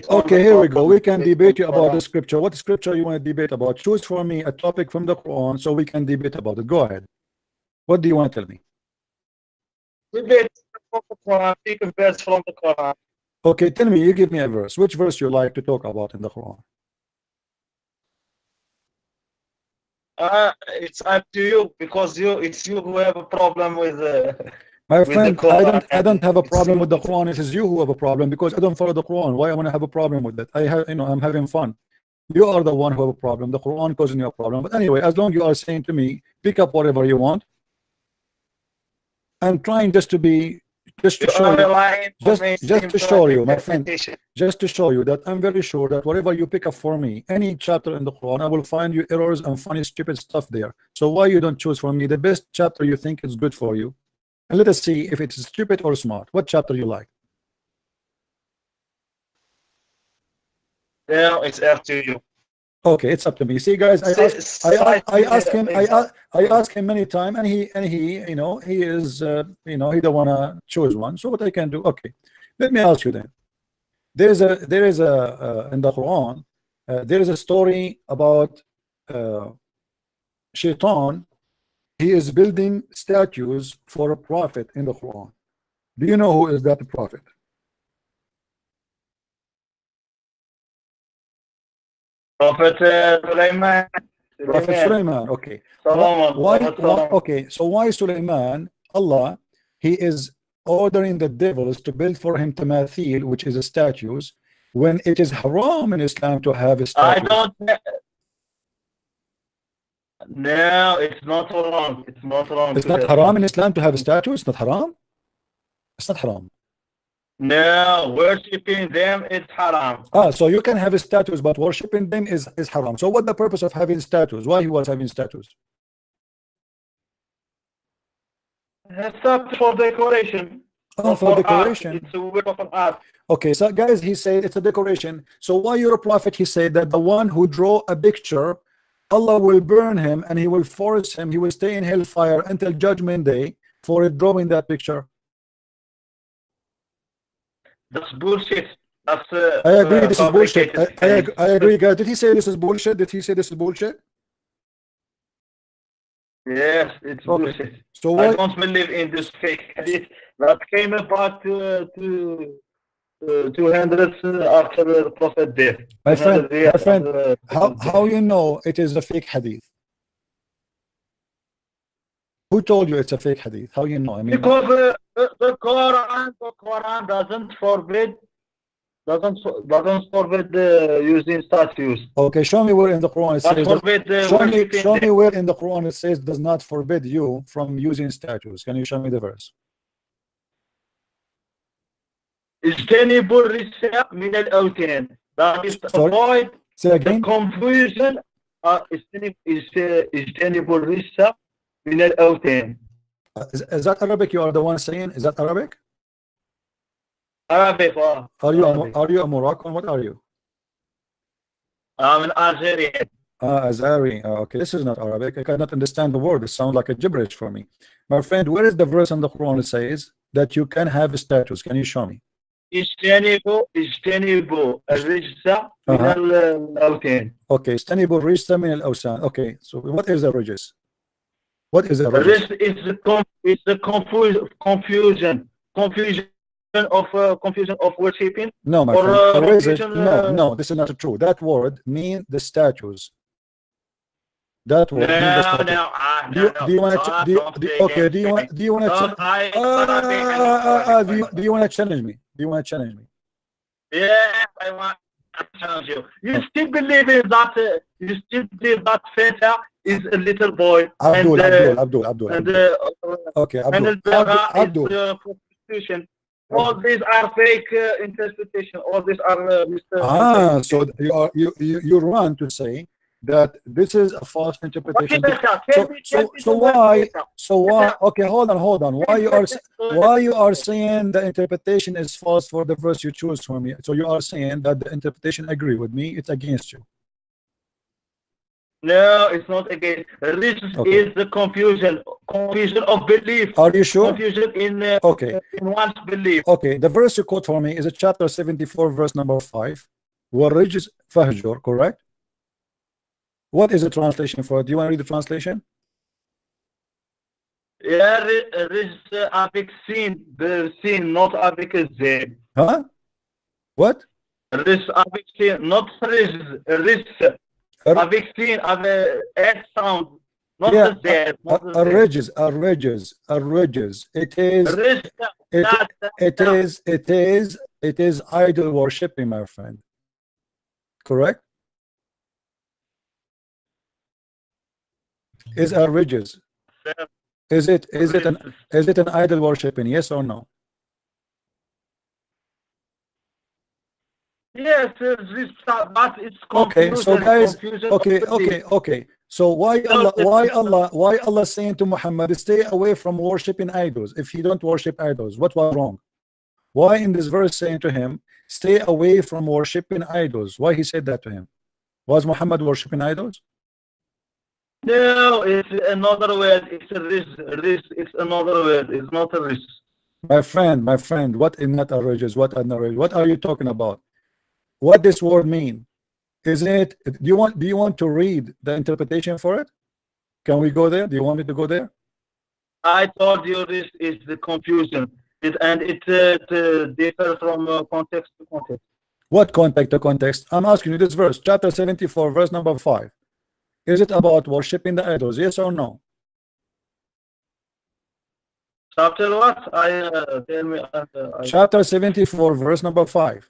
Okay, here we go. We can debate you about the scripture. What scripture you want to debate about? Choose for me a topic from the Quran so we can debate about it. Go ahead. What do you want to tell me? Debate from the Quran. Pick a verse from the Quran. Okay, tell me. You give me a verse. Which verse you like to talk about in the Quran? It's up to you because it's you who have a problem with. My friend, I don't have a problem with the Quran. It is you who have a problem because I don't follow the Quran. Why I want to have a problem with that? I'm having fun. You are the one who have a problem. The Quran causing you a problem. But anyway, as long as you are saying to me, pick up whatever you want. I'm trying just to show you, just to show you, my friend, just to show you that I'm very sure that whatever you pick up for me, any chapter in the Quran, I will find you errors and funny, stupid stuff there. So why you don't choose for me the best chapter you think is good for you? And let us see if it's stupid or smart. What chapter you like? Yeah, it's up to you. Okay, it's up to me. See, guys, I ask him many times, and he he is he don't wanna choose one. So what I can do? Okay, let me ask you then. There is a in the Quran there is a story about Shaitan. He is building statues for a prophet in the Quran. Do you know who is that prophet? Prophet Sulaiman. Prophet Sulaiman. Okay. Okay. So why Sulaiman? Allah, he is ordering the devils to build for him tamathil, which is statues, when it is haram in Islam to have a I statue. don't. No, it's not wrong. It's not wrong. It's not haram in Islam to have a statue. It's not haram. It's not haram. No, worshiping them is haram. So you can have statues, but worshiping them is haram. So what the purpose of having statues? Why he was having statues? It's not for decoration. For decoration. Art. It's a work of art. Okay, so guys, he said it's a decoration. So why your prophet, he said that the one who draw a picture, Allah will burn him and he will force him, he will stay in hellfire until judgment day for drawing that picture. That's bullshit. That's I agree, this is bullshit. I agree, guys. Did he say this is bullshit? Did he say this is bullshit? Yes, it's bullshit. So why? I don't believe in this fake hadith that came about 200 after the Prophet death. My friend, how you know it is a fake hadith? Who told you it's a fake hadith? How you know? I mean, because the Quran doesn't forbid using statues. Okay, show me where in the Quran it says. Show me where in the Quran it says does not forbid you from using statues. Can you show me the verse? اجتنبوا الرجس من الأوثان. That is to avoid the confusion. اجتنبوا الرجس من الأوثان. Is that Arabic? You are the one saying. Is that Arabic? Arabic. Are you a Moroccan? What are you? I'm an Algerian. Azari. Okay, this is not Arabic. I cannot understand the word. It sounds like a gibberish for me. My friend, where is the verse in the Quran that says that you can have statues? Can you show me? اجتنبوا الرجس من الأوثان. Okay, اجتنبوا الرجس من الأوثان. Okay, so what is the rijs? What is the rijs? It's the confusion of worshiping. No, my friend. No, this is not true. That word means the statues. That word means the statues. Do you want to? Okay. Do you want to? Do you want to challenge me? Do you want to challenge me? Yeah, I want to challenge you. You still believe in that? You still believe that Feta is a little boy? Abdul. Okay, Abdul. Prostitution. All these are fake interpretation. All these are so you want to say that this is a false interpretation. So why? Okay, hold on. Why you are saying the interpretation is false for the verse you choose for me? So you are saying that the interpretation agree with me, it's against you. No, it's not against. This is the confusion of belief. Are you sure? Confusion in one's belief. Okay, the verse you quote for me is a chapter 74, verse number 5. وَالرِّجْسَ فَهْجُرْ, correct? What is the translation for it? Do you want to read the translation? Yeah, Rijs avec sin, the sin, not avec z. Huh? What? Rijs avec sin, not Rijs. Avec sin, avec S sound, not the Z. A ridges. It is idol worshiping, my friend. Correct? Is a ridges. Is it an idol worshiping? Yes or no? Yes, but it's okay. So guys, okay. So why Allah saying to Muhammad, stay away from worshiping idols? If you don't worship idols, what was wrong? Why in this verse saying to him, stay away from worshiping idols? Why he said that to him? Was Muhammad worshiping idols? No, it's another word. It's a risk. It's another word. It's not a risk. My friend, what is not a ridges? What are you talking about? What this word mean? Is it? Do you want to read the interpretation for it? Can we go there? Do you want me to go there? I told you this is the confusion, it differs from context to context. What context to context? I'm asking you this verse, chapter 74, verse number 5. Is it about worshiping the idols? Yes or no? Chapter what? Tell me. Chapter 74, verse number 5.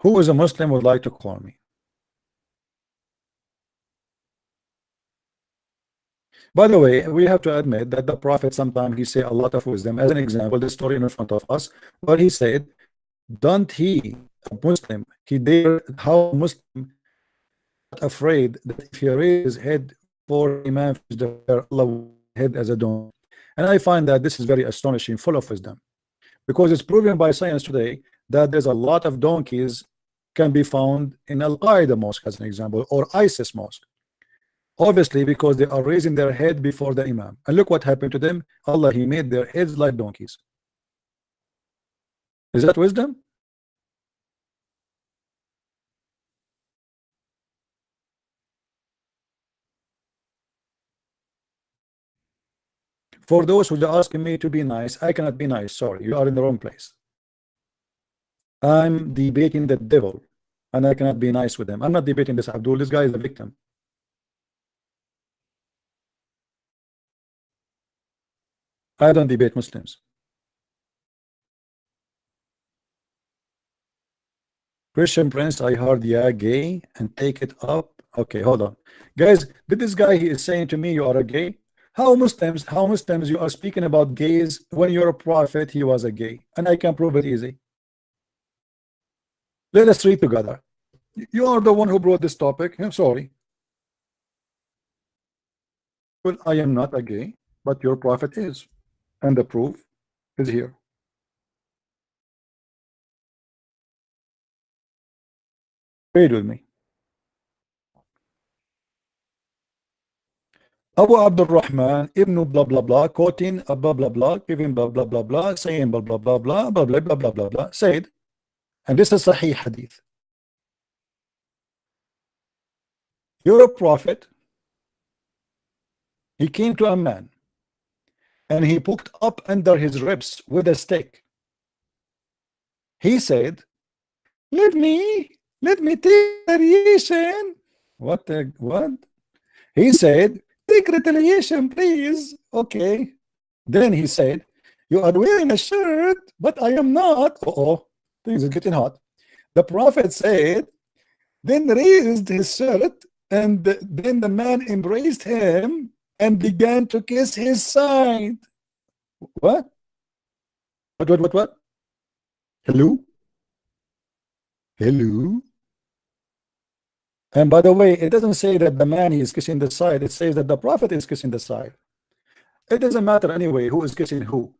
Who is a Muslim would like to call me? By the way, we have to admit that the Prophet sometimes he say a lot of wisdom. As an example, the story in front of us, where he said, don't he, a Muslim, he dare, how Muslim afraid that if he raises his head for Imam, Allah will head as a donkey. And I find that this is very astonishing, full of wisdom, because it's proven by science today that there's a lot of donkeys can be found in Al-Qaeda mosque, as an example, or ISIS mosque. Obviously, because they are raising their head before the Imam. And look what happened to them. Allah, He made their heads like donkeys. Is that wisdom? For those who are asking me to be nice, I cannot be nice. Sorry, you are in the wrong place. I'm debating the devil, and I cannot be nice with them. I'm not debating this Abdul. This guy is a victim. I don't debate Muslims. Christian Prince, I heard, yeah, gay, and take it up. Okay, hold on. Guys, did this guy, he is saying to me, you are a gay? How Muslims you are speaking about gays when you're a prophet, he was a gay? And I can prove it easy. Let us read together. You are the one who brought this topic. I'm sorry. Well, I am not a gay, but your prophet is. And the proof is here. Read with me. Abu Abdul Rahman ibn blah blah blah, quoting a blah blah blah, giving blah blah blah blah, saying blah blah blah blah blah blah blah blah blah blah, said, and this is Sahih Hadith. You're a prophet. He came to a man and he poked up under his ribs with a stick. He said, let me take retaliation. What? He said, take retaliation, please. Okay. Then he said, you are wearing a shirt, but I am not. Uh-oh, things are getting hot. The prophet said, then raised his shirt, and then the man embraced him and began to kiss his side. What? What? Hello? Hello? And by the way, it doesn't say that the man is kissing the side. It says that the prophet is kissing the side. It doesn't matter anyway who is kissing who.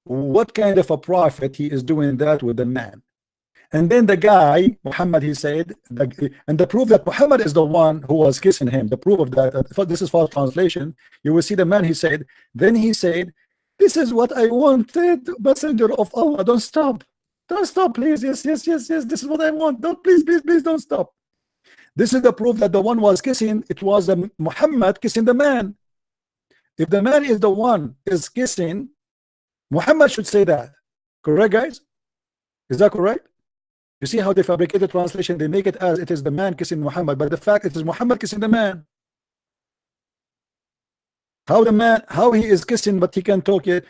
What kind of a prophet he is doing that with the man? And then the guy, Muhammad, he said, and the proof that Muhammad is the one who was kissing him, the proof of that, this is false translation. You will see the man, he said, then he said, this is what I wanted, messenger of Allah, don't stop. Don't stop, please. Yes, this is what I want. Don't, please, don't stop. This is the proof that the one was kissing, it was Muhammad kissing the man. If the man is the one is kissing, Muhammad should say that. Correct, guys? Is that correct? You see how they fabricate the translation? They make it as it is the man kissing Muhammad, but the fact it is Muhammad kissing the man. How he is kissing, but he can talk it.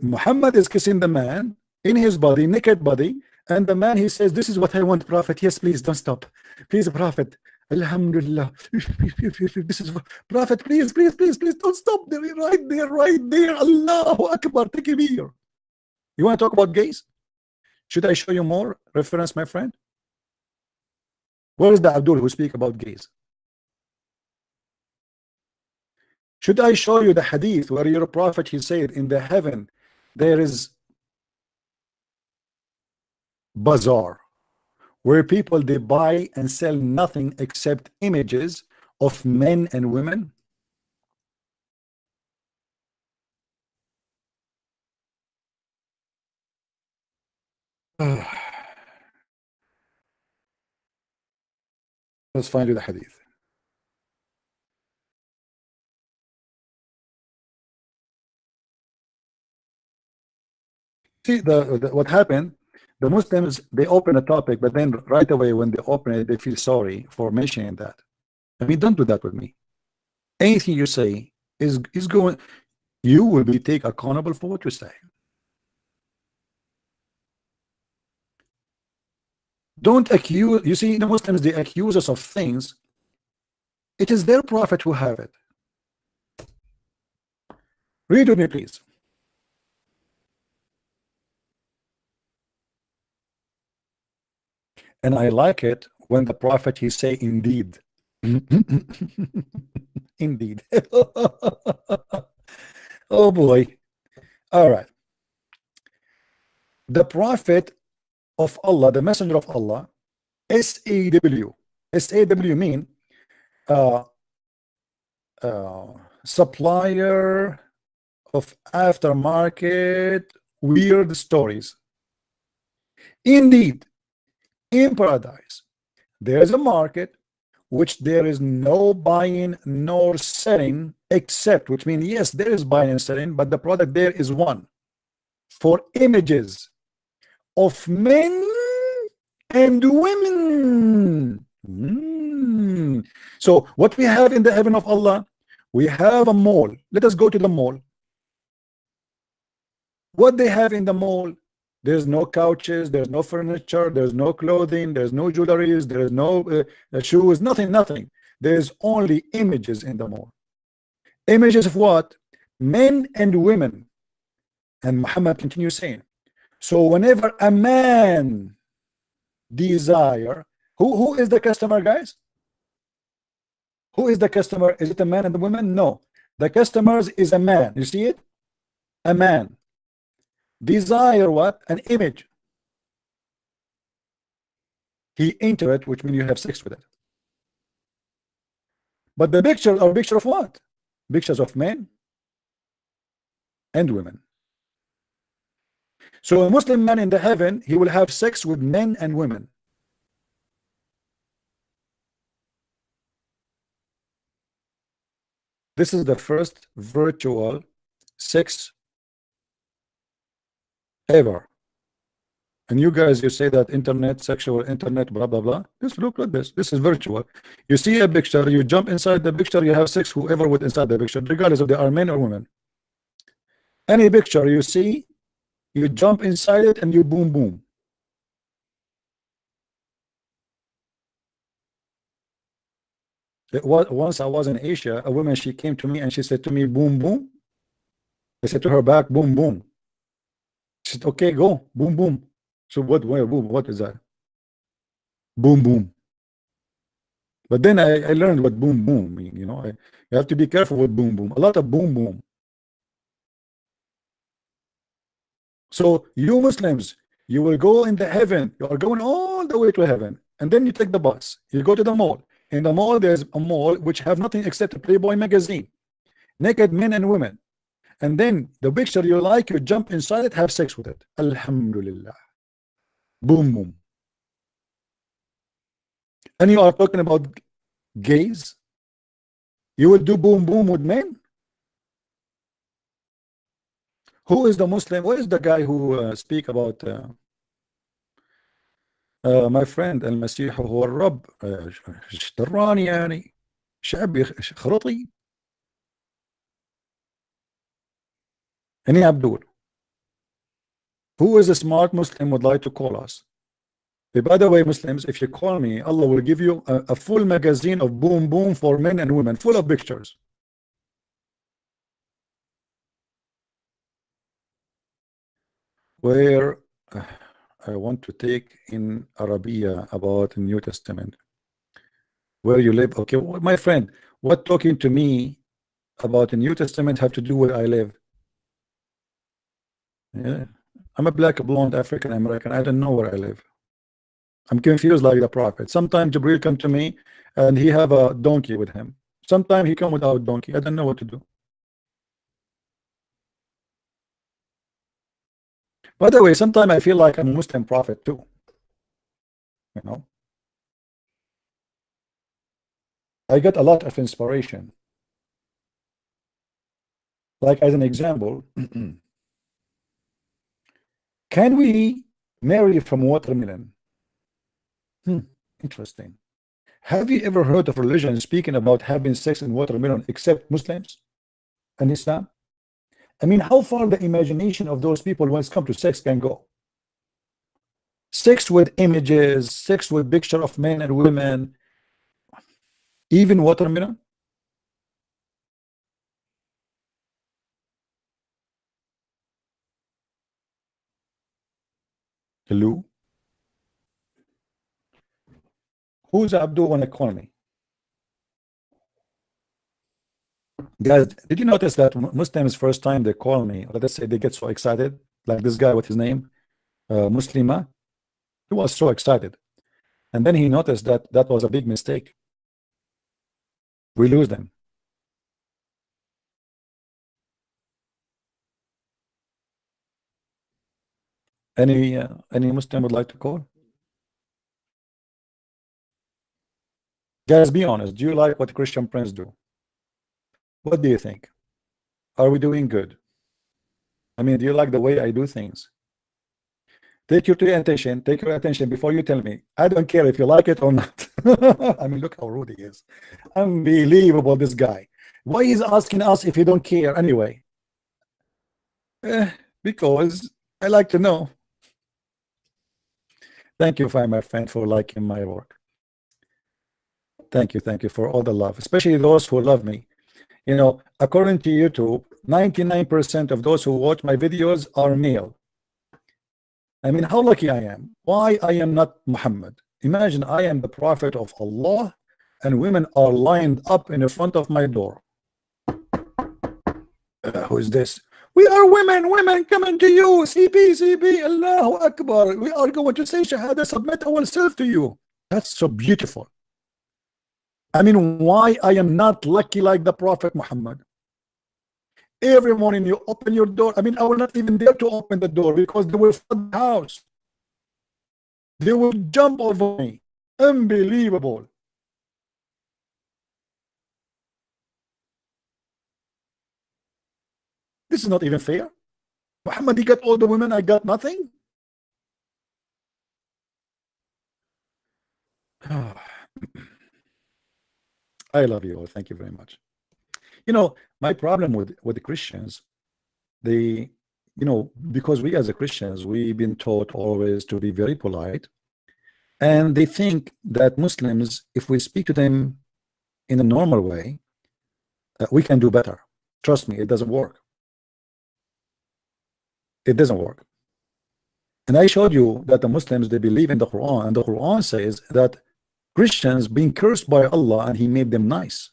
Muhammad is kissing the man in his body, naked body, and the man, he says, this is what I want, Prophet. Yes, please, don't stop. Please, Prophet. Alhamdulillah. This is Prophet, please, don't stop. They're right there. Allahu Akbar. Takbir. You want to talk about gays? Should I show you more reference, my friend? Where is the Abdul who speak about gays? Should I show you the hadith where your prophet, he said, in the heaven there is bazaar where people, they buy and sell nothing except images of men and women? Let's find you the hadith. See what happened. The Muslims, they open a topic, but then right away when they open it, they feel sorry for mentioning that. I mean, don't do that with me. Anything you say is going, you will be taken accountable for what you say. Don't accuse. You see, the Muslims, they accuse us of things. It is their prophet who have it. Read with me, please. And I like it when the prophet he say indeed. Indeed. Oh boy. All right. The prophet of Allah, the messenger of Allah, SAW. SAW mean supplier of aftermarket weird stories. Indeed, in paradise, there is a market which there is no buying nor selling, except, which means yes, there is buying and selling, but the product there is one, for images of men and women. So what we have in the heaven of Allah, we have a mall. Let us go to the mall. What they have in the mall, there's no couches, there's no furniture, there's no clothing, there's no jewelry, there's no shoes, nothing. There's only images in the mall. Images of what? Men and women. And Muhammad continues saying, so whenever a man desire, who is the customer, guys? Who is the customer? Is it a man and the woman? No. The customers is a man. You see it? A man. Desire what? An image. He enter it, which means you have sex with it. But the picture are picture of what? Pictures of men and women. So a Muslim man in the heaven, he will have sex with men and women. This is the first virtual sex ever. And you guys, you say that internet, sexual internet, blah blah blah. Just look at this. This is virtual. You see a picture, you jump inside the picture, you have sex whoever with inside the picture, regardless if they are men or women. Any picture you see, you jump inside it and you boom boom. Once I was in Asia, a woman, she came to me and she said to me, boom boom. I said to her back, boom boom. She said, okay, go, boom boom. So what, where, boom, what is that? Boom boom. But then I learned what boom boom mean, you know. You have to be careful with boom boom. A lot of boom boom. So you Muslims, you will go in the heaven. You are going all the way to heaven, and then you take the bus. You go to the mall. In the mall, there's a mall which have nothing except a Playboy magazine, naked men and women. And then the picture you like, you jump inside it, have sex with it. Alhamdulillah. Boom boom. And you are talking about gays? You will do boom boom with men? Who is the Muslim? What is the guy who speak about my friend المسيح هو الرب اشتراني يعني شعبي خرطي Any Abdul? Who is a smart Muslim would like to call us? By the way, Muslims, if you call me, Allah will give you a full magazine of boom boom for men and women, full of pictures. Where I want to take in Arabia about the New Testament. Where you live? Okay, well, my friend, what talking to me about the New Testament have to do where I live? Yeah, I'm a black, blonde, African American. I don't know where I live. I'm confused like the prophet. Sometimes Jibril come to me and he have a donkey with him. Sometimes he come without donkey. I don't know what to do. By the way, sometimes I feel like I'm a Muslim prophet too. You know, I get a lot of inspiration. Like as an example, can we marry from watermelon? Interesting. Have you ever heard of religion speaking about having sex in watermelon except Muslims and Islam? I mean, how far the imagination of those people when it comes to sex can go? Sex with images, sex with picture of men and women, even watermelon. Hello? Who's Abdul wanna call me? Guys, did you notice that Muslims first time they call me, let us say they get so excited, like this guy with his name, Muslima, he was so excited. And then he noticed that that was a big mistake. We lose them. Any Muslim would like to call? Guys, be honest. Do you like what Christian Prince do? What do you think? Are we doing good? I mean, do you like the way I do things? Take your attention before you tell me. I don't care if you like it or not. I mean, look how rude he is. Unbelievable, this guy. Why is asking us if you don't care anyway? Because I like to know. Thank you, my friend, for liking my work. Thank you for all the love, especially those who love me. You know, according to YouTube, 99% of those who watch my videos are male. I mean, how lucky I am. Why I am not Muhammad? Imagine I am the prophet of Allah and women are lined up in the front of my door. Who is this? We are women coming to you. CP, Allahu Akbar. We are going to say Shahada, submit ourselves to you. That's so beautiful. I mean, why I am not lucky like the Prophet Muhammad? Every morning you open your door. I mean, I will not even dare to open the door because they will flood the house. They will jump over me. Unbelievable. This is not even fair. Muhammad, he got all the women, I got nothing. I love you all. Thank you very much. You know, my problem with the Christians, they, you know, because we as the Christians, we've been taught always to be very polite, and they think that Muslims, if we speak to them in a normal way, we can do better. Trust me, it doesn't work. It doesn't work. And I showed you that the Muslims, they believe in the Quran, and the Quran says that Christians being cursed by Allah and he made them nice.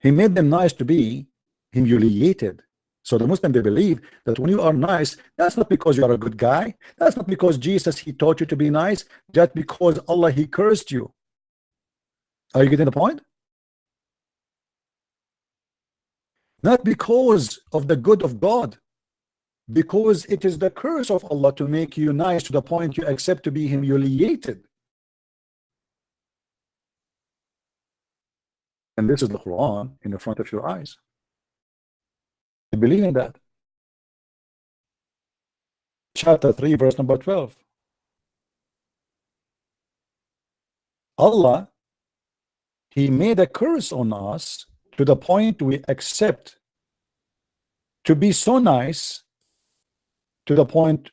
He made them nice to be humiliated. So the Muslim, they believe that when you are nice, that's not because you are a good guy. That's not because Jesus, he taught you to be nice. Just because Allah, he cursed you. Are you getting the point? Not because of the good of God, because it is the curse of Allah to make you nice to the point you accept to be humiliated. And this is the Quran in the front of your eyes. You believe in that? Chapter 3, verse number 12. Allah, he made a curse on us to the point we accept to be so nice to the point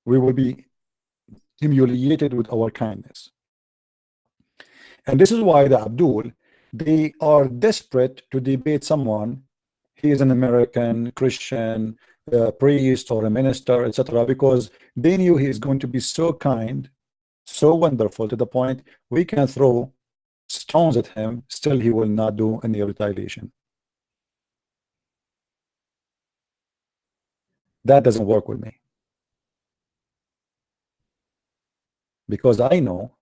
we will be humiliated with our kindness. And this is why the Abdul, they are desperate to debate someone. He is an American Christian priest or a minister, etc., because they knew he is going to be so kind, so wonderful, to the point we can throw stones at him, still he will not do any retaliation. That doesn't work with me, because I know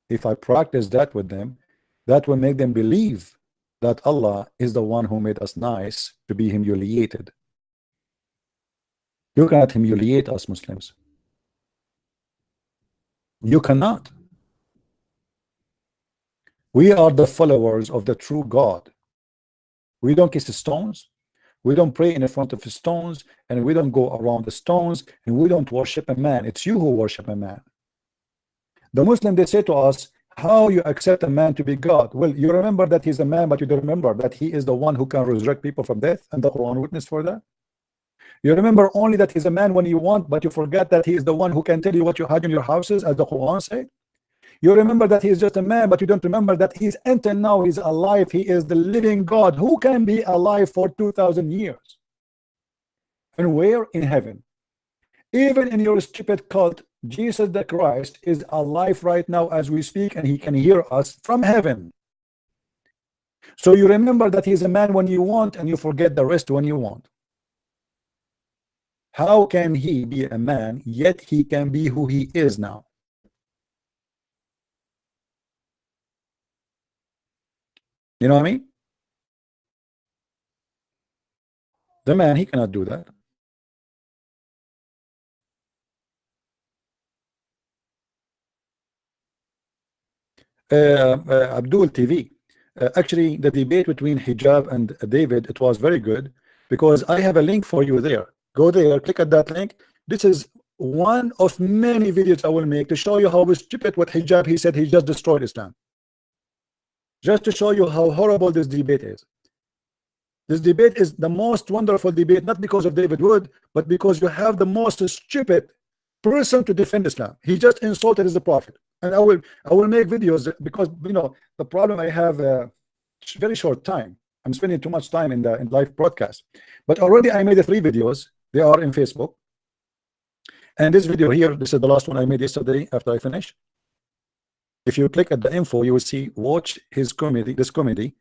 if I practice that with them, that will make them believe that Allah is the one who made us nice to be humiliated. You cannot humiliate us Muslims. You cannot. We are the followers of the true God. We don't kiss the stones. We don't pray in front of the stones, and we don't go around the stones, and we don't worship a man. It's you who worship a man. The Muslim, they say to us, how you accept a man to be God? Well, you remember that he's a man, but you don't remember that he is the one who can resurrect people from death, and the Quran witness for that. You remember only that he's a man when you want, but you forget that he is the one who can tell you what you had in your houses, as the Quran said. You remember that he is just a man, but you don't remember that he's until now he's alive. He is the living God who can be alive for 2,000 years. And where? In heaven. Even in your stupid cult, Jesus the Christ is alive right now as we speak, and he can hear us from heaven. So you remember that he's a man when you want, and you forget the rest when you want. How can he be a man, yet he can be who he is now? You know what I mean? The man, he cannot do that. Abdul TV. Actually, the debate between Hijab and David, it was very good, because I have a link for you there. Go there, click at that link. This is one of many videos I will make to show you how stupid what Hijab he said. He just destroyed Islam. Just to show you how horrible this debate is. This debate is the most wonderful debate, not because of David Wood, but because you have the most stupid person to defend Islam. He just insulted the Prophet. And I will make videos, because you know the problem I have very short time. I'm spending too much time in live broadcast. But already I made 3 videos. They are in Facebook. And this video here, this is the last one I made yesterday after I finished. If you click at the info, you will see watch his comedy, this comedy,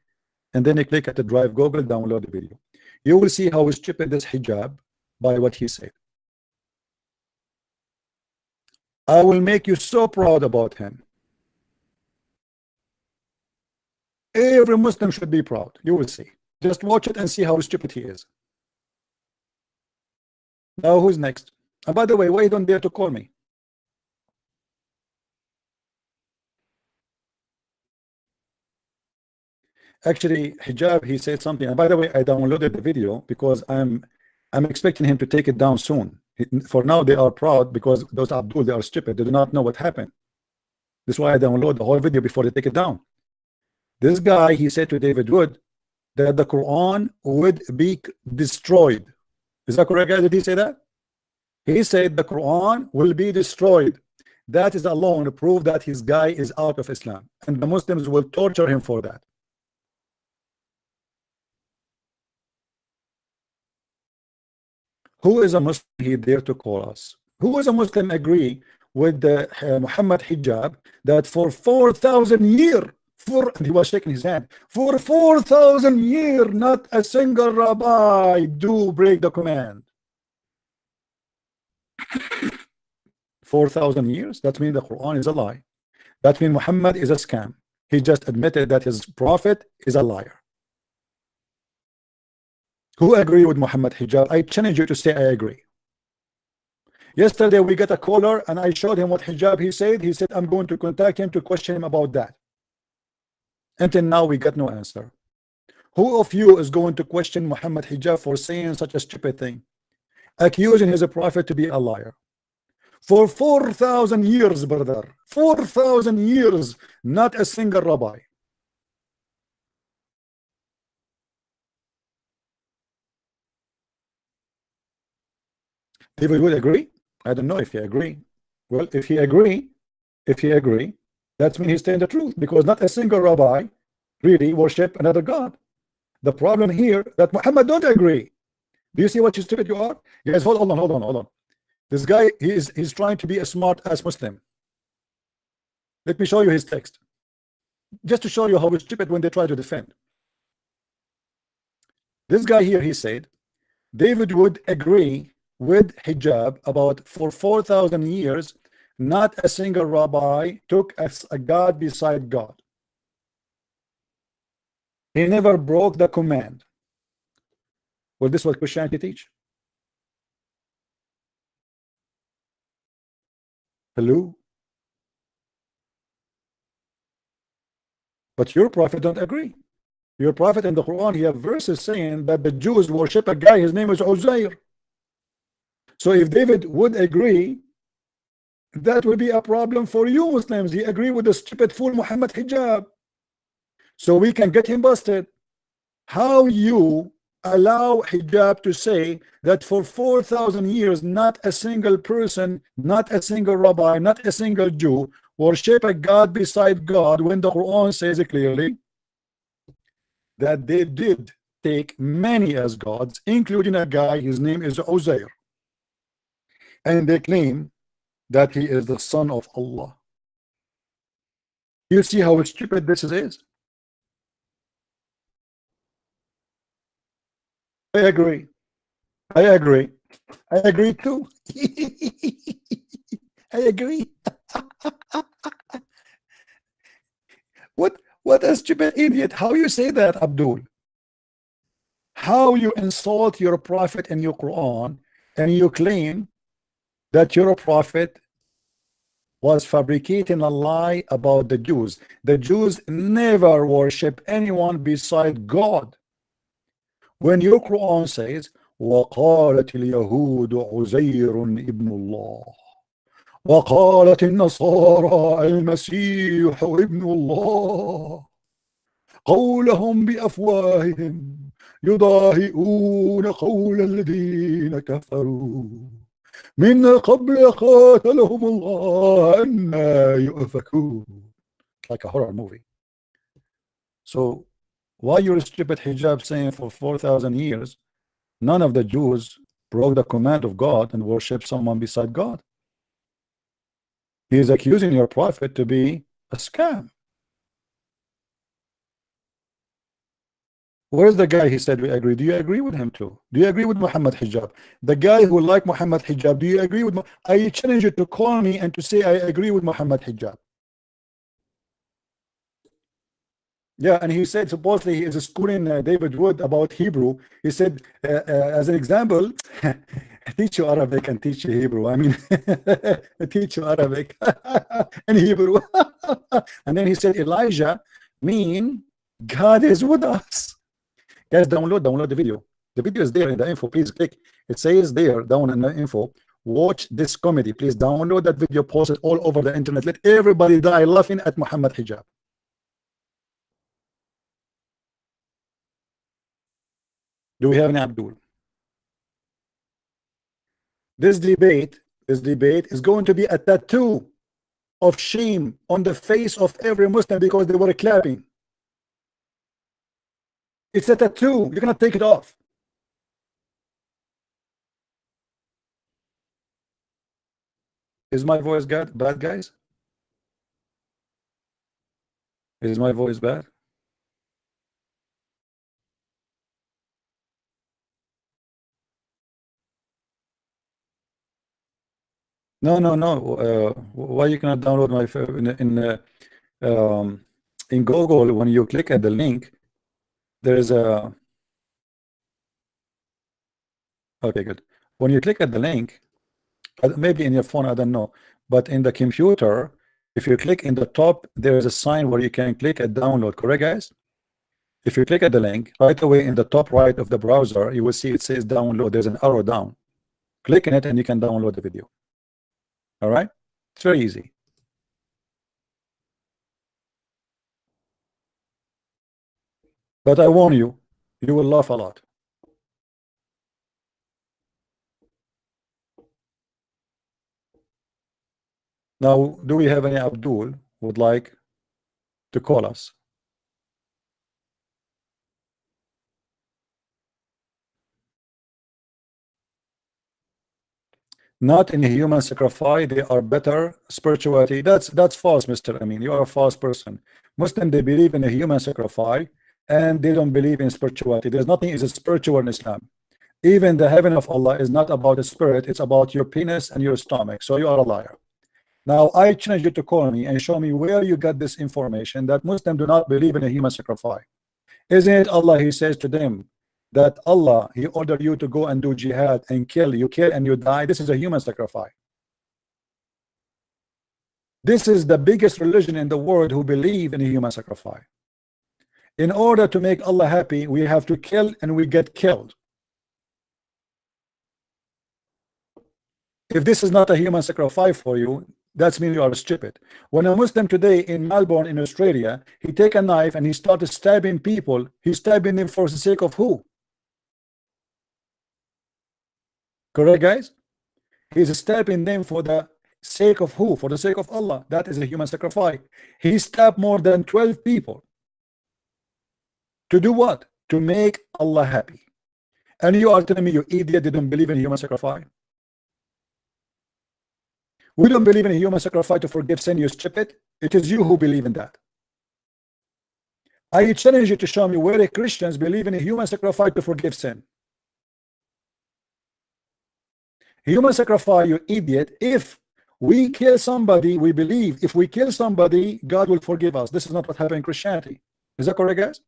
and then you click at the drive Google, download the video. You will see how stupid this Hijab by what he said. I will make you so proud about him. Every Muslim should be proud. You will see. Just watch it and see how stupid he is. Now who's next? And by the way, why you don't dare to call me? Actually, Hijab, he said something. And by the way, I downloaded the video because I'm expecting him to take it down soon. For now, they are proud because those Abdul, they are stupid. They do not know what happened. This is why I download the whole video before they take it down. This guy, he said to David Wood that the Quran would be destroyed. Is that correct, guys? Did he say that? He said the Quran will be destroyed. That is alone to prove that his guy is out of Islam, and the Muslims will torture him for that. Who is a Muslim here there to call us? Who is a Muslim agree with the Muhammad Hijab that for 4,000 years, and he was shaking his hand, for 4,000 years, not a single rabbi do break the command. 4,000 years? That means the Quran is a lie. That means Muhammad is a scam. He just admitted that his prophet is a liar. Who agree with Muhammad Hijab? I challenge you to say I agree. Yesterday we got a caller and I showed him what Hijab he said. He said I'm going to contact him to question him about that. Until now we got no answer. Who of you is going to question Muhammad Hijab for saying such a stupid thing, accusing his prophet to be a liar? For 4,000 years, brother, 4,000 years, not a single rabbi. David would agree. I don't know if he agree. Well, if he agree, that means he's telling the truth, because not a single rabbi really worship another god. The problem here that Muhammad don't agree. Do you see what stupid you are? Guys, hold on. This guy, he's trying to be a smart ass Muslim. Let me show you his text, just to show you how stupid when they try to defend. This guy here, he said David would agree with Hijab about for 4,000 years not a single rabbi took as a god beside God. He never broke the command. Well, this is what Christianity teach. Hello? But your prophet don't agree. Your prophet in the Quran, he have verses saying that the Jews worship a guy, his name is Uzair. So if David would agree, that would be a problem for you Muslims. He agree with the stupid fool Muhammad Hijab. So we can get him busted. How you allow hijab to say that for 4,000 years, not a single person, not a single rabbi, not a single Jew worship a God beside God, when the Quran says clearly that they did take many as gods, including a guy, his name is Uzair, and they claim that he is the son of Allah. You see how stupid this is? I agree. I agree. I agree too. I agree. What a stupid idiot. How you say that, Abdul? How you insult your prophet in your Quran, and you claim that your prophet was fabricating a lie about the Jews. The Jews never worship anyone beside God. When your Quran says, وَقَالَتِ الْيَهُودُ عُزَيْرٌ ابْنُ اللَّهِ وَقَالَتِ النَّصَارَى الْمَسِيحُ ابْنُ اللَّهِ قَوْلَهُمْ بِأَفْوَاهِهِمْ يُضَاهِئُونَ قَوْلَ الَّذِينَ كَفَرُوا مِنْ قَبْلِ قَاتَلَهُمُ اللَّهُ أَنَّى يُؤْفَكُونَ. Like a horror movie. So why your stupid hijab saying for 4,000 years none of the Jews broke the command of God and worship someone beside God? He is accusing your prophet to be a scam. Where's the guy he said we agree? Do you agree with him too? Do you agree with Muhammad hijab? The guy who like Muhammad hijab, do you agree with? I challenge you to call me and to say I agree with Muhammad hijab. Yeah, and he said supposedly he is schooling David Wood about Hebrew. He said, as an example, teach you Arabic and teach you Hebrew. I mean, teach you Arabic and Hebrew. And then he said, Elijah mean God is with us. Guys, download the video. The video is there in the info. Please click. It says there down in the info. Watch this comedy. Please download that video. Post it all over the internet. Let everybody die laughing at Muhammad hijab. Do we have any Abdul? This debate is going to be a tattoo of shame on the face of every Muslim because they were clapping. It's a tattoo. You're gonna take it off. Is my voice bad, guys? Is my voice bad? No. Why you cannot download my in Google? When you click at the link, there's a. Okay, good. When you click at the link, maybe in your phone, I don't know, but in the computer, if you click in the top, there is a sign where you can click at download. Correct, guys? If you click at the link right away in the top right of the browser, you will see it says download. There's an arrow down. Click on it, and you can download the video. All right, it's very easy. But I warn you, you will laugh a lot. Now, do we have any Abdul who would like to call us? Not in a human sacrifice, they are better spirituality. That's false, Mr. Amin. You are a false person. Muslim, they believe in a human sacrifice and they don't believe in spirituality. There's nothing is spiritual in Islam. Even the heaven of Allah is not about a spirit, it's about your penis and your stomach. So you are a liar. Now I challenge you to call me and show me where you got this information that Muslims do not believe in a human sacrifice. Isn't it Allah, he says to them that Allah, he ordered you to go and do jihad and kill, you kill and you die. This is a human sacrifice. This is the biggest religion in the world who believe in a human sacrifice. In order to make Allah happy, we have to kill and we get killed. If this is not a human sacrifice for you, that means you are stupid. When a Muslim today in Melbourne in Australia, he take a knife and he started stabbing people, he's stabbing them for the sake of who? Correct, guys? He's stabbing them for the sake of who? For the sake of Allah. That is a human sacrifice. He stabbed more than 12 people. To do what? To make Allah happy. And you are telling me, you idiot, didn't believe in human sacrifice? We don't believe in a human sacrifice to forgive sin, you stupid. It is you who believe in that. I challenge you to show me where the Christians believe in a human sacrifice to forgive sin. Human sacrifice, you idiot. If we kill somebody, we believe if we kill somebody, God will forgive us. This is not what happened in Christianity. Is that correct, guys?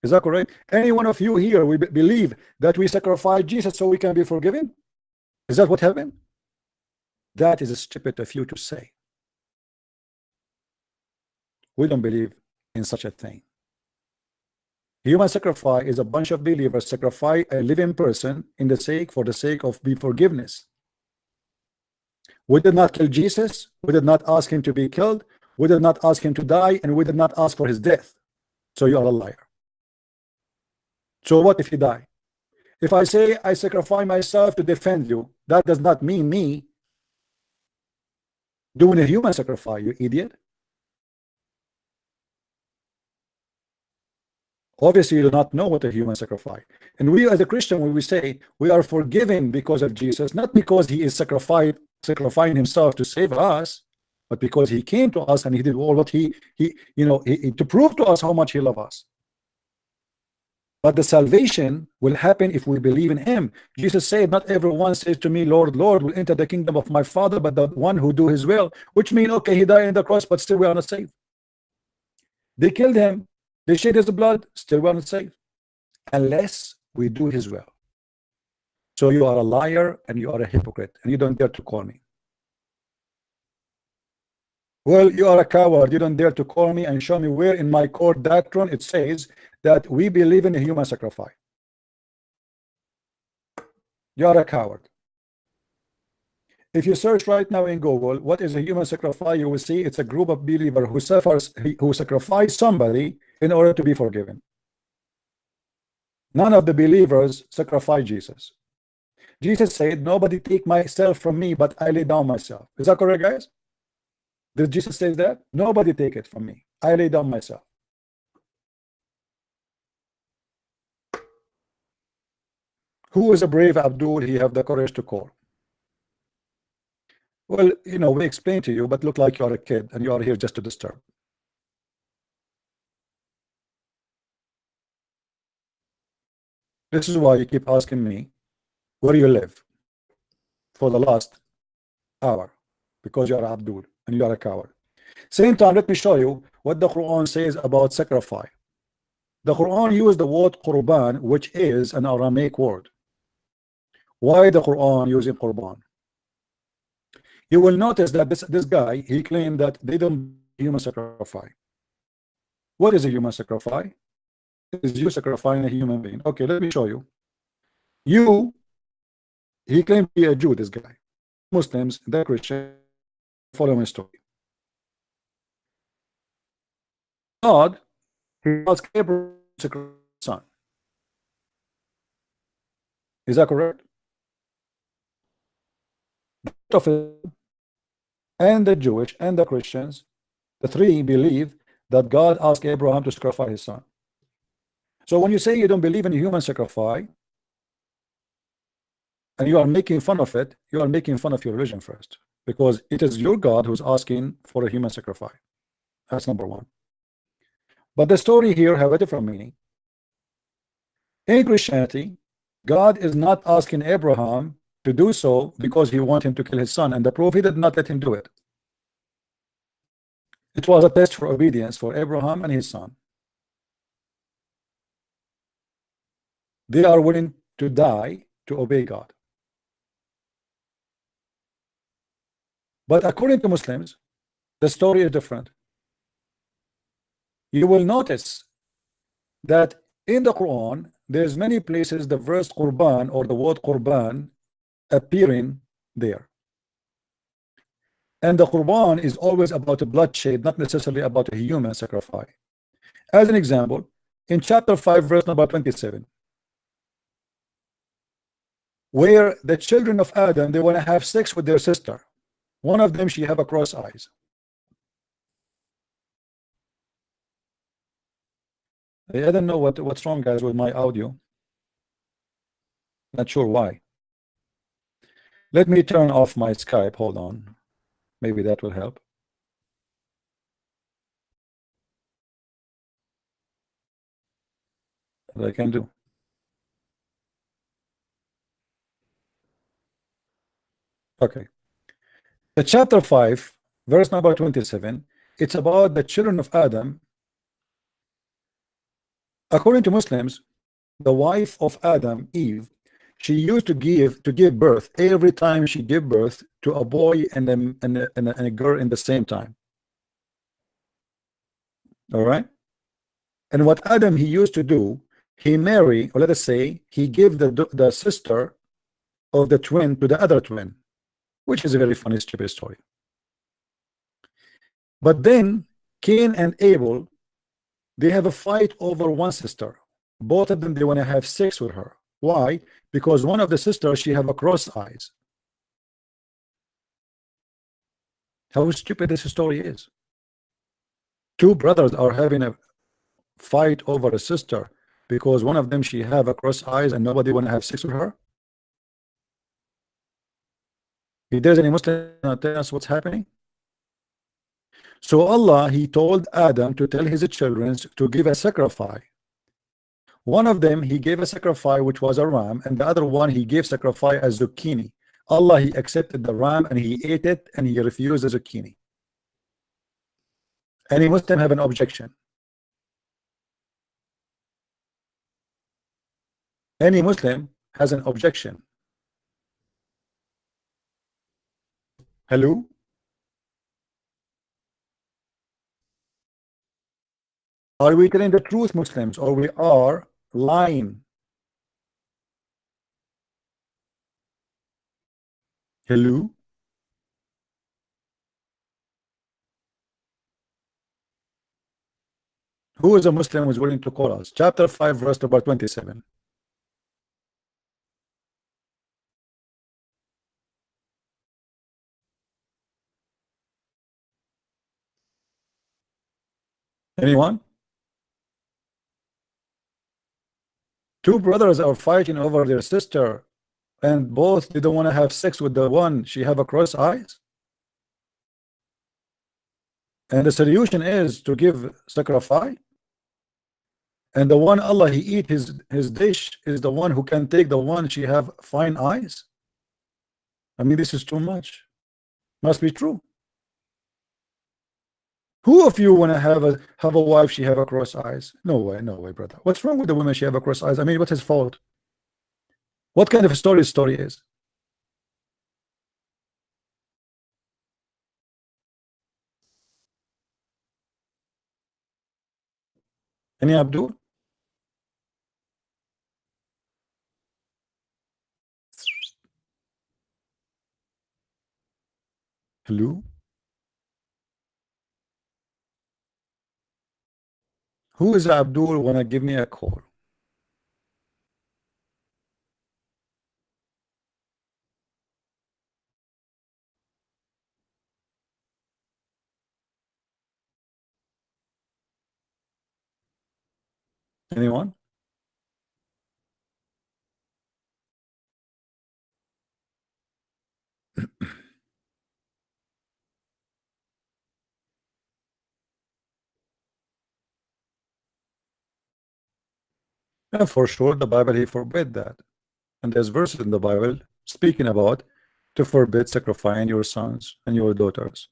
Is that correct? Any one of you here, we believe that we sacrifice Jesus so we can be forgiven? Is that what happened? That is stupid of you to say. We don't believe in such a thing. Human sacrifice is a bunch of believers sacrifice a living person for the sake of forgiveness. We did not kill Jesus. We did not ask him to be killed. We did not ask him to die, and we did not ask for his death. So you are a liar. So what if he die? If I say I sacrifice myself to defend you, that does not mean me doing a human sacrifice, you idiot. Obviously, you do not know what a human sacrifice. And we as a Christian, when we say we are forgiven because of Jesus, not because he is sacrificing himself to save us, but because he came to us and he did all what he to prove to us how much he loves us. But the salvation will happen if we believe in him. Jesus said, not everyone says to me, Lord, Lord, will enter the kingdom of my Father, but the one who do his will. Which means, okay, he died on the cross, but still we are not saved. They killed him. They shed his blood, still we are not saved. Unless we do his will. So you are a liar and you are a hypocrite, and you don't dare to call me. Well, you are a coward. You don't dare to call me and show me where in my core doctrine it says that we believe in a human sacrifice. You are a coward. If you search right now in Google, what is a human sacrifice, you will see it's a group of believers who sacrifice somebody in order to be forgiven. None of the believers sacrifice Jesus. Jesus said, nobody take myself from me, but I lay down myself. Is that correct, guys? Did Jesus say that? Nobody take it from me. I lay down myself. Who is a brave Abdul he have the courage to call? Well, we explain to you, but look like you are a kid and you are here just to disturb. This is why you keep asking me where you live for the last hour, because you are Abdul and you are a coward. Same time, let me show you what the Quran says about sacrifice. The Quran used the word qurban, which is an Aramaic word. Why the Quran using qurban? You will notice that this guy, he claimed that they don't human sacrifice. What is a human sacrifice? It is you sacrificing a human being. Okay, let me show you. He claimed to be a Jew, this guy. Muslims, they're Christian, follow my story. God, he asked Abraham to sacrifice his son. Is that correct? And the Jewish and the Christians, the three believe that God asked Abraham to sacrifice his son. So when you say you don't believe in human sacrifice and you are making fun of it, you are making fun of your religion first, because it is your God who's asking for a human sacrifice. That's number one. But the story here have a different meaning. In Christianity, God is not asking Abraham to do so because he wants him to kill his son, and the proof, he did not let him do it. It was a test for obedience for Abraham and his son. They are willing to die to obey God. But according to Muslims, the story is different. You will notice that in the Quran, there's many places the verse Qurban or the word Qurban appearing there. And the Qurban is always about a bloodshed, not necessarily about a human sacrifice. As an example, in chapter 5, verse number 27, where the children of Adam, they want to have sex with their sister. One of them, she have a cross eyes. I don't know what's wrong, guys, with my audio. Not sure why. Let me turn off my Skype. Hold on. Maybe that will help. What I can do. Okay. The chapter 5, verse number 27, it's about the children of Adam. According to Muslims, the wife of Adam, Eve, she used to give birth every time she gave birth to a boy and a girl in the same time. All right. And what Adam he used to do, he marry, or let us say, he gave the sister of the twin to the other twin, which is a very funny, stupid story. But then Cain and Abel, they have a fight over one sister. Both of them, they want to have sex with her. Why? Because one of the sisters, she have a cross eyes. How stupid this story is. Two brothers are having a fight over a sister because one of them, she have a cross eyes and nobody want to have sex with her. If there's any Muslim, tell us what's happening. So Allah, he told Adam to tell his children to give a sacrifice. One of them, he gave a sacrifice which was a ram, and the other one, he gave sacrifice as zucchini. Allah, he accepted the ram and he ate it, and he refused the zucchini. Any Muslim have an objection? Any Muslim has an objection? Hello? Are we telling the truth, Muslims, or we are lying? Hello? Who is a Muslim who is willing to call us? Chapter 5, verse number 27. Anyone? Two brothers are fighting over their sister, and both they don't want to have sex with the one. She have a cross eyes, and the solution is to give sacrifice. And the one Allah he eat his dish is the one who can take the one she have fine eyes. I mean, this is too much. Must be true. Who of you want to have a wife she have a cross eyes? No way, brother. What's wrong with the woman she have a cross eyes? I mean, what's his fault? What kind of a story is? Any Abdul? Hello? Who is Abdul wanna give me a call? Anyone? Yeah, for sure, the Bible he forbid that, and there's verses in the Bible speaking about to forbid sacrificing your sons and your daughters.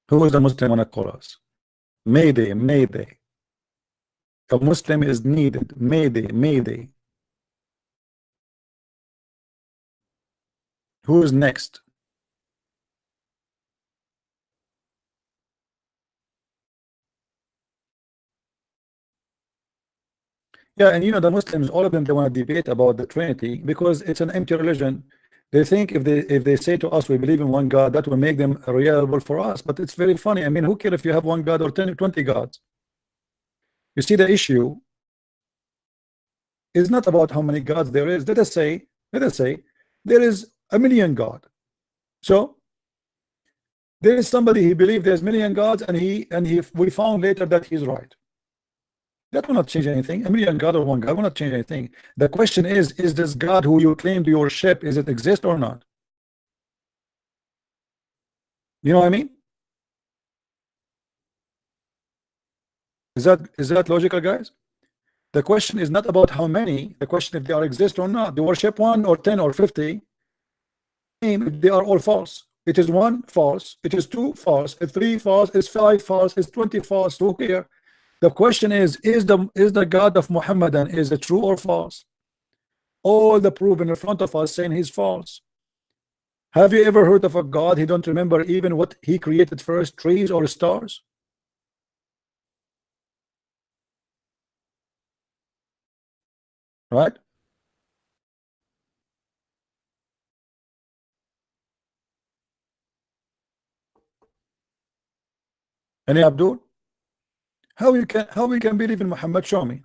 Who is the Muslim wanna call us? Mayday, mayday. A Muslim is needed. Mayday, mayday. Who is next? Yeah, and you know the Muslims, all of them, they want to debate about the Trinity because it's an empty religion. They think if they say to us we believe in one God, that will make them reliable for us. But it's very funny. I mean, who cares if you have one God or 10 or 20 gods? You see, the issue is not about how many gods there is. Let us say there is a million God. So there is somebody, he believed there's million gods, and we found later that he's right. That will not change anything. A million God or one God will not change anything. The question is this God who you claim to worship, is it exist or not? You know what I mean? Is that logical, guys? The question is not about how many. The question if they are exist or not. They worship 1 or 10 or 50. They are all false. It is 1 false. It is 2 false. It's 3 false. It's 5 false. It's 20 false. So here, the question is the God of Muhammadan, is it true or false? All the proof in front of us saying he's false. Have you ever heard of a God he don't remember even what he created first, trees or stars? Right? Any Abdul? How we can believe in Muhammad? Show me.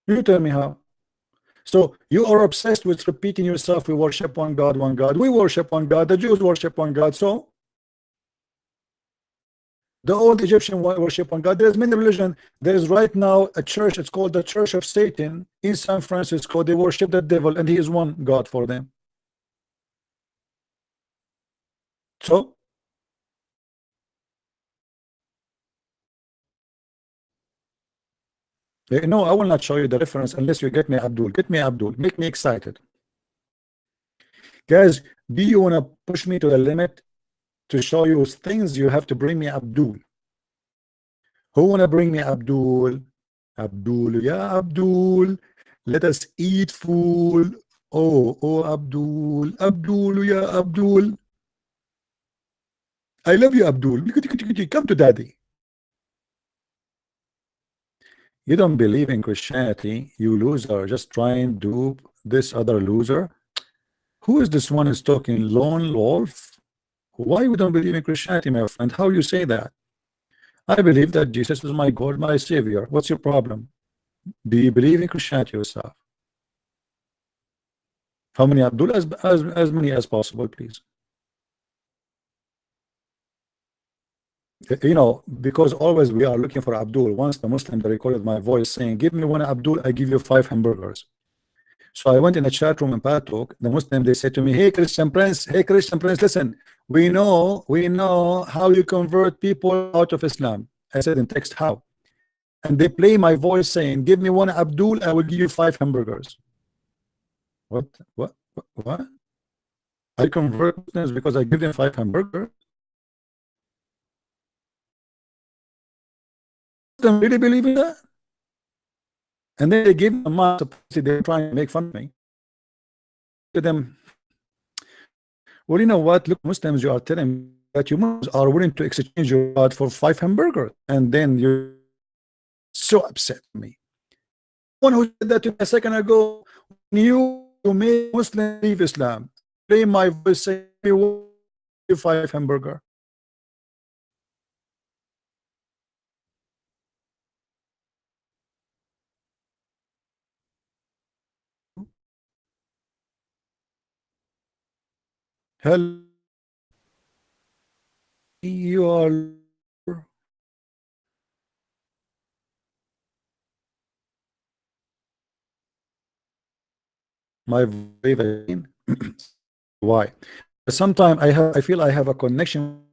You tell me how. So you are obsessed with repeating yourself. We worship one God, one God. We worship one God. The Jews worship one God. So the old Egyptian worship one God. There's many religions. There is right now a church. It's called the Church of Satan in San Francisco. They worship the devil, and he is one God for them. So no, I will not show you the reference unless you get me Abdul. Get me Abdul. Make me excited. Guys, do you want to push me to the limit to show you things? You have to bring me Abdul. Who want to bring me Abdul? Abdul, yeah, Abdul. Let us eat food. Oh, Abdul. Abdul, yeah, Abdul. I love you, Abdul. Come to daddy. You don't believe in Christianity, you loser. Just try and dupe this other loser. Who is this one who's talking? Lone wolf? Why you don't believe in Christianity, my friend? How you say that? I believe that Jesus is my God, my Savior. What's your problem? Do you believe in Christianity yourself? How many Abdul? As many as possible, please. You know, because always we are looking for Abdul. Once the Muslim recorded my voice saying, give me one Abdul, I give you 5 hamburgers. So I went in a chat room in Patok. The Muslim, they said to me, hey Christian Prince, listen, we know how you convert people out of Islam. I said in text, how? And they play my voice saying, give me one Abdul, I will give you 5 hamburgers. What? I convert Muslims because I give them 5 hamburgers? Muslims really believe in that? And then they give them a month, they're trying to make fun of me. To them, well, you know what? Look, Muslims, you are telling me that you Muslims are willing to exchange your God for 5 hamburgers, and then you're so upset with me. One who said that to me a second ago, you made Muslims leave Islam. Play my voice, say 5 hamburger. Hell, you are my favorite. Why? Sometimes I feel I have a connection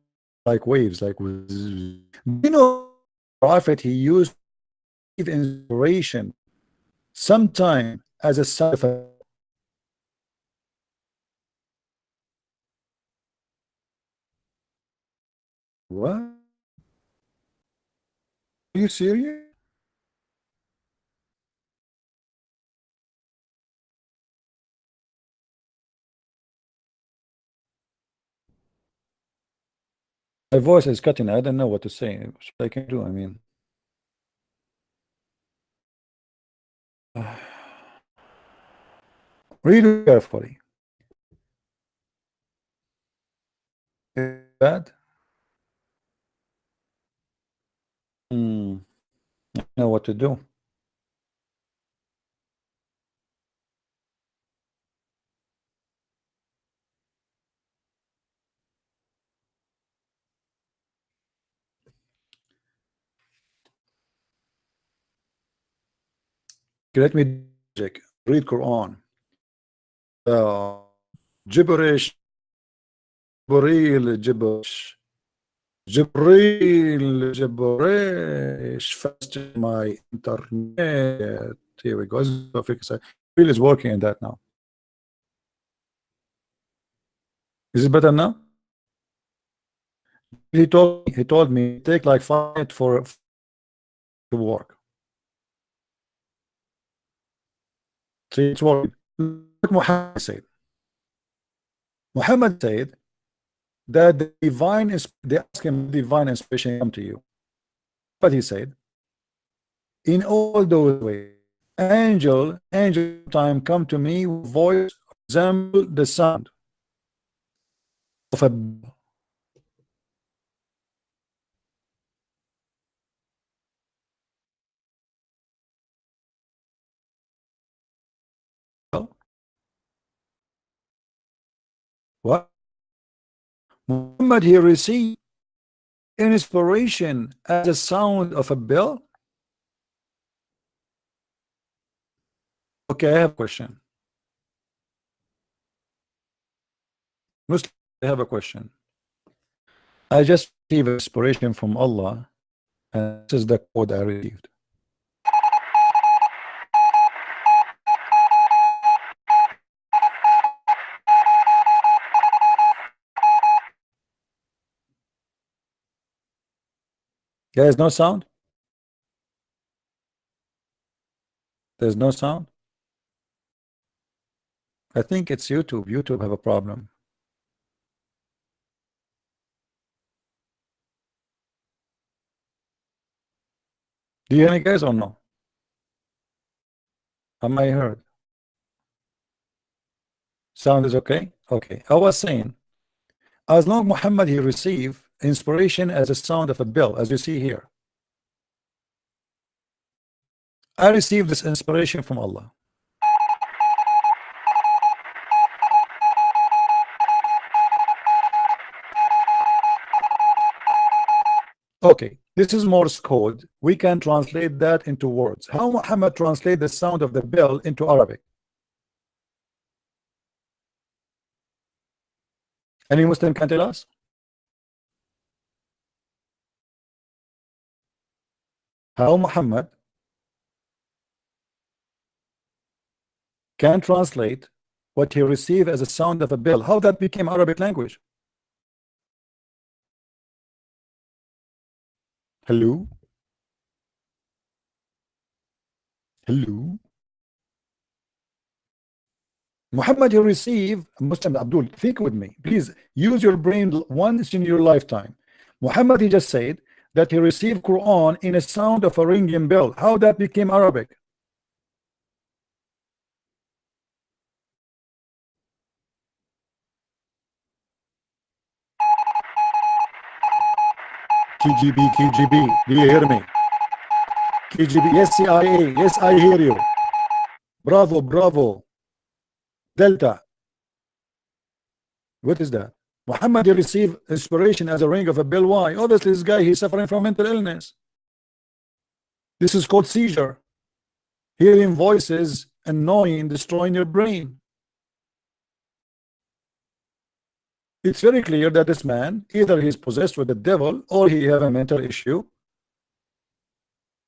like waves, like with, you know, Prophet, he used inspiration sometime as a side effect. What? Are you serious? My voice is cutting. I don't know what to say. What I can do? I mean, read carefully. Is that know what to do. Let me read Quran. Gibberish, gibberish. Gibberish, fast my internet. Here we go. Bill is working on that now. Is it better now? He told me take like 5 minutes for to work. See, it's working. Look, Muhammad said. Muhammad said that the divine is, they ask him divine inspiration come to you. But he said, in all those ways, angel time come to me with voice resemble the sound of a bell. What? Muhammad, he received inspiration as a sound of a bell. Okay, I have a question. Muslim, I have a question. I just received inspiration from Allah, and this is the code I received. There's no sound? There's no sound? I think it's YouTube. YouTube have a problem. Do you hear me, guys, or no? Am I heard? Sound is okay? Okay. I was saying, as long Muhammad he received inspiration as a sound of a bell, as you see here. I received this inspiration from Allah. Okay, this is Morse code. We can translate that into words. How Muhammad translate the sound of the bell into Arabic? Any Muslim can tell us? How Muhammad can translate what he received as a sound of a bell? How that became Arabic language? Hello? Hello? Muhammad, you receive, Muslim Abdul, think with me. Please use your brain once in your lifetime. Muhammad, he just said that he received Quran in a sound of a ringing bell. How that became Arabic? KGB, do you hear me? KGB, yes, CIA, yes, I hear you. Bravo. Delta. What is that? Muhammad received inspiration as a ring of a bell. Why? Obviously, this guy, he's suffering from mental illness. This is called seizure. Hearing voices, annoying, destroying your brain. It's very clear that this man, either he's possessed with the devil or he have a mental issue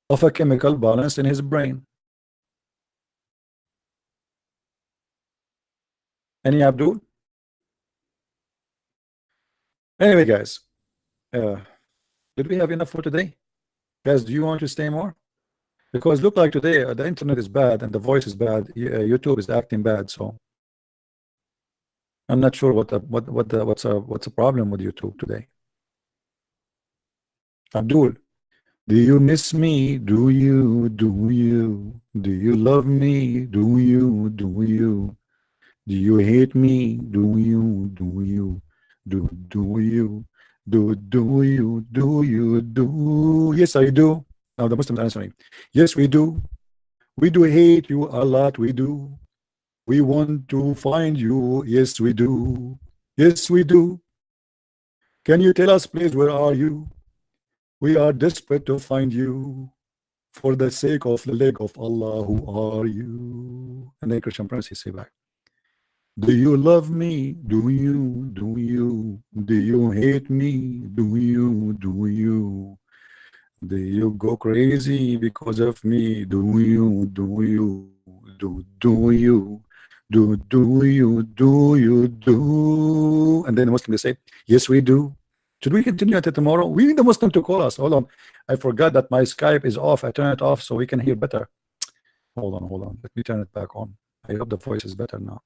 of a chemical balance in his brain. Any Abdul? Anyway, guys, did we have enough for today? Guys, do you want to stay more? Because look like today the internet is bad and the voice is bad. YouTube is acting bad, so I'm not sure what's the problem with YouTube today. Abdul, do you miss me? Do you love me? Do you do you hate me? Do you do you yes I do. Now the Muslims answering, yes, we do. We do hate you a lot. We do. We want to find you. Yes, we do. Yes, we do. Can you tell us, please, where are you? We are desperate to find you. For the sake of the leg of Allah, who are you? And then Christian Prince, he say back, do you love me? Do you? Do you? Do you hate me? Do you? Do you? Do you go crazy because of me? Do you? Do you? Do you? Do you? Do you? Do? And then the Muslim, they say, yes, we do. Should we continue until tomorrow? We need the Muslim to call us. Hold on. I forgot that my Skype is off. I turn it off so we can hear better. Hold on, hold on. Let me turn it back on. I hope the voice is better now.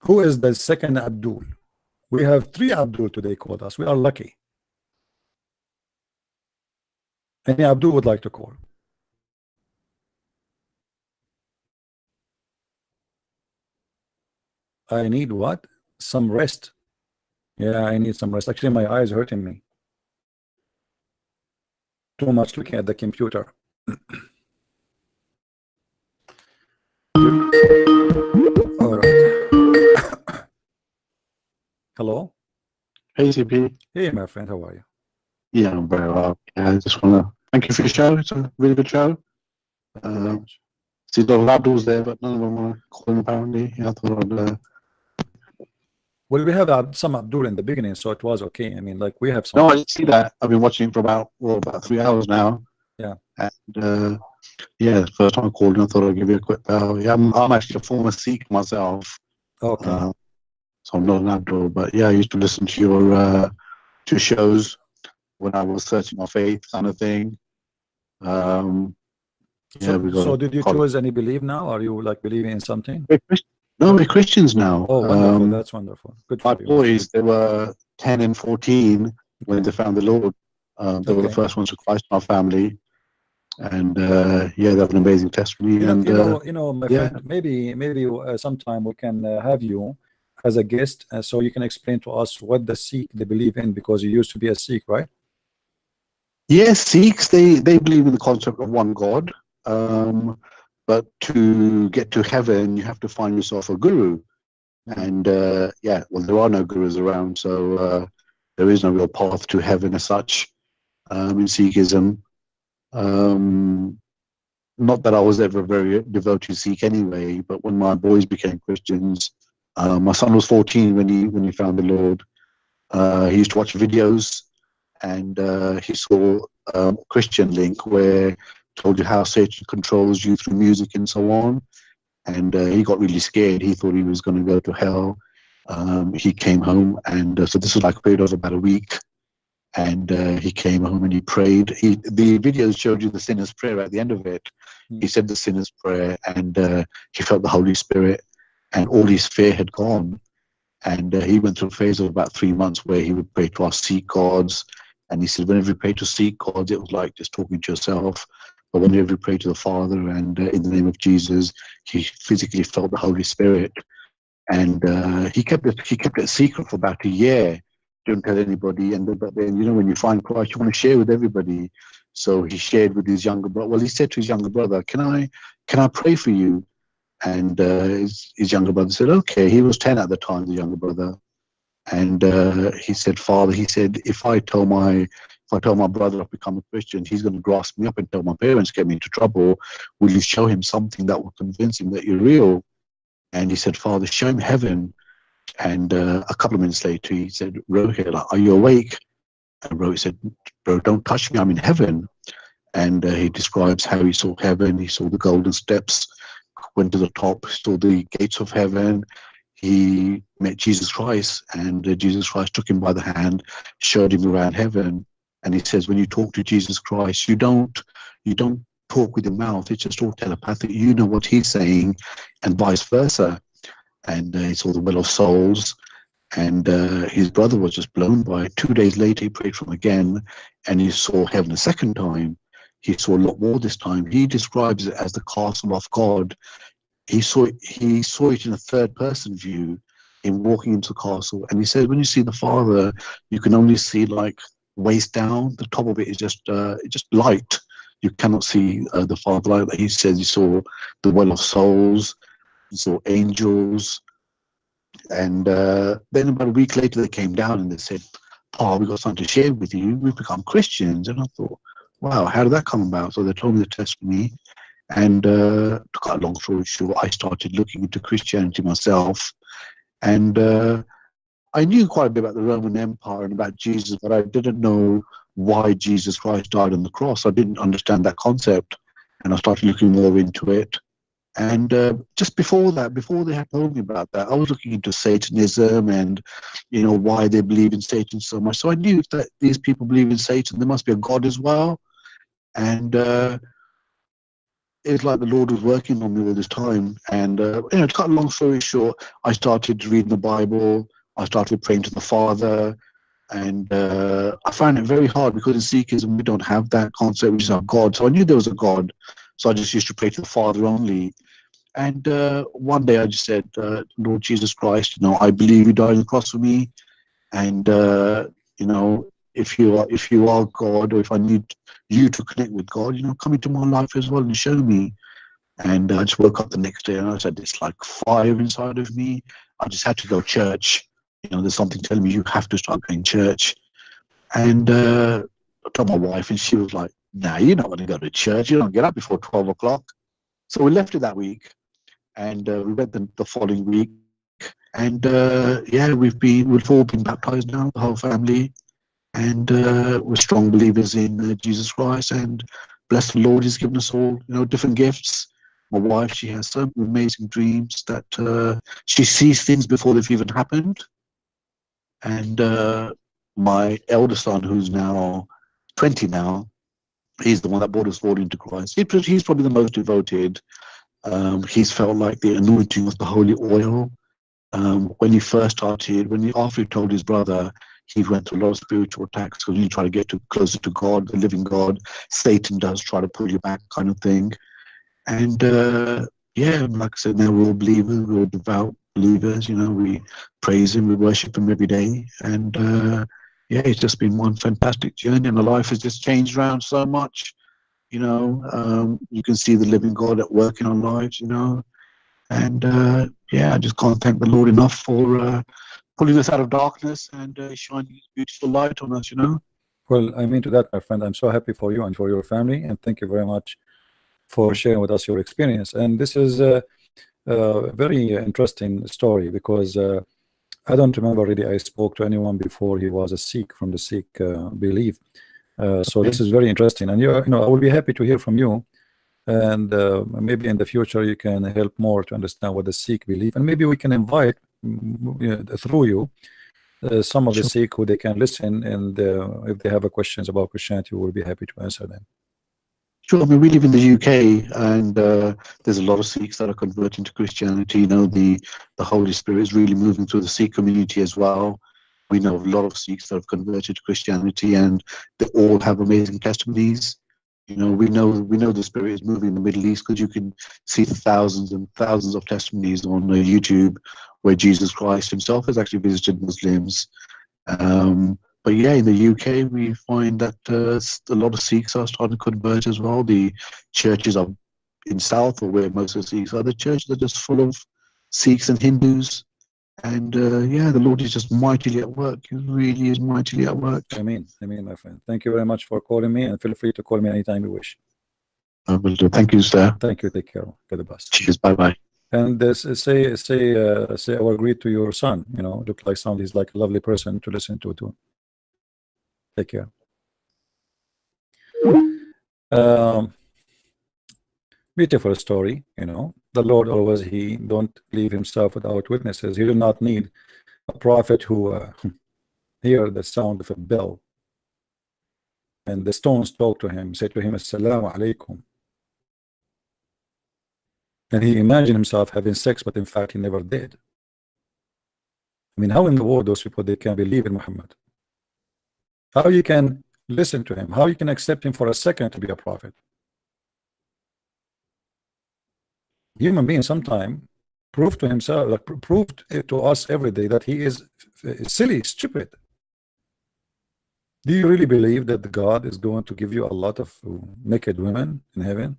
Who is the second Abdul? We have 3 Abdul today called us. We are lucky. Any Abdul would like to call? I need what? Some rest. Yeah, I need some rest. Actually, my eyes are hurting me. Too much looking at the computer. All right. Hello. Hey, CP. Hey, my friend. How are you? Yeah, I'm very well. Yeah, I just want to thank you for your show. It's a really good show. See a lot of Abduls there, but none of them want to call him apparently. Yeah, I thought I'd, well, we have some Abdul in the beginning, so it was okay. I mean, like we have some. No, I didn't see that. I've been watching for about 3 hours now. Yeah. And yeah, the first time I called in, I thought I'd give you a quick bell. Yeah, I'm actually a former Sikh myself. Okay. So I'm not an Abdul, but yeah, I used to listen to your shows when I was searching my faith, kind of thing. Yeah, so did you choose any belief now? Are you like believing in something? No, we're Christians now. Oh, wonderful. That's wonderful. Good my for you. boys, they were 10 and 14 when they found the Lord. They were the first ones to Christ in our family. And yeah, they have an amazing testimony. You know, my friend, maybe sometime we can have you as a guest so you can explain to us what the Sikh they believe in, because you used to be a Sikh, right? Yes, Sikhs, they believe in the concept of one God. But to get to heaven, you have to find yourself a guru. And yeah, well, there are no gurus around, so there is no real path to heaven as such in Sikhism. Not that I was ever very devoted Sikh anyway, but when my boys became Christians, my son was 14 when he found the Lord. He used to watch videos, and he saw a Christian link where told you how Satan controls you through music and so on. And he got really scared. He thought he was going to go to hell. He came home, and so this was like a period of about a week. And he came home and he prayed. The videos showed you the sinner's prayer at the end of it. He said the sinner's prayer, and he felt the Holy Spirit, and all his fear had gone. And he went through a phase of about 3 months where he would pray to our Sikh gods. And he said, whenever you pray to Sikh gods, it was like just talking to yourself. But whenever you pray to the Father and in the name of Jesus, he physically felt the Holy Spirit. And he kept it secret for about a year. Didn't tell anybody. But then, you know, when you find Christ, you want to share with everybody. So he shared with his younger brother. Well, he said to his younger brother, "Can I pray for you?" And his younger brother said, "Okay." He was 10 at the time, the younger brother. And he said, "Father," he said, if I tell my brother I've become a Christian, he's going to grasp me up and tell my parents, get me into trouble. Will you show him something that will convince him that you're real? And he said, "Father, show him heaven." And a couple of minutes later, he said, "Rohit, are you awake?" And Rohit said, "Bro, don't touch me. I'm in heaven." And he describes how he saw heaven. He saw the golden steps, went to the top, saw the gates of heaven. He met Jesus Christ, and Jesus Christ took him by the hand, showed him around heaven. And he says, when you talk to Jesus Christ, you don't talk with your mouth. It's just all telepathic. You know what he's saying, and vice versa. And he saw the well of souls. And his brother was just blown by it. 2 days later, he prayed from again, and he saw heaven a second time. He saw a lot more this time. He describes it as the castle of God. He saw it in a third person view. him walking into the castle, and he said, when you see the Father, you can only see like waist down. The top of it is just light. You cannot see the Father like that. He says he saw the well of souls, he saw angels, and then about a week later they came down and they said, "Paul, we got something to share with you. We've become Christians." And I thought, wow, how did that come about? So they told me the testimony, and to cut a long story short, I started looking into Christianity myself, and I knew quite a bit about the Roman Empire and about Jesus, but I didn't know why Jesus Christ died on the cross. I didn't understand that concept, and I started looking more into it. And just before that, before they had told me about that, I was looking into Satanism and, you know, why they believe in Satan so much. So I knew that these people believe in Satan, there must be a God as well. And it's like the Lord was working on me all this time. And, you know, to cut a long story short, I started reading the Bible. I started praying to the Father. And I found it very hard because in Sikhism, we don't have that concept, which is our God. So I knew there was a God. So I just used to pray to the Father only. And one day I just said, Lord Jesus Christ, you know, I believe you died on the cross for me. And, you know, if you are God, or if I need you to connect with God, you know, come into my life as well and show me. And I just woke up the next day and I said, it's like fire inside of me. I just had to go to church. You know, there's something telling me you have to start going to church. And I told my wife, and she was like, nah, you're not going to go to church. You don't get up before 12 o'clock. So we left it that week. And we went the following week, and yeah, we've all been baptized now, the whole family, and we're strong believers in Jesus Christ. And bless the Lord, He's given us all, you know, different gifts. My wife, she has some amazing dreams that she sees things before they've even happened. And my elder son, who's now 20 now, he's the one that brought us all into Christ. He's probably the most devoted. He's felt like the anointing of the holy oil. When he first started, after he told his brother, he went through a lot of spiritual attacks because when you try to get closer to God, the living God, Satan does try to pull you back, kind of thing. And yeah, like I said, now we're all believers, we're all devout believers. You know, we praise Him, we worship Him every day, and yeah, it's just been one fantastic journey, and the life has just changed around so much. You know, you can see the living God at work in our lives, you know. And yeah, I just can't thank the Lord enough for pulling us out of darkness and shining His beautiful light on us, you know. Well, I mean to that, my friend, I'm so happy for you and for your family, and thank you very much for sharing with us your experience. And this is a very interesting story because I don't remember really I spoke to anyone before he was a Sikh from the Sikh belief. So this is very interesting, and you know, I will be happy to hear from you, and maybe in the future you can help more to understand what the Sikh believe, and maybe we can invite through you some of the Sikh who they can listen, and if they have questions about Christianity, we'll be happy to answer them. Sure. I mean, we live in the UK, and there's a lot of Sikhs that are converting to Christianity. You know, the Holy Spirit is really moving through the Sikh community as well. We know a lot of Sikhs that have converted to Christianity, and they all have amazing testimonies. You know, we know the Spirit is moving in the Middle East because you can see thousands and thousands of testimonies on YouTube where Jesus Christ Himself has actually visited Muslims. But yeah, in the UK, we find that a lot of Sikhs are starting to convert as well. The churches are in South, or where most of the Sikhs are, the churches are just full of Sikhs and Hindus. And yeah, the Lord is just mightily at work. He really is mightily at work. Amen. Amen, my friend. Thank you very much for calling me, and feel free to call me anytime you wish. I will do. Thank you, sir. Thank you. Take care. Get the best. Cheers. Bye-bye. And say I will agree to your son. You know, look like he's like a lovely person to listen to too. Take care. Beautiful story. You know, the Lord always He don't leave Himself without witnesses. He do not need a prophet who hear the sound of a bell and the stones talk to him, say to him, Assalamu alaikum. And he imagined himself having sex, but in fact he never did. I mean, how in the world those people they can believe in Muhammad? How you can listen to him? How you can accept him for a second to be a prophet? Human beings sometimes Prove to himself, like prove to us every day that he is silly, stupid. Do you really believe that God is going to give you a lot of naked women in heaven?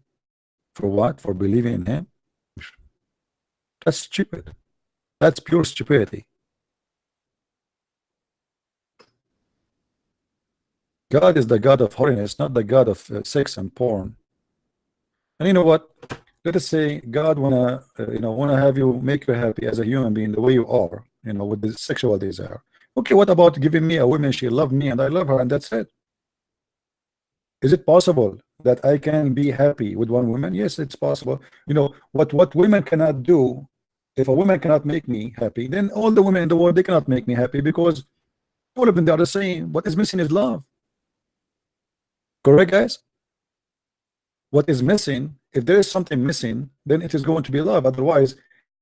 For what? For believing in him? That's stupid. That's pure stupidity. God is the God of holiness, not the God of sex and porn. And you know what? Let us say God wanna have you, make you happy as a human being the way you are, with the sexual desire. Okay, what about giving me a woman? She loved me and I love her, and that's it. Is it possible that I can be happy with one woman? Yes, it's possible. What women cannot do, if a woman cannot make me happy, then all the women in the world, they cannot make me happy, because all of them, they are the same. What is missing is love. Correct, guys? What is missing, if there is something missing, then it is going to be love. Otherwise,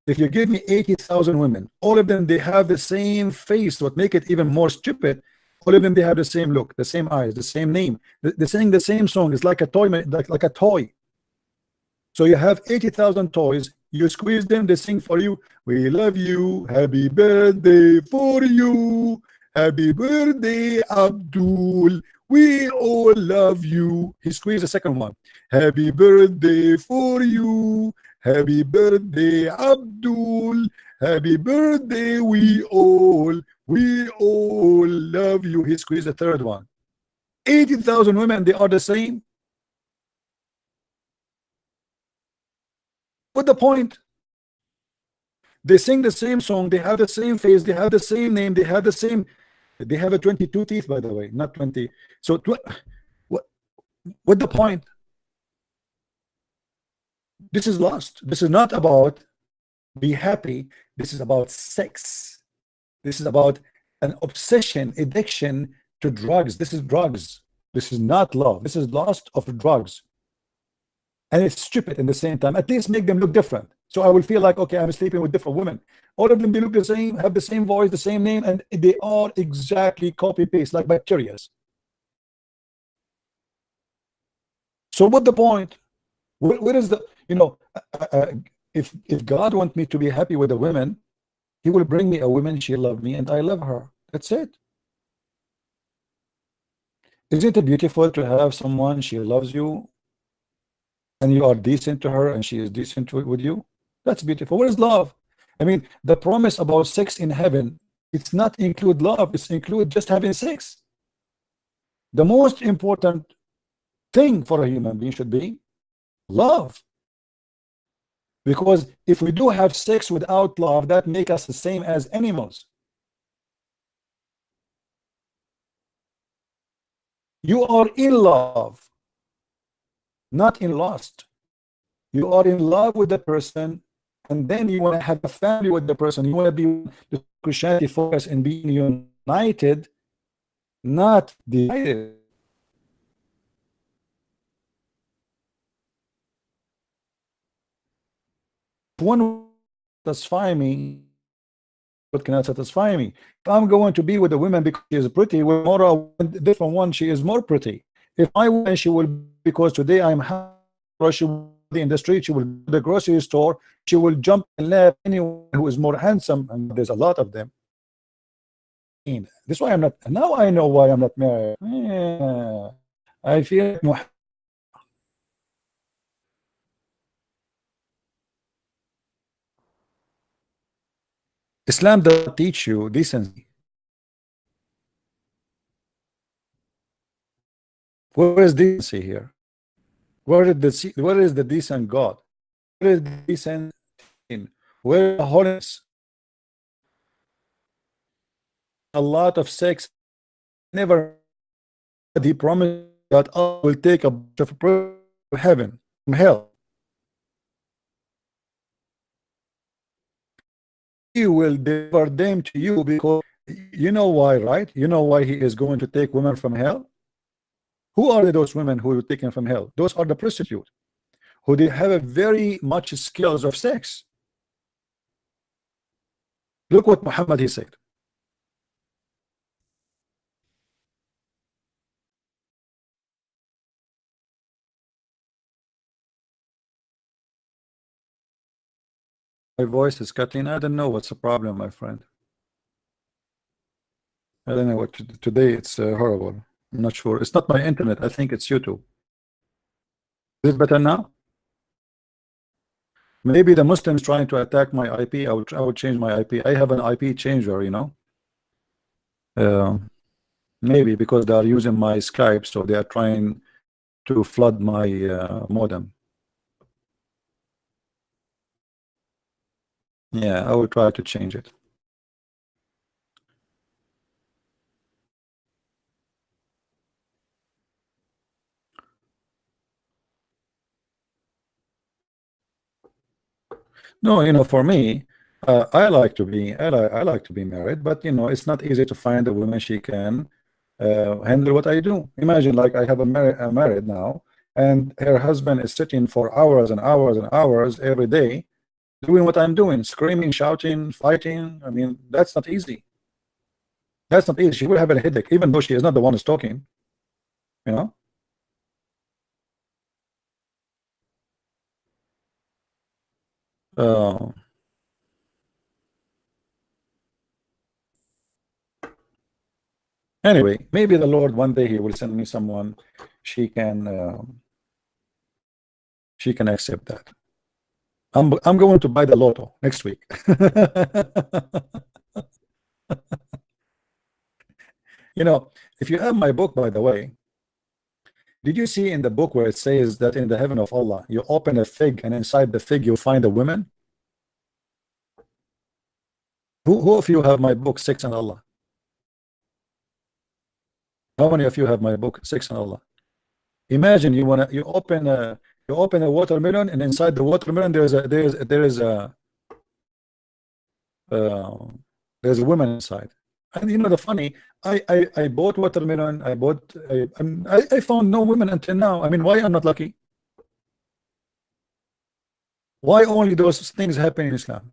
if you give me 80,000 women, all of them, they have the same face. What make it even more stupid, all of them, they have the same look, the same eyes, the same name. They sing the same song. It's like a toy, like a toy. So you have 80,000 toys. You squeeze them, they sing for you. We love you. Happy birthday for you. Happy birthday, Abdul. We all love you. He squeezed the second one. Happy birthday for you. Happy birthday, Abdul. Happy birthday, we all love you. He squeezed the third one. 80,000 women, they are the same. What the point? They sing the same song, they have the same face, they have the same name, they have a 22 teeth, by the way, not 20. So what the point? This is lost. This is not about be happy. This is about sex. This is about an obsession, addiction to drugs. This is drugs. This is not love. This is lust of drugs. And it's stupid in the same time. At least make them look different. So I will feel like, okay, I'm sleeping with different women. All of them, they look the same, have the same voice, the same name, and they are exactly copy-paste, like bacteria. So what the point? Where is the, if God wants me to be happy with a woman, he will bring me a woman, she loves me, and I love her. That's it. Isn't it beautiful to have someone, she loves you, and you are decent to her, and she is decent with you? That's beautiful. Where is love? I mean, the promise about sex in heaven, it's not include love, it's include just having sex. The most important thing for a human being should be love. Because if we do have sex without love, that makes us the same as animals. You are in love, not in lust. You are in love with the person, and then you want to have a family with the person. You want to be the Christianity focus in being united, not divided. One satisfy me, what cannot satisfy me? If I'm going to be with a woman because she is pretty, with more a different one, she is more pretty. If my woman, she will, because today I'm happy, she will be in the street, she will go to the grocery store, she will jump and laugh anyone who is more handsome, and there's a lot of them. This is why I'm not, now I know why I'm not married. Yeah, I feel Islam doesn't teach you decency. Where is decency here? Where is the decent God? Where is the decent thing? Where is the holiness? A lot of sex. Never. He promised that I will take a bunch of prey to heaven from hell. He will deliver them to you, because you know why, right? You know why he is going to take women from hell? Who are those women who are taken from hell? Those are the prostitutes who they have a very much skills of sex. Look what Muhammad he said. My voice is cutting. I don't know what's the problem, my friend. I don't know what today. It's horrible. I'm not sure. It's not my internet. I think it's YouTube. Is it better now? Maybe the Muslims trying to attack my IP. I would change my IP. I have an IP changer, you know. Maybe because they are using my Skype, so they are trying to flood my modem. Yeah, I will try to change it. No, you know, for me, I like to be I like to be married, but you know, it's not easy to find a woman she can handle what I do. Imagine, like, I have a married now, and her husband is sitting for hours and hours and hours every day doing what I'm doing, screaming, shouting, fighting. I mean, that's not easy. That's not easy. She will have a headache, even though she is not the one who's talking, you know. Anyway, maybe the Lord one day he will send me someone she can accept that. I'm going to buy the lotto next week. You know, if you have my book, by the way, did you see in the book where it says that in the heaven of Allah you open a fig and inside the fig you'll find a woman? Who of you have my book, Six and Allah? How many of you have my book, Six and Allah? Imagine you open a watermelon, and inside the watermelon there's a woman inside. And you know the funny, I bought watermelon, I found no women until now. I mean, why I'm not lucky? Why only those things happen in Islam?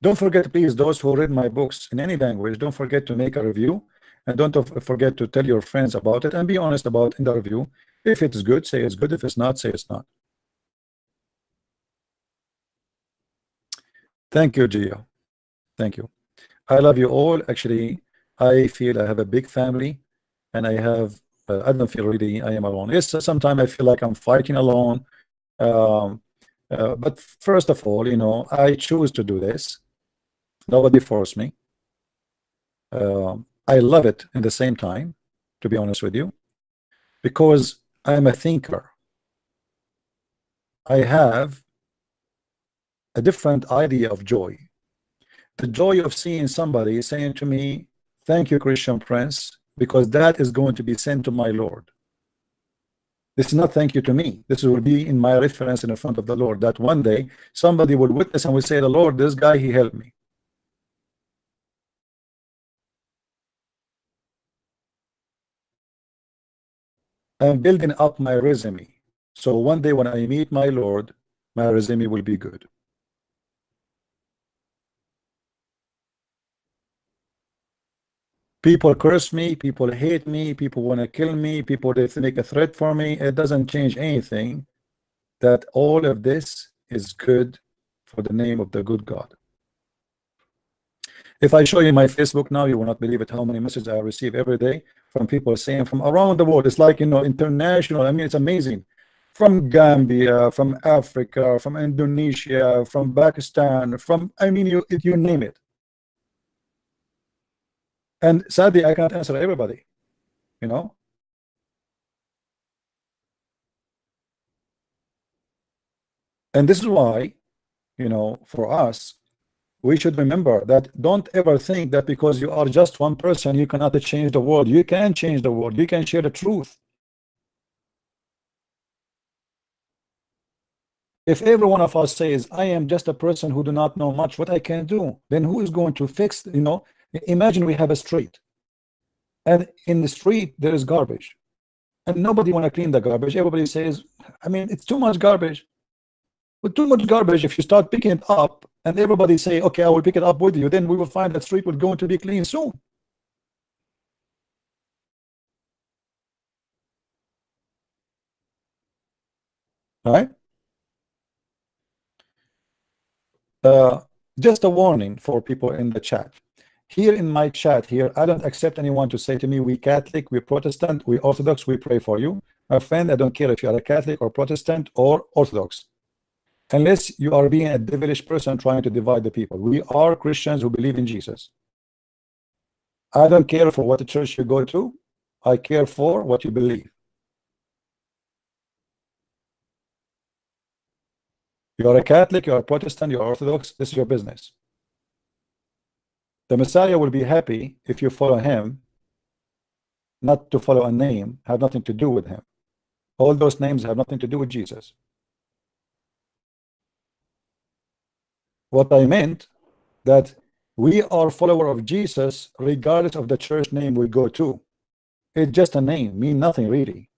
Don't forget, please, those who read my books in any language, don't forget to make a review, and don't forget to tell your friends about it, and be honest about in the review. If it's good, say it's good. If it's not, say it's not. Thank you, Gio. Thank you. I love you all. Actually, I feel I have a big family, and I don't feel really I am alone. Yes, sometimes I feel like I'm fighting alone. But first of all, you know, I choose to do this. Nobody forced me. I love it in the same time, to be honest with you, because I'm a thinker. I have a different idea of joy. The joy of seeing somebody saying to me, thank you, Christian Prince, because that is going to be sent to my Lord. This is not thank you to me. This will be in my reference in the front of the Lord, that one day somebody will witness and will say, the Lord, this guy, he helped me. I'm building up my resume. So one day when I meet my Lord, my resume will be good. People curse me, people hate me, people want to kill me, people they make a threat for me. It doesn't change anything. That all of this is good for the name of the good God. If I show you my Facebook now, you will not believe it, how many messages I receive every day from people saying from around the world. It's like, you know, international. I mean, it's amazing. From Gambia, from Africa, from Indonesia, from Pakistan, from, I mean, you name it. And sadly, I can't answer everybody, you know. And this is why, you know, for us, we should remember that don't ever think that because you are just one person, you cannot change the world. You can change the world. You can share the truth. If every one of us says, I am just a person who do not know much, what I can do, then who is going to fix, you know? Imagine we have a street, and in the street there is garbage, and nobody want to clean the garbage. Everybody says, I mean, it's too much garbage. But too much garbage, if you start picking it up and everybody say, okay, I will pick it up with you, then we will find that street will going to be clean soon. All right? Just a warning for people in the chat. Here in my chat here, I don't accept anyone to say to me, we Catholic, we Protestant, we Orthodox, we pray for you. My friend, I don't care if you are a Catholic or Protestant or Orthodox, unless you are being a devilish person trying to divide the people. We are Christians who believe in Jesus. I don't care for what church you go to. I care for what you believe. You are a Catholic, you are a Protestant, you are Orthodox, this is your business. The Messiah will be happy if you follow him, not to follow a name, have nothing to do with him. All those names have nothing to do with Jesus. What I meant, that we are follower of Jesus regardless of the church name we go to. It's just a name, mean nothing really.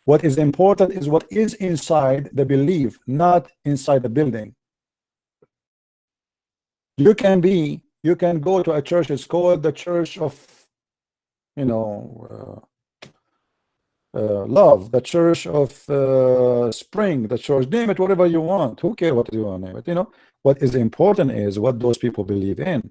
What is important is what is inside the belief, not inside the building. You can go to a church, it's called the Church of, you know, love, the Church of spring, the church, name it whatever you want. Who cares what you want to name it? You know, what is important is what those people believe in.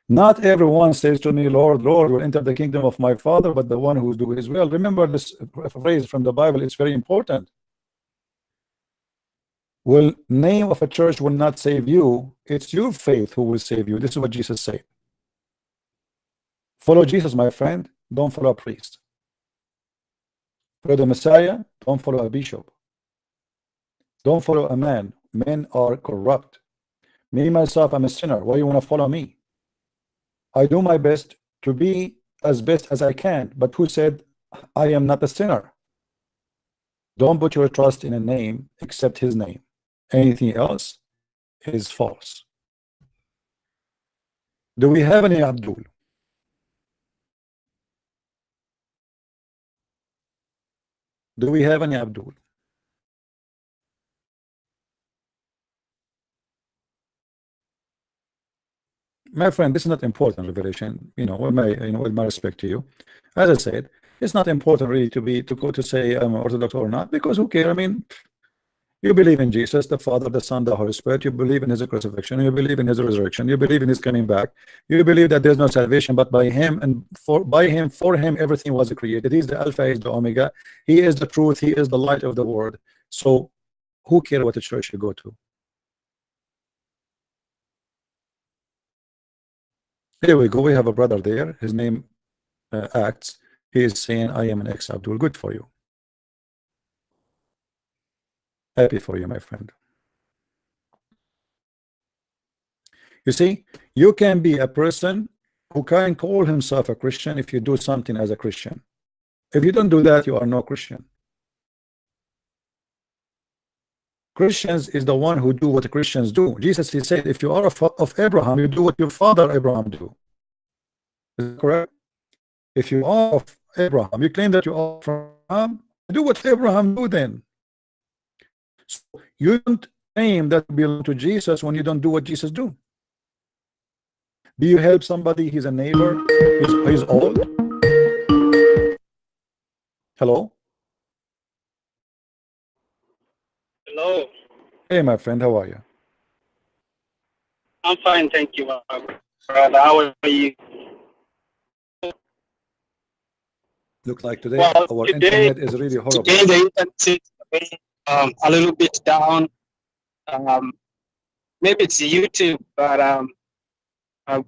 Not everyone says to me, Lord, Lord, will enter the kingdom of my Father, but the one who do his will. Remember this phrase from the Bible, it's very important. Well, name of a church will not save you. It's your faith who will save you. This is what Jesus said. Follow Jesus, my friend. Don't follow a priest. Follow the Messiah. Don't follow a bishop. Don't follow a man. Men are corrupt. Me, myself, I'm a sinner. Why you want to follow me? I do my best to be as best as I can. But who said I am not a sinner? Don't put your trust in a name except his name. Anything else is false. Do we have any Abdul? Do we have any Abdul? My friend, this is not important revelation. You know, with my respect to you, as I said, it's not important really to go to say I'm Orthodox or not, because who cares? I mean, you believe in Jesus, the Father, the Son, the Holy Spirit. You believe in his crucifixion. You believe in his resurrection. You believe in his coming back. You believe that there's no salvation but by him, and for him, everything was created. He's the Alpha, he's the Omega. He is the truth. He is the light of the world. So who cares what the church you go to? Here we go. We have a brother there. His name Acts. He is saying, I am an ex-Abdul. Good for you. Happy for you, my friend. You see, you can be a person who can call himself a Christian if you do something as a Christian. If you don't do that, you are no Christian. Christians is the one who do what the Christians do. Jesus, he said, if you are of Abraham, you do what your father Abraham do. Is that correct? If you are of Abraham, you claim that you are from Abraham, do what Abraham do then. So you don't claim that you belong to Jesus when you don't do what Jesus do. Do you help somebody? He's a neighbor. He's old. Hello. Hello. Hey, my friend. How are you? I'm fine, thank you, brother. How are you? Looks like today Well, our today, internet is really horrible. Today the internet is a little bit down. Maybe it's YouTube, but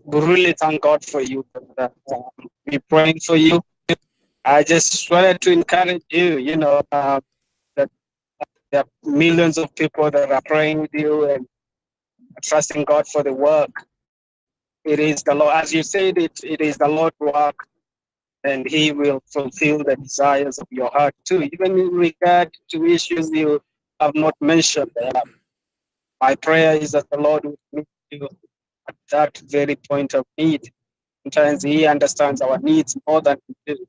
we really thank God for you. We're praying for you. I just wanted to encourage you. You know that there are millions of people that are praying with you and trusting God for the work. It is the Lord, as you said, it is the Lord's work, and He will fulfill the desires of your heart too, even in regard to issues you have not mentioned. My prayer is that the Lord will meet you at that very point of need. Sometimes He understands our needs more than we do.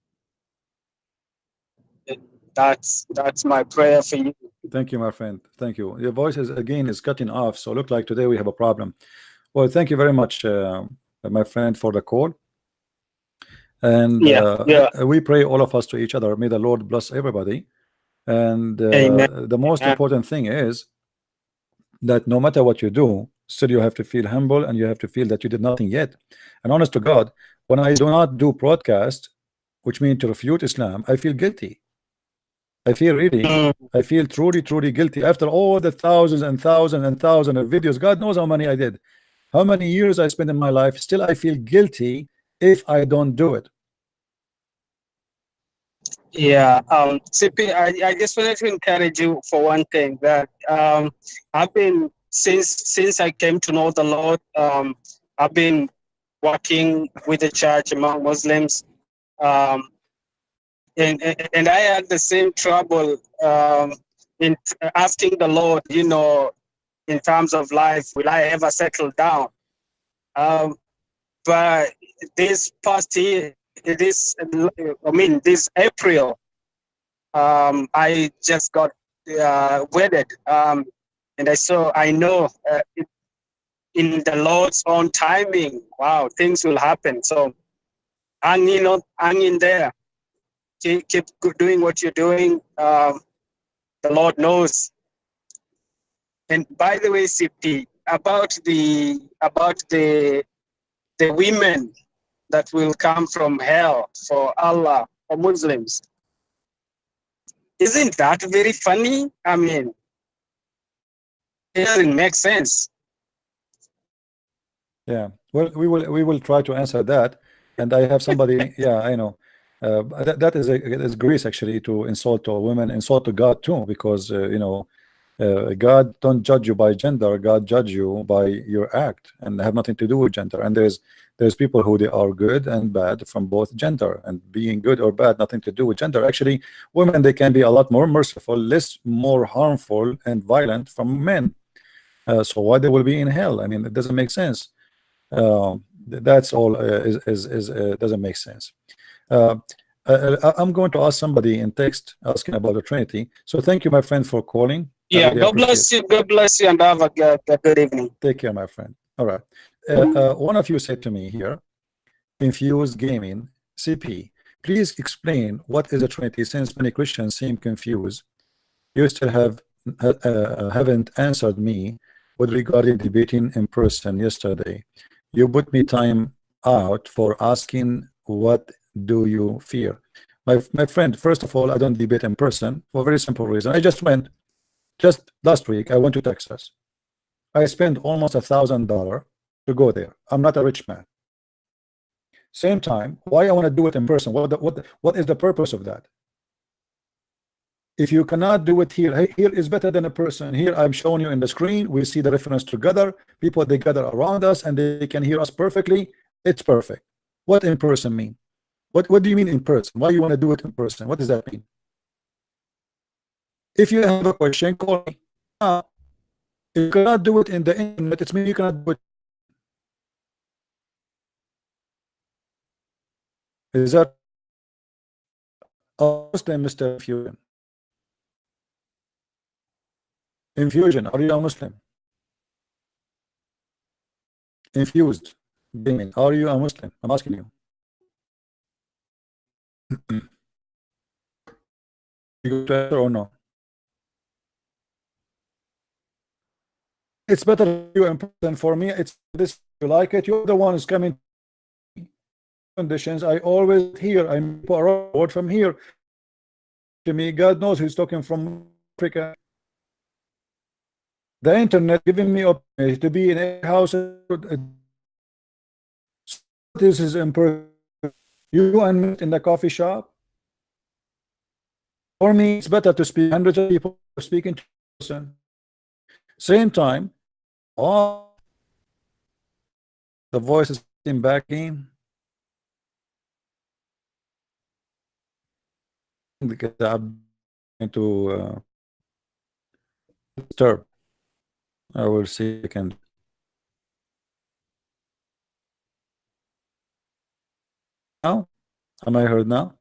That's my prayer for you. Thank you, my friend. Thank you. Your voice is cutting off, so look like today we have a problem. Well, thank you very much, my friend, for the call. And we pray all of us to each other. May the Lord bless everybody. And the most important thing is that no matter what you do, Still, you have to feel humble, and you have to feel that you did nothing yet. And honest to God, when I do not do broadcast, which means to refute Islam, I feel guilty. I feel really, I feel truly guilty after all the thousands and thousands and thousands of videos. God knows how many I did, how many years I spent in my life. Still, I feel guilty if I don't do it. Yeah, CP, I just wanted to encourage you for one thing that I've been since I came to know the Lord, I've been working with the church among Muslims, um, and I had the same trouble in asking the Lord, you know, in terms of life, will I ever settle down? But this past year, this April, I just got wedded, and I know in the Lord's own timing, wow, things will happen. So hang in there, keep doing what you're doing. The Lord knows. And by the way, CP, about the women that will come from hell for Allah or Muslims. Isn't that very funny? I mean, it doesn't make sense. Yeah, well, we will try to answer that, and I have somebody. Yeah, I know. That is grace actually, to insult to women, insult to God too, because you know, God don't judge you by gender. God judge you by your act, and have nothing to do with gender. And there's people who they are good and bad from both gender, and being good or bad nothing to do with gender. Actually, women, they can be a lot more merciful, less more harmful and violent from men. So why they will be in hell? I mean, it doesn't make sense. That's all doesn't make sense. I'm going to ask somebody in text asking about the Trinity. So thank you, my friend, for calling. Yeah, God bless you. God bless you, and have a good evening. Take care, my friend. All right. One of you said to me here, Infused Gaming, CP, please explain what is a Trinity, since many Christians seem confused. You still haven't answered me with regarding debating in person yesterday. You put me time out for asking what do you fear. My friend, first of all, I don't debate in person for a very simple reason. I just last week I went to Texas. I spent almost $1,000 to go there. I'm not a rich man. Same time, why I want to do it in person? What is the purpose of that? If you cannot do it here, here is better than a person. Here I'm showing you in the screen. We see the reference together. People, they gather around us and they can hear us perfectly. It's perfect. What in person mean? What do you mean in person? Why you want to do it in person? What does that mean? If you have a question, call me. If you cannot do it in the internet, it's mean you cannot do it. Is that a Muslim, Mr. Infusion? Infusion, are you a Muslim? Infused Gaming, are you a Muslim? I'm asking you. You go to answer or no? It's better you in person. For me, it's this. You like it? You're the one who's coming. Conditions. I always hear. I'm a word from here. To me, God knows who's talking from Africa. The internet giving me opportunity to be in a house. This is important. You and me in the coffee shop. For me, it's better to speak hundreds of people speaking to person. Same time, all the voices in back in. Because I'm going to disturb. I will see if I can. Now, am I heard now?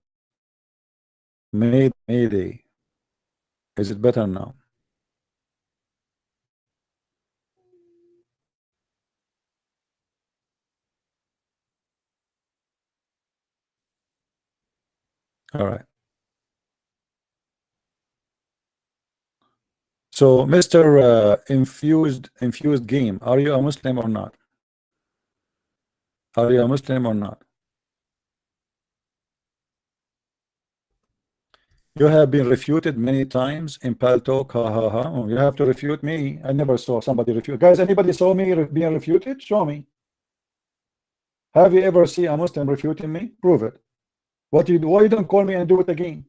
Mayday. Is it better now? All right. So, Mr. Infused Game, are you a Muslim or not? Are you a Muslim or not? You have been refuted many times in Paltalk. Ha ha ha. Oh, you have to refute me. I never saw somebody refute. Guys, anybody saw me being refuted? Show me. Have you ever seen a Muslim refuting me? Prove it. What you do? Why you don't call me and do it again?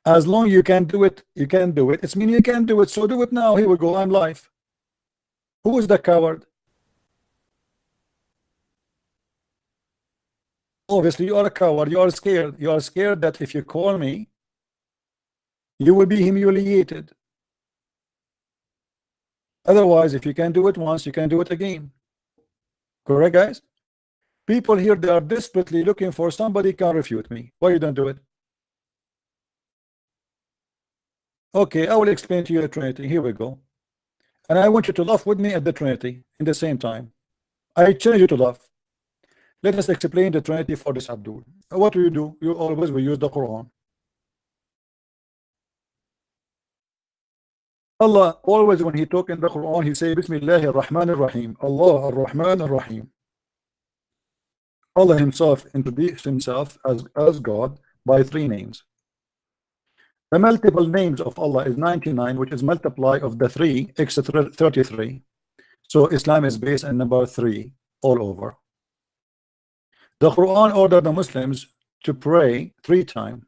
As long you can do it, you can do it. It's mean you can do it. So do it now. Here we go. I'm live. Who is the coward? Obviously, you are a coward. You are scared. You are scared that if you call me, you will be humiliated. Otherwise, if you can do it once, you can do it again. Correct, guys? People here, they are desperately looking for somebody can refute me. Why you don't do it? Okay, I will explain to you the Trinity. Here we go. And I want you to laugh with me at the Trinity in the same time. I challenge you to laugh. Let us explain the Trinity for this Abdul. What do? You always will use the Quran. Allah always, when he talk in the Quran, he say Bismillahir Rahmanir Rahim. Allah Ar-Rahman Ar-Rahim. Allah himself introduced himself as God by 3 names. The multiple names of Allah is 99, which is multiply of the 3 x 33. So Islam is based on number 3 all over. The Quran ordered the Muslims to pray 3 times.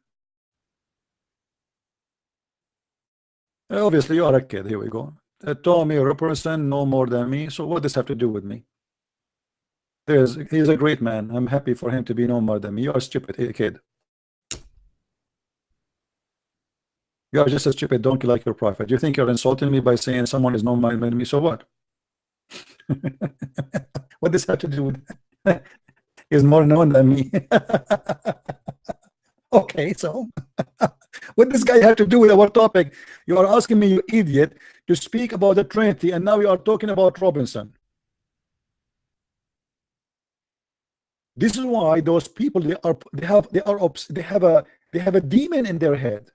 Obviously, you are a kid. Here we go. Told me a person no more than me. So what does have to do with me? He's a great man. I'm happy for him to be no more than me. You are stupid kid. You are just a stupid donkey like your prophet. You think you're insulting me by saying someone is no more than me? So what? What does have to do with that? He's more known than me. Okay, so what does guy have to do with our topic? You are asking me, you idiot, to speak about the Trinity, and now you are talking about Robinson. This is why those people they have a demon in their head.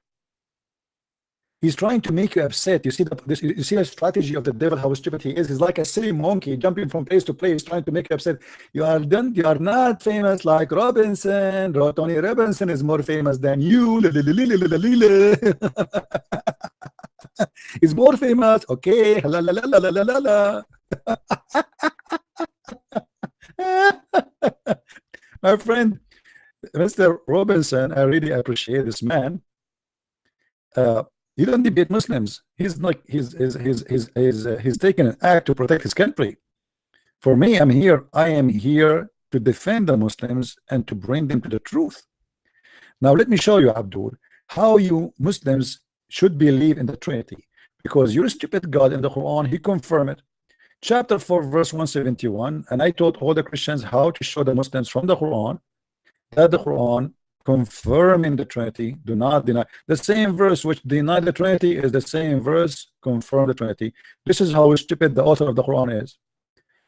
He's trying to make you upset. You see the strategy of the devil, how stupid he is. He's like a silly monkey jumping from place to place, trying to make you upset. You are not famous like Robinson. Tony Robinson is more famous than you. He's more famous. Okay. La, la, la, la, la, la, la. My friend, Mr. Robinson, I really appreciate this man. He don't debate Muslims. He's taking an act to protect his country. For me, I am here to defend the Muslims and to bring them to the truth. Now let me show you, Abdul, how you Muslims should believe in the Trinity, because your stupid God in the Quran, he confirmed it. Chapter 4 verse 171, and I taught all the Christians how to show the Muslims from the Quran that the Quran confirming the Trinity, do not deny. The same verse which deny the Trinity is the same verse confirm the Trinity. This is how stupid the author of the Quran is.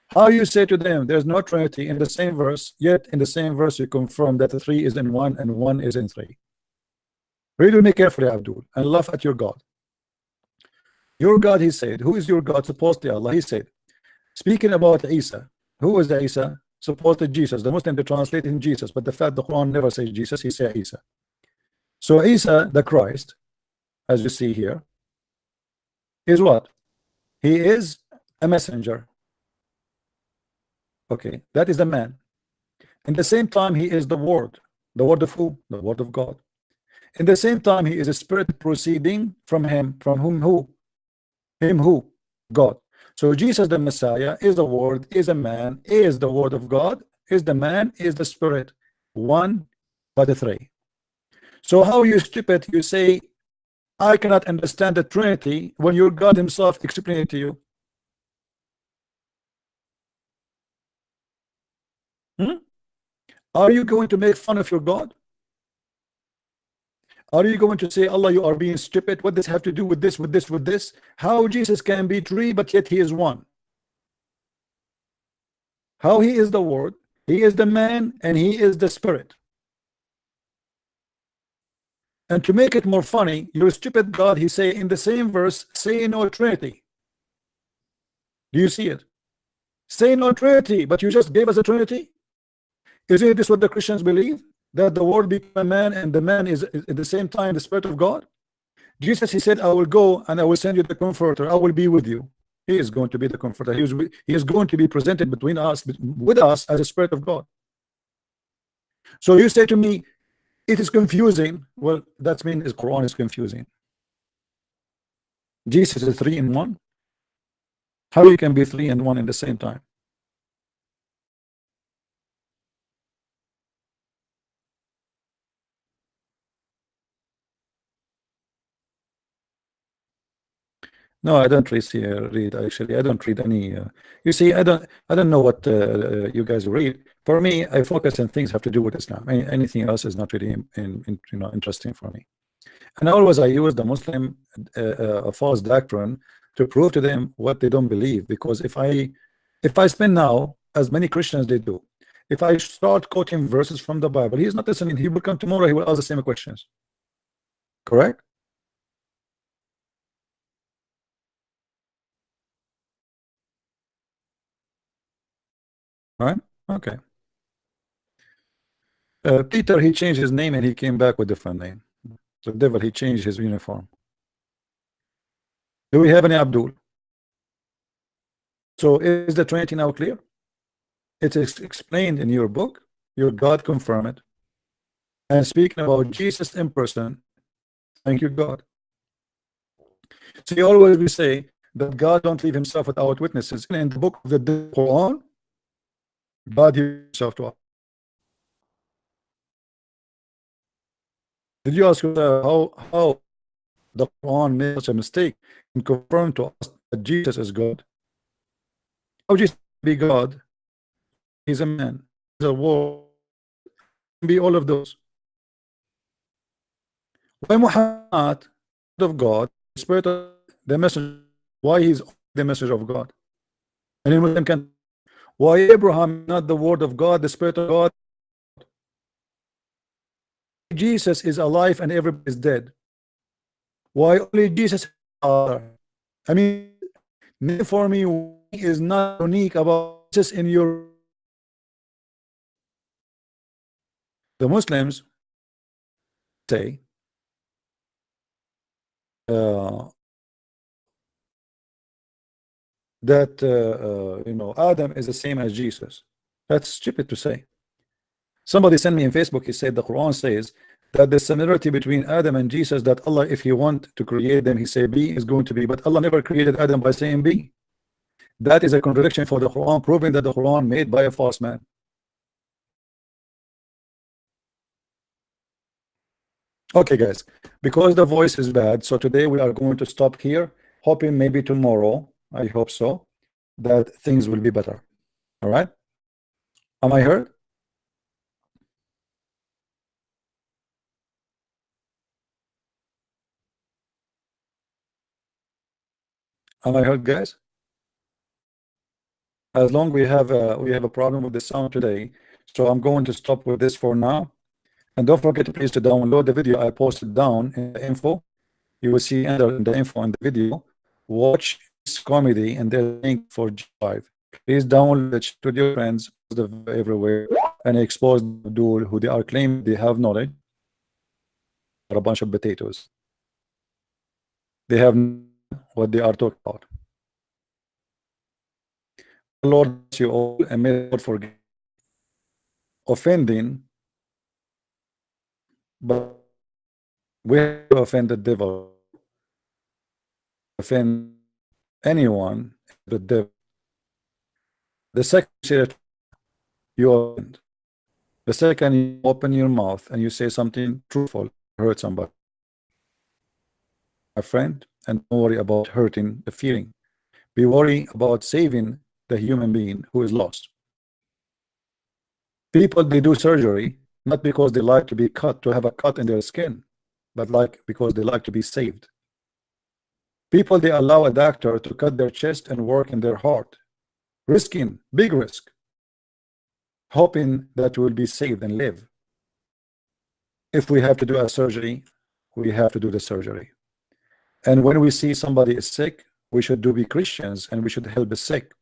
How you say to them there's no Trinity in the same verse, yet in the same verse you confirm that the 3 is in 1 and 1 is in 3. Read me carefully, Abdul, and laugh at your God. Your God, he said, who is your God? Supposedly Allah. He said, speaking about Isa, who is the Isa? Supposedly Jesus. The Muslim, they translate in Jesus, but the fact the Quran never says Jesus, he says Isa. So Isa, the Christ, as you see here, is what? He is a messenger. Okay, that is the man. In the same time, he is the word. The word of who? The word of God. In the same time, he is a spirit proceeding from him. From whom? Who? Him who? God. So Jesus the Messiah is the word, is a man, is the word of God, is the man, is the spirit. 1 by the 3. So how you stupid, you say I cannot understand the Trinity when your God himself explained it to you? Are you going to make fun of your God? Are you going to say, Allah, you are being stupid? What does have to do with this, with this, with this? How Jesus can be 3, but yet he is 1? How he is the word, he is the man, and he is the spirit. And to make it more funny, your stupid God, he say in the same verse, say no Trinity. Do you see it? Say no Trinity, but you just gave us a Trinity. Isn't this what the Christians believe? That the word became a man, and the man is at the same time the Spirit of God? Jesus, he said, I will go and I will send you the Comforter. I will be with you. He is going to be the Comforter. He is going to be presented between us, with us, as a Spirit of God. So you say to me, it is confusing. Well, that means the Quran is confusing. Jesus is 3 in 1. How you can be 3 and 1 in the same time? No, I don't read actually. I don't read any. You see, I don't know what you guys read. For me, I focus on things have to do with Islam. Anything else is not really interesting for me. And always I use the Muslim false doctrine to prove to them what they don't believe. Because if I spend now, as many Christians they do, if I start quoting verses from the Bible, he's not listening. He will come tomorrow. He will ask the same questions. Correct? Right? Okay. Peter, he changed his name and he came back with a different name. The devil, he changed his uniform. Do we have any Abdul? So is the Trinity now clear? It is explained in your book. Your God confirm it. And speaking about Jesus in person, thank you, God. So you always will say that God don't leave himself without witnesses. In the book of the Quran, God himself to us. Did you ask how the Quran made such a mistake and confirmed to us that Jesus is God? How Jesus be God? He's a man. He's a word. Be all of those. Why Muhammad of God, the Spirit of the message? Why he's the message of God? And in Muslim can why Abraham not the word of God, the Spirit of God? Jesus is alive and everybody is dead. Why only Jesus? I mean, for me is not unique about Jesus in your. The Muslims say that Adam is the same as Jesus. That's stupid to say. Somebody sent me in Facebook, he said the Quran says that the similarity between Adam and Jesus, that Allah, if he want to create them, he say be is going to be, but Allah never created Adam by saying be. That is a contradiction for the Quran, proving that the Quran made by a false man. Okay guys, because the voice is bad, so today we are going to stop here, hoping maybe tomorrow, I hope so, that things will be better. All right? Am I heard? Am I heard, guys? As long we have a problem with the sound today, so I'm going to stop with this for now. And don't forget please to download the video I posted down in the info. You will see under in the info in the video. Watch this comedy and there's a link for G5. Please download it to your friends everywhere and expose the duel who they are claiming they have knowledge. Are a bunch of potatoes. They have what they are talking about. Lord bless you all and may the Lord forgive offending, but we have to offend the devil. Offend anyone the devil. The second you offend. The second you open your mouth and you say something truthful, hurt somebody, my friend, and don't worry about hurting the feeling. Be worried about saving the human being who is lost. People, they do surgery not because they like to be cut, to have a cut in their skin, but because they like to be saved. People, they allow a doctor to cut their chest and work in their heart, risking big risk, hoping that you will be saved and live. If we have to do a surgery, we have to do the surgery. And when we see somebody is sick, we should be Christians and we should help the sick.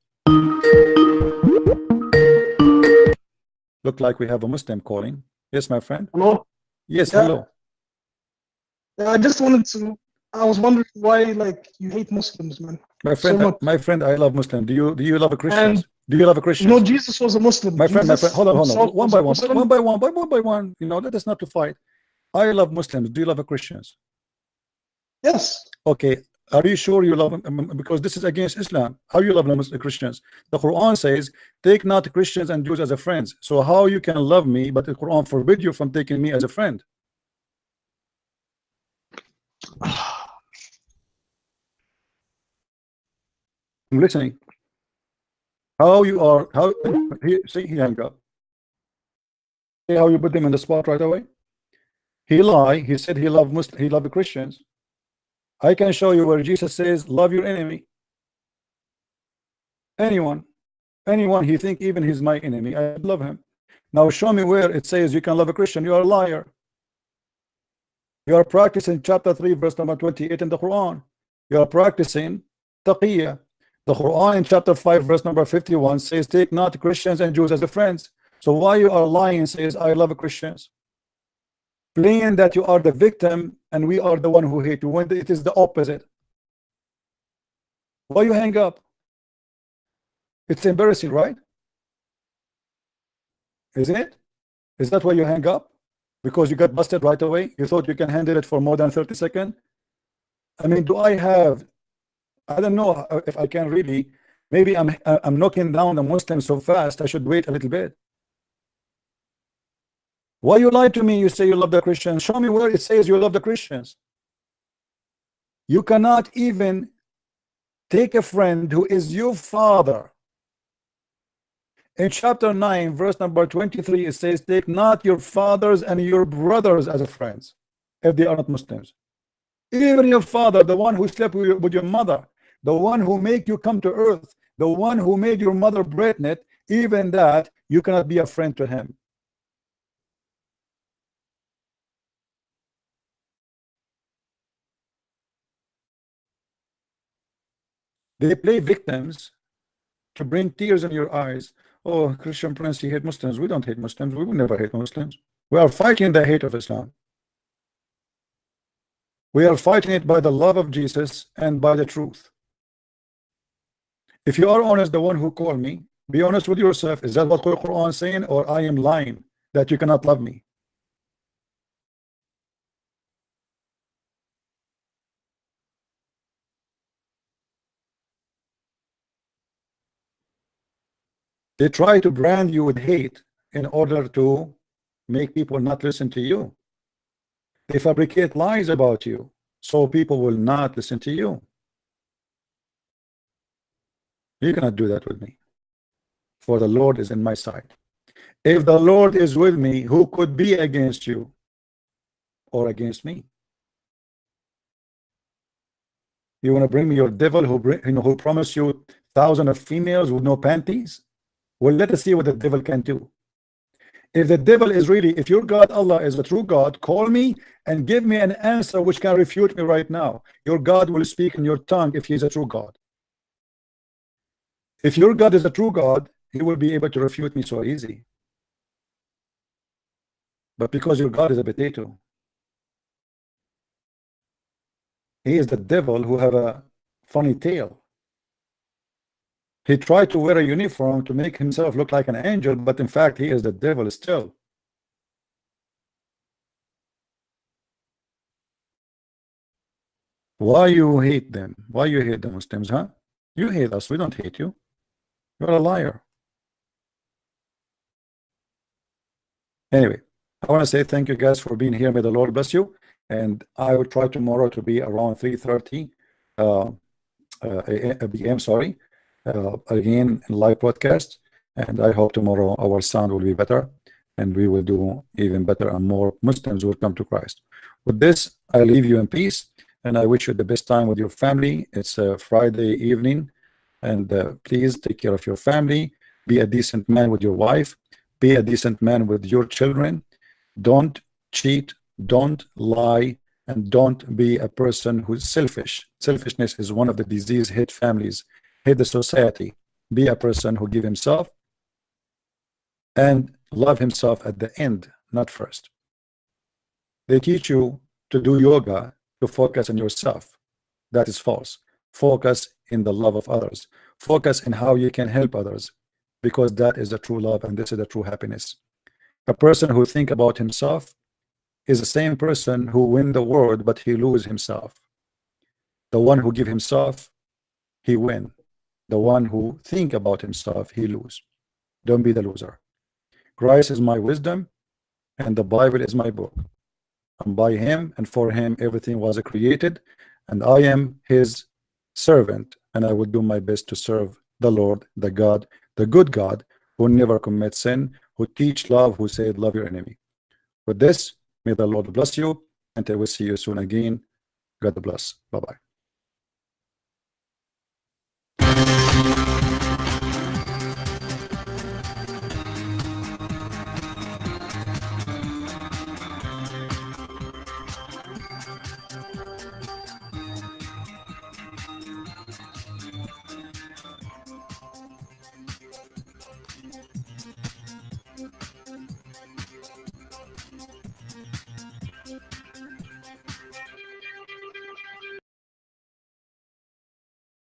Look like we have a Muslim calling. Yes, my friend. Hello? Yes, Yeah. hello. I just wanted to, I was wondering why, like, you hate Muslims, man. My friend, So much. my friend, I love Muslim. Do you love a Christian? And Do you love a you Christian? know, Jesus was a Muslim. My friend, Jesus hold on, himself one was by a one, Muslim. one by one. You know, let us not to fight. I love Muslims. Do you love a Christians? Yes. Okay. Are you sure you love them? Because this is against Islam. How you love the Christians? The Quran says, take not Christians and Jews as a friends. So how you can love me, but the Quran forbid you from taking me as a friend? I'm listening. How you are, how, see, he hang up. See how you put him in the spot right away? He lied. He said he loved Muslims, he loved the Christians. I can show you where Jesus says, love your enemy. Anyone he think even he's my enemy, I love him. Now show me where it says you can love a Christian. You are a liar. You are practicing chapter 3 verse number 28 in the Quran. You are practicing taqiyya. The Quran in chapter 5 verse number 51 says, take not Christians and Jews as a friends. So why you are lying says I love Christians? Playing that you are the victim and we are the one who hate you, when it is the opposite. Why you hang up? It's embarrassing, right? Isn't it? Is that why you hang up? Because you got busted right away? You thought you can handle it for more than 30 seconds? I mean, I don't know if I can really, maybe I'm knocking down the Muslims so fast I should wait a little bit. Why you lie to me? You say you love the Christians. Show me where it says you love the Christians. You cannot even take a friend who is your father. In chapter 9 verse number 23 it says, take not your fathers and your brothers as friends if they are not Muslims. Even your father, the one who slept with your mother, the one who made you come to earth, the one who made your mother pregnant, even that you cannot be a friend to him. They play victims to bring tears in your eyes. Oh, Christian Prince, he hate Muslims. We don't hate Muslims. We will never hate Muslims. We are fighting the hate of Islam. We are fighting it by the love of Jesus and by the truth. If you are honest, the one who called me, be honest with yourself. Is that what the Quran is saying, or I am lying that you cannot love me? They try to brand you with hate in order to make people not listen to you. They fabricate lies about you so people will not listen to you. You cannot do that with me, for the Lord is in my side. If the Lord is with me, who could be against you or against me? You want to bring me your devil who promised you thousands of females with no panties? Well, let us see what the devil can do. If the devil is really, if your God Allah is a true God, call me and give me an answer which can refute me right now. Your God will speak in your tongue if he is a true God. If your God is a true God, he will be able to refute me so easy. But because your God is a potato, he is the devil who have a funny tail. He tried to wear a uniform to make himself look like an angel, but in fact he is the devil still. Why you hate them? Why you hate the Muslims, huh? You hate us, we don't hate you. You're a liar. Anyway, I want to say thank you guys for being here. May the Lord bless you. And I will try tomorrow to be around 3:30 p.m. Sorry, again in live podcast. And I hope tomorrow our sound will be better, and we will do even better, and more Muslims will come to Christ. With this, I leave you in peace, and I wish you the best time with your family. It's a Friday evening, and please take care of your family. Be a decent man with your wife. Be a decent man with your children. Don't cheat, don't lie, and don't be a person who's selfish. Selfishness is one of the disease hit families, hit the society. Be a person who give himself and love himself at the end, not first. They teach you to do yoga to focus on yourself. That is false. Focus in the love of others. Focus in how you can help others, because that is the true love and this is the true happiness. A person who think about himself is the same person who win the world, but he lose himself. The one who give himself, he win. The one who think about himself, he lose. Don't be the loser. Christ is my wisdom, and the Bible is my book. And by him and for him everything was created, and I am his servant, and I will do my best to serve the Lord, the God, the good God, who never commits sin, who teach love, who said love your enemy. With this, may the Lord bless you, until we see you soon again. God bless. Bye-bye.